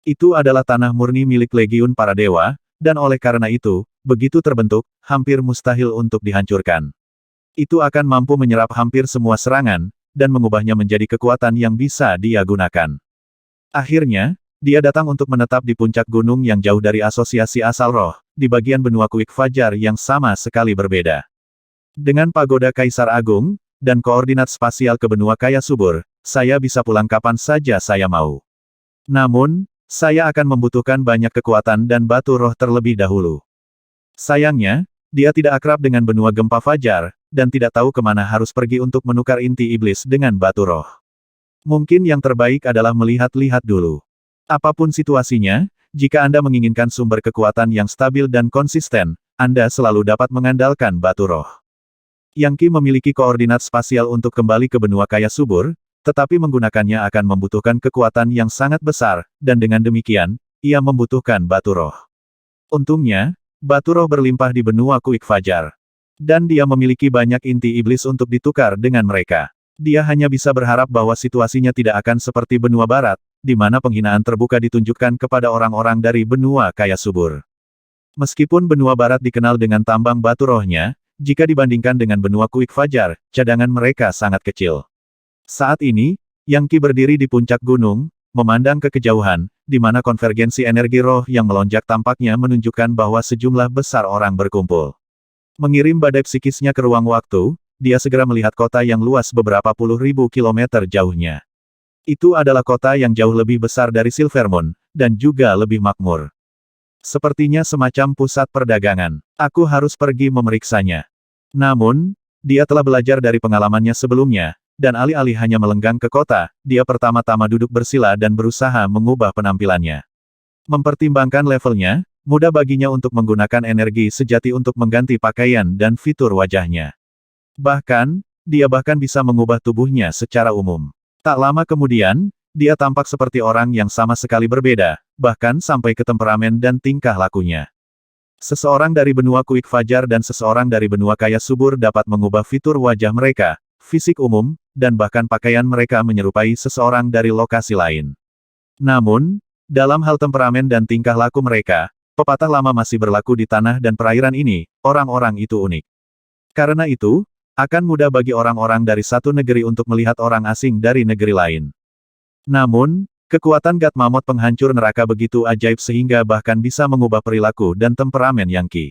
Itu adalah tanah murni milik Legiun para dewa, dan oleh karena itu, begitu terbentuk, hampir mustahil untuk dihancurkan. Itu akan mampu menyerap hampir semua serangan, dan mengubahnya menjadi kekuatan yang bisa dia gunakan. Akhirnya, dia datang untuk menetap di puncak gunung yang jauh dari asosiasi asal roh, di bagian benua Kuik Fajar yang sama sekali berbeda. Dengan pagoda Kaisar Agung, dan koordinat spasial ke benua kaya subur, saya bisa pulang kapan saja saya mau. Namun, saya akan membutuhkan banyak kekuatan dan batu roh terlebih dahulu. Sayangnya, dia tidak akrab dengan benua gempa fajar, dan tidak tahu kemana harus pergi untuk menukar inti iblis dengan batu roh. Mungkin yang terbaik adalah melihat-lihat dulu. Apapun situasinya, jika Anda menginginkan sumber kekuatan yang stabil dan konsisten, Anda selalu dapat mengandalkan batu roh. Yang Qi memiliki koordinat spasial untuk kembali ke benua kaya subur, tetapi menggunakannya akan membutuhkan kekuatan yang sangat besar, dan dengan demikian, ia membutuhkan batu roh. Untungnya, batu roh berlimpah di benua Kuik Fajar. Dan dia memiliki banyak inti iblis untuk ditukar dengan mereka. Dia hanya bisa berharap bahwa situasinya tidak akan seperti benua barat, di mana penghinaan terbuka ditunjukkan kepada orang-orang dari benua kaya subur. Meskipun benua barat dikenal dengan tambang batu rohnya, jika dibandingkan dengan benua Kuik Fajar, cadangan mereka sangat kecil. Saat ini, Yang Qi berdiri di puncak gunung, memandang ke kejauhan, di mana konvergensi energi roh yang melonjak tampaknya menunjukkan bahwa sejumlah besar orang berkumpul. Mengirim badai psikisnya ke ruang waktu, dia segera melihat kota yang luas beberapa puluh ribu kilometer jauhnya. Itu adalah kota yang jauh lebih besar dari Silvermoon, dan juga lebih makmur. Sepertinya semacam pusat perdagangan. Aku harus pergi memeriksanya. Namun, dia telah belajar dari pengalamannya sebelumnya, dan alih-alih hanya melenggang ke kota, dia pertama-tama duduk bersila dan berusaha mengubah penampilannya. Mempertimbangkan levelnya, mudah baginya untuk menggunakan energi sejati untuk mengganti pakaian dan fitur wajahnya. Bahkan, dia bisa mengubah tubuhnya secara umum. Tak lama kemudian, dia tampak seperti orang yang sama sekali berbeda, bahkan sampai ke temperamen dan tingkah lakunya. Seseorang dari benua Kuik Fajar dan seseorang dari benua kaya subur dapat mengubah fitur wajah mereka, fisik umum, dan bahkan pakaian mereka menyerupai seseorang dari lokasi lain. Namun, dalam hal temperamen dan tingkah laku mereka, pepatah lama masih berlaku di tanah dan perairan ini, orang-orang itu unik. Karena itu, akan mudah bagi orang-orang dari satu negeri untuk melihat orang asing dari negeri lain. Namun, kekuatan God Mammoth penghancur neraka begitu ajaib sehingga bahkan bisa mengubah perilaku dan temperamen Yang Qi.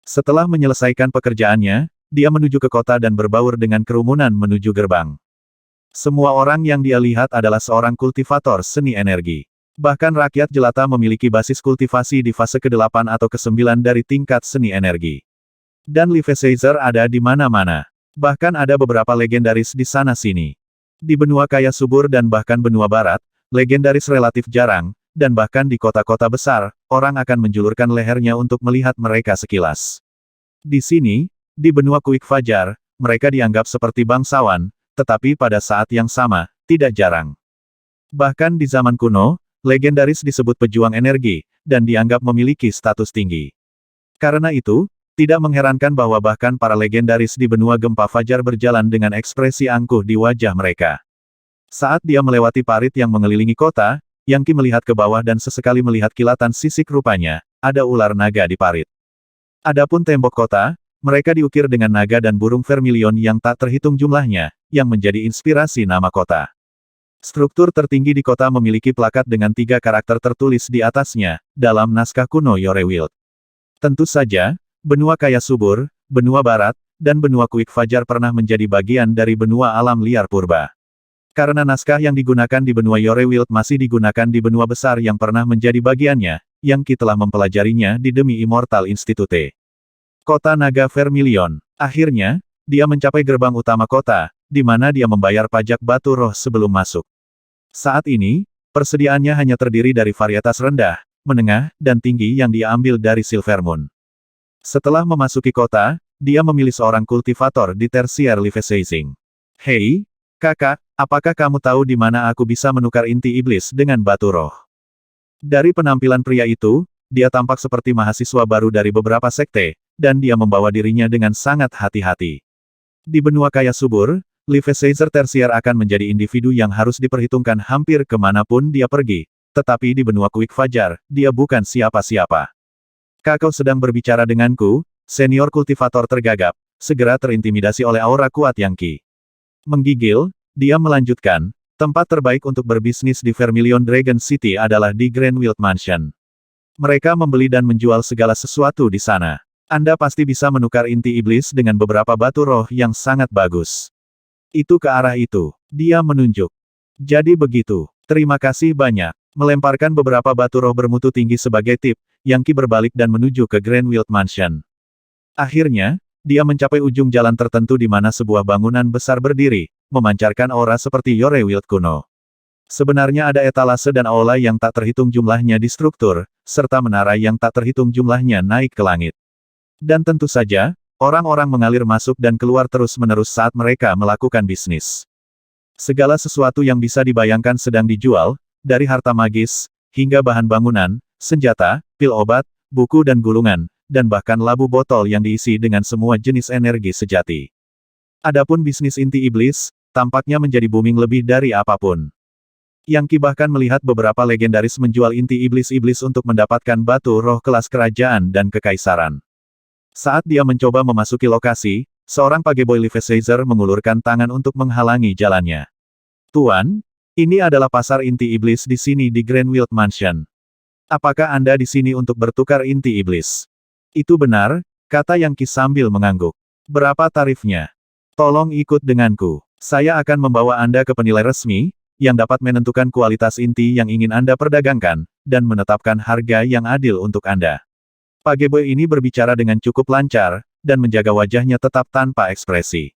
Setelah menyelesaikan pekerjaannya, dia menuju ke kota dan berbaur dengan kerumunan menuju gerbang. Semua orang yang dia lihat adalah seorang kultivator seni energi. Bahkan rakyat jelata memiliki basis kultivasi di fase ke-8 atau ke-9 dari tingkat seni energi. Dan Levi Caesar ada di mana-mana. Bahkan ada beberapa legendaris di sana-sini. Di benua kaya subur dan bahkan benua barat, legendaris relatif jarang, dan bahkan di kota-kota besar, orang akan menjulurkan lehernya untuk melihat mereka sekilas. Di sini, di benua Kuik Fajar, mereka dianggap seperti bangsawan, tetapi pada saat yang sama, tidak jarang. Bahkan di zaman kuno, legendaris disebut pejuang energi, dan dianggap memiliki status tinggi. Karena itu, tidak mengherankan bahwa bahkan para legendaris di benua gempa fajar berjalan dengan ekspresi angkuh di wajah mereka. Saat dia melewati parit yang mengelilingi kota, Yang Qi melihat ke bawah dan sesekali melihat kilatan sisik rupanya, ada ular naga di parit. Adapun tembok kota, mereka diukir dengan naga dan burung vermilion yang tak terhitung jumlahnya, yang menjadi inspirasi nama kota. Struktur tertinggi di kota memiliki plakat dengan 3 karakter tertulis di atasnya, dalam naskah kuno Yorewild. Tentu saja, benua kaya subur, benua barat, dan benua Kuik Fajar pernah menjadi bagian dari benua alam liar purba. Karena naskah yang digunakan di benua Yorewild masih digunakan di benua besar yang pernah menjadi bagiannya, Yang Qi telah mempelajarinya di Demi Immortal Institute. Kota Naga Vermilion. Akhirnya, dia mencapai gerbang utama kota, di mana dia membayar pajak batu roh sebelum masuk. Saat ini, persediaannya hanya terdiri dari varietas rendah, menengah, dan tinggi yang dia ambil dari Silvermoon. Setelah memasuki kota, dia memilih seorang kultivator di tersier Liveseizing. Hei, kakak, apakah kamu tahu di mana aku bisa menukar inti iblis dengan batu roh? Dari penampilan pria itu, dia tampak seperti mahasiswa baru dari beberapa sekte, dan dia membawa dirinya dengan sangat hati-hati. Di benua kaya subur, Levi Caesar tersier akan menjadi individu yang harus diperhitungkan hampir kemanapun dia pergi, tetapi di benua Kuik Fajar, dia bukan siapa-siapa. Kakau sedang berbicara denganku, senior kultivator tergagap, segera terintimidasi oleh aura kuat Yang Qi. Menggigil, dia melanjutkan, tempat terbaik untuk berbisnis di Vermilion Dragon City adalah di Grandwild Mansion. Mereka membeli dan menjual segala sesuatu di sana. Anda pasti bisa menukar inti iblis dengan beberapa batu roh yang sangat bagus. Itu ke arah itu. Dia menunjuk. Jadi begitu. Terima kasih banyak. Melemparkan beberapa batu roh bermutu tinggi sebagai tip, Yang Qi berbalik dan menuju ke Grandwild Mansion. Akhirnya, dia mencapai ujung jalan tertentu di mana sebuah bangunan besar berdiri, memancarkan aura seperti Yorewild kuno. Sebenarnya ada etalase dan aula yang tak terhitung jumlahnya di struktur, serta menara yang tak terhitung jumlahnya naik ke langit. Dan tentu saja, orang-orang mengalir masuk dan keluar terus-menerus saat mereka melakukan bisnis. Segala sesuatu yang bisa dibayangkan sedang dijual, dari harta magis, hingga bahan bangunan, senjata, pil obat, buku dan gulungan, dan bahkan labu botol yang diisi dengan semua jenis energi sejati. Adapun bisnis inti iblis, tampaknya menjadi booming lebih dari apapun. Yang Qi bahkan melihat beberapa legendaris menjual inti iblis-iblis untuk mendapatkan batu roh kelas kerajaan dan kekaisaran. Saat dia mencoba memasuki lokasi, seorang pageboy Levi Caesar mengulurkan tangan untuk menghalangi jalannya. Tuan, ini adalah pasar inti iblis di sini di Grandwild Mansion. Apakah Anda di sini untuk bertukar inti iblis? Itu benar, kata Yang Qi sambil mengangguk. Berapa tarifnya? Tolong ikut denganku. Saya akan membawa Anda ke penilai resmi, yang dapat menentukan kualitas inti yang ingin Anda perdagangkan, dan menetapkan harga yang adil untuk Anda. Pageboy ini berbicara dengan cukup lancar, dan menjaga wajahnya tetap tanpa ekspresi.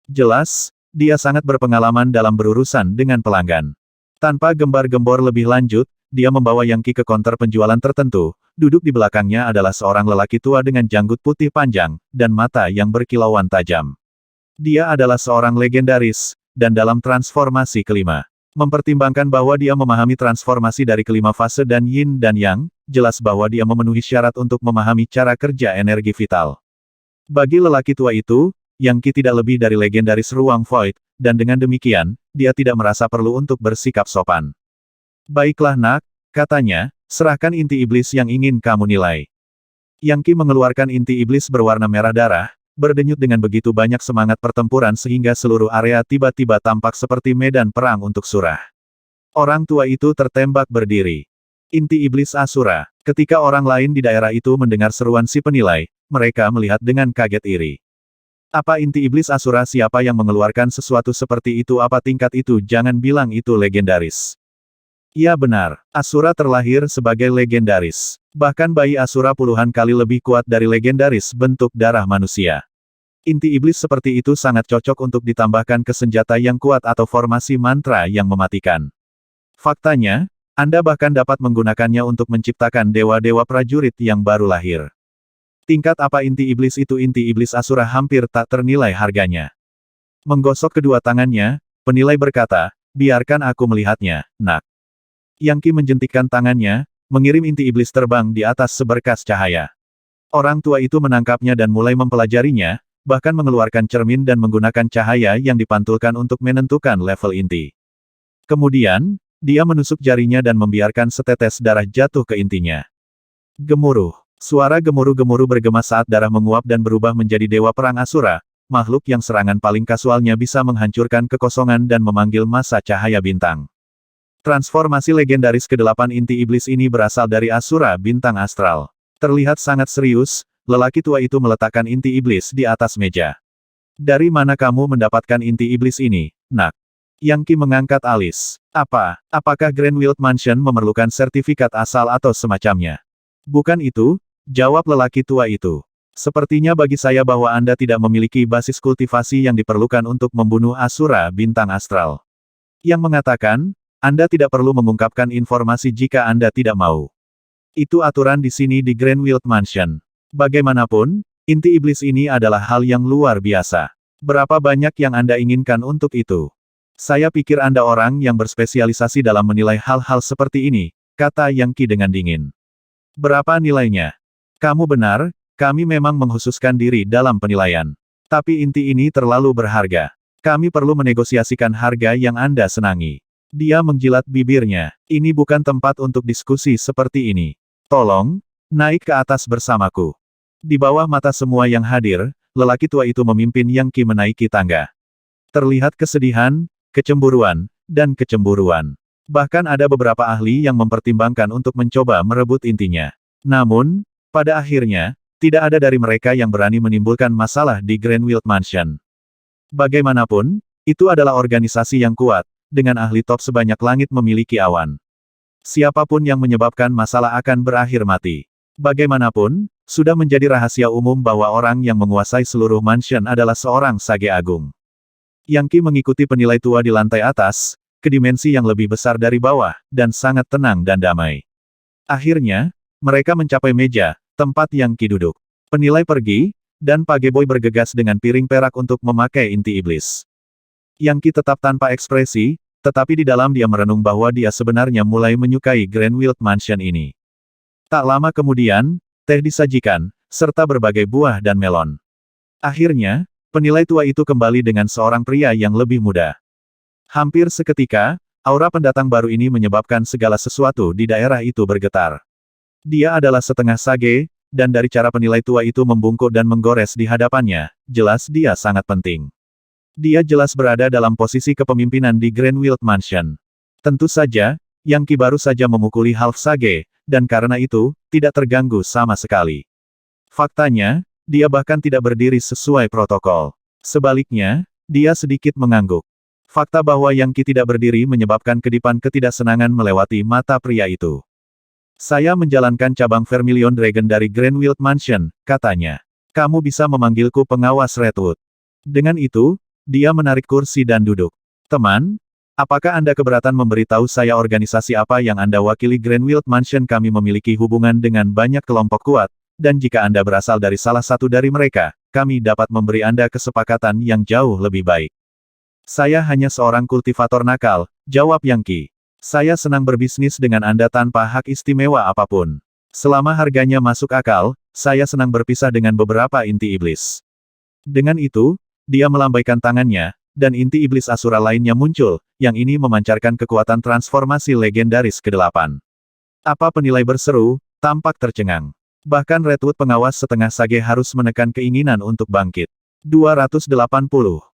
Jelas, dia sangat berpengalaman dalam berurusan dengan pelanggan. Tanpa gembar-gembor lebih lanjut, dia membawa Yang Qi ke konter penjualan tertentu, duduk di belakangnya adalah seorang lelaki tua dengan janggut putih panjang, dan mata yang berkilauan tajam. Dia adalah seorang legendaris, dan dalam transformasi kelima. Mempertimbangkan bahwa dia memahami transformasi dari kelima fase dan yin dan yang, jelas bahwa dia memenuhi syarat untuk memahami cara kerja energi vital. Bagi lelaki tua itu, Yang Qi tidak lebih dari legendaris ruang void, dan dengan demikian, dia tidak merasa perlu untuk bersikap sopan. Baiklah nak, katanya, serahkan inti iblis yang ingin kamu nilai. Yang Qi mengeluarkan inti iblis berwarna merah darah, berdenyut dengan begitu banyak semangat pertempuran sehingga seluruh area tiba-tiba tampak seperti medan perang untuk surah. Orang tua itu tertembak berdiri. Inti iblis Asura. Ketika orang lain di daerah itu mendengar seruan si penilai, mereka melihat dengan kaget iri. Apa inti iblis Asura? Siapa yang mengeluarkan sesuatu seperti itu? Apa tingkat itu? Jangan bilang itu legendaris. Ya benar, Asura terlahir sebagai legendaris. Bahkan bayi Asura puluhan kali lebih kuat dari legendaris bentuk darah manusia. Inti iblis seperti itu sangat cocok untuk ditambahkan ke senjata yang kuat atau formasi mantra yang mematikan. Faktanya, Anda bahkan dapat menggunakannya untuk menciptakan dewa-dewa prajurit yang baru lahir. Tingkat apa inti iblis itu? Inti iblis Asura hampir tak ternilai harganya. Menggosok kedua tangannya, penilai berkata, biarkan aku melihatnya, nak. Yang Qi menjentikkan tangannya, mengirim inti iblis terbang di atas seberkas cahaya. Orang tua itu menangkapnya dan mulai mempelajarinya, bahkan mengeluarkan cermin dan menggunakan cahaya yang dipantulkan untuk menentukan level inti. Kemudian, dia menusuk jarinya dan membiarkan setetes darah jatuh ke intinya. Gemuruh. Suara gemuruh-gemuruh bergema saat darah menguap dan berubah menjadi dewa perang Asura, makhluk yang serangan paling kasualnya bisa menghancurkan kekosongan dan memanggil masa cahaya bintang. Transformasi legendaris ke-8 inti iblis ini berasal dari Asura bintang astral. Terlihat sangat serius, lelaki tua itu meletakkan inti iblis di atas meja. Dari mana kamu mendapatkan inti iblis ini, nak? Yang Qi mengangkat alis. Apakah Grandwild Mansion memerlukan sertifikat asal atau semacamnya? Bukan itu, jawab lelaki tua itu. Sepertinya bagi saya bahwa Anda tidak memiliki basis kultivasi yang diperlukan untuk membunuh Asura bintang astral. Yang mengatakan, Anda tidak perlu mengungkapkan informasi jika Anda tidak mau. Itu aturan di sini di Grandwild Mansion. Bagaimanapun, inti iblis ini adalah hal yang luar biasa. Berapa banyak yang Anda inginkan untuk itu? Saya pikir Anda orang yang berspesialisasi dalam menilai hal-hal seperti ini, kata Yang Qi dengan dingin. Berapa nilainya? Kamu benar, kami memang menghususkan diri dalam penilaian. Tapi inti ini terlalu berharga. Kami perlu menegosiasikan harga yang Anda senangi. Dia menjilat bibirnya. Ini bukan tempat untuk diskusi seperti ini. Tolong, naik ke atas bersamaku. Di bawah mata semua yang hadir, lelaki tua itu memimpin Yang Qi menaiki tangga. Terlihat kesedihan, kecemburuan, dan kecemburuan. Bahkan ada beberapa ahli yang mempertimbangkan untuk mencoba merebut intinya. Namun, pada akhirnya, tidak ada dari mereka yang berani menimbulkan masalah di Grandwild Mansion. Bagaimanapun, itu adalah organisasi yang kuat, dengan ahli top sebanyak langit memiliki awan. Siapapun yang menyebabkan masalah akan berakhir mati. Bagaimanapun, sudah menjadi rahasia umum bahwa orang yang menguasai seluruh mansion adalah seorang sage agung. Yang Qi mengikuti penilai tua di lantai atas, ke dimensi yang lebih besar dari bawah, dan sangat tenang dan damai. Akhirnya, mereka mencapai meja, tempat Yang Qi duduk. Penilai pergi, dan Pageboy bergegas dengan piring perak untuk memakai inti iblis. Yang Qi tetap tanpa ekspresi, tetapi di dalam dia merenung bahwa dia sebenarnya mulai menyukai Grandwild Mansion ini. Tak lama kemudian, teh disajikan, serta berbagai buah dan melon. Akhirnya, penilai tua itu kembali dengan seorang pria yang lebih muda. Hampir seketika, aura pendatang baru ini menyebabkan segala sesuatu di daerah itu bergetar. Dia adalah setengah sage, dan dari cara penilai tua itu membungkuk dan menggores di hadapannya, jelas dia sangat penting. Dia jelas berada dalam posisi kepemimpinan di Grandwild Mansion. Tentu saja, Yang Qi baru saja memukuli half sage, dan karena itu, tidak terganggu sama sekali. Faktanya, dia bahkan tidak berdiri sesuai protokol. Sebaliknya, dia sedikit mengangguk. Fakta bahwa Yang Qi tidak berdiri menyebabkan kedipan ketidaksenangan melewati mata pria itu. Saya menjalankan cabang Vermilion Dragon dari Grandwild Mansion, katanya. Kamu bisa memanggilku pengawas Redwood. Dengan itu, dia menarik kursi dan duduk. Teman, apakah Anda keberatan memberitahu saya organisasi apa yang Anda wakili? Grandwild Mansion kami memiliki hubungan dengan banyak kelompok kuat, dan jika Anda berasal dari salah satu dari mereka, kami dapat memberi Anda kesepakatan yang jauh lebih baik. Saya hanya seorang kultivator nakal, jawab Yang Qi. Saya senang berbisnis dengan Anda tanpa hak istimewa apapun. Selama harganya masuk akal, saya senang berpisah dengan beberapa inti iblis. Dengan itu, dia melambaikan tangannya, dan inti iblis Asura lainnya muncul, yang ini memancarkan kekuatan transformasi legendaris ke-8. Apa penilai berseru, tampak tercengang. Bahkan Redwood pengawas setengah sage harus menekan keinginan untuk bangkit. 280.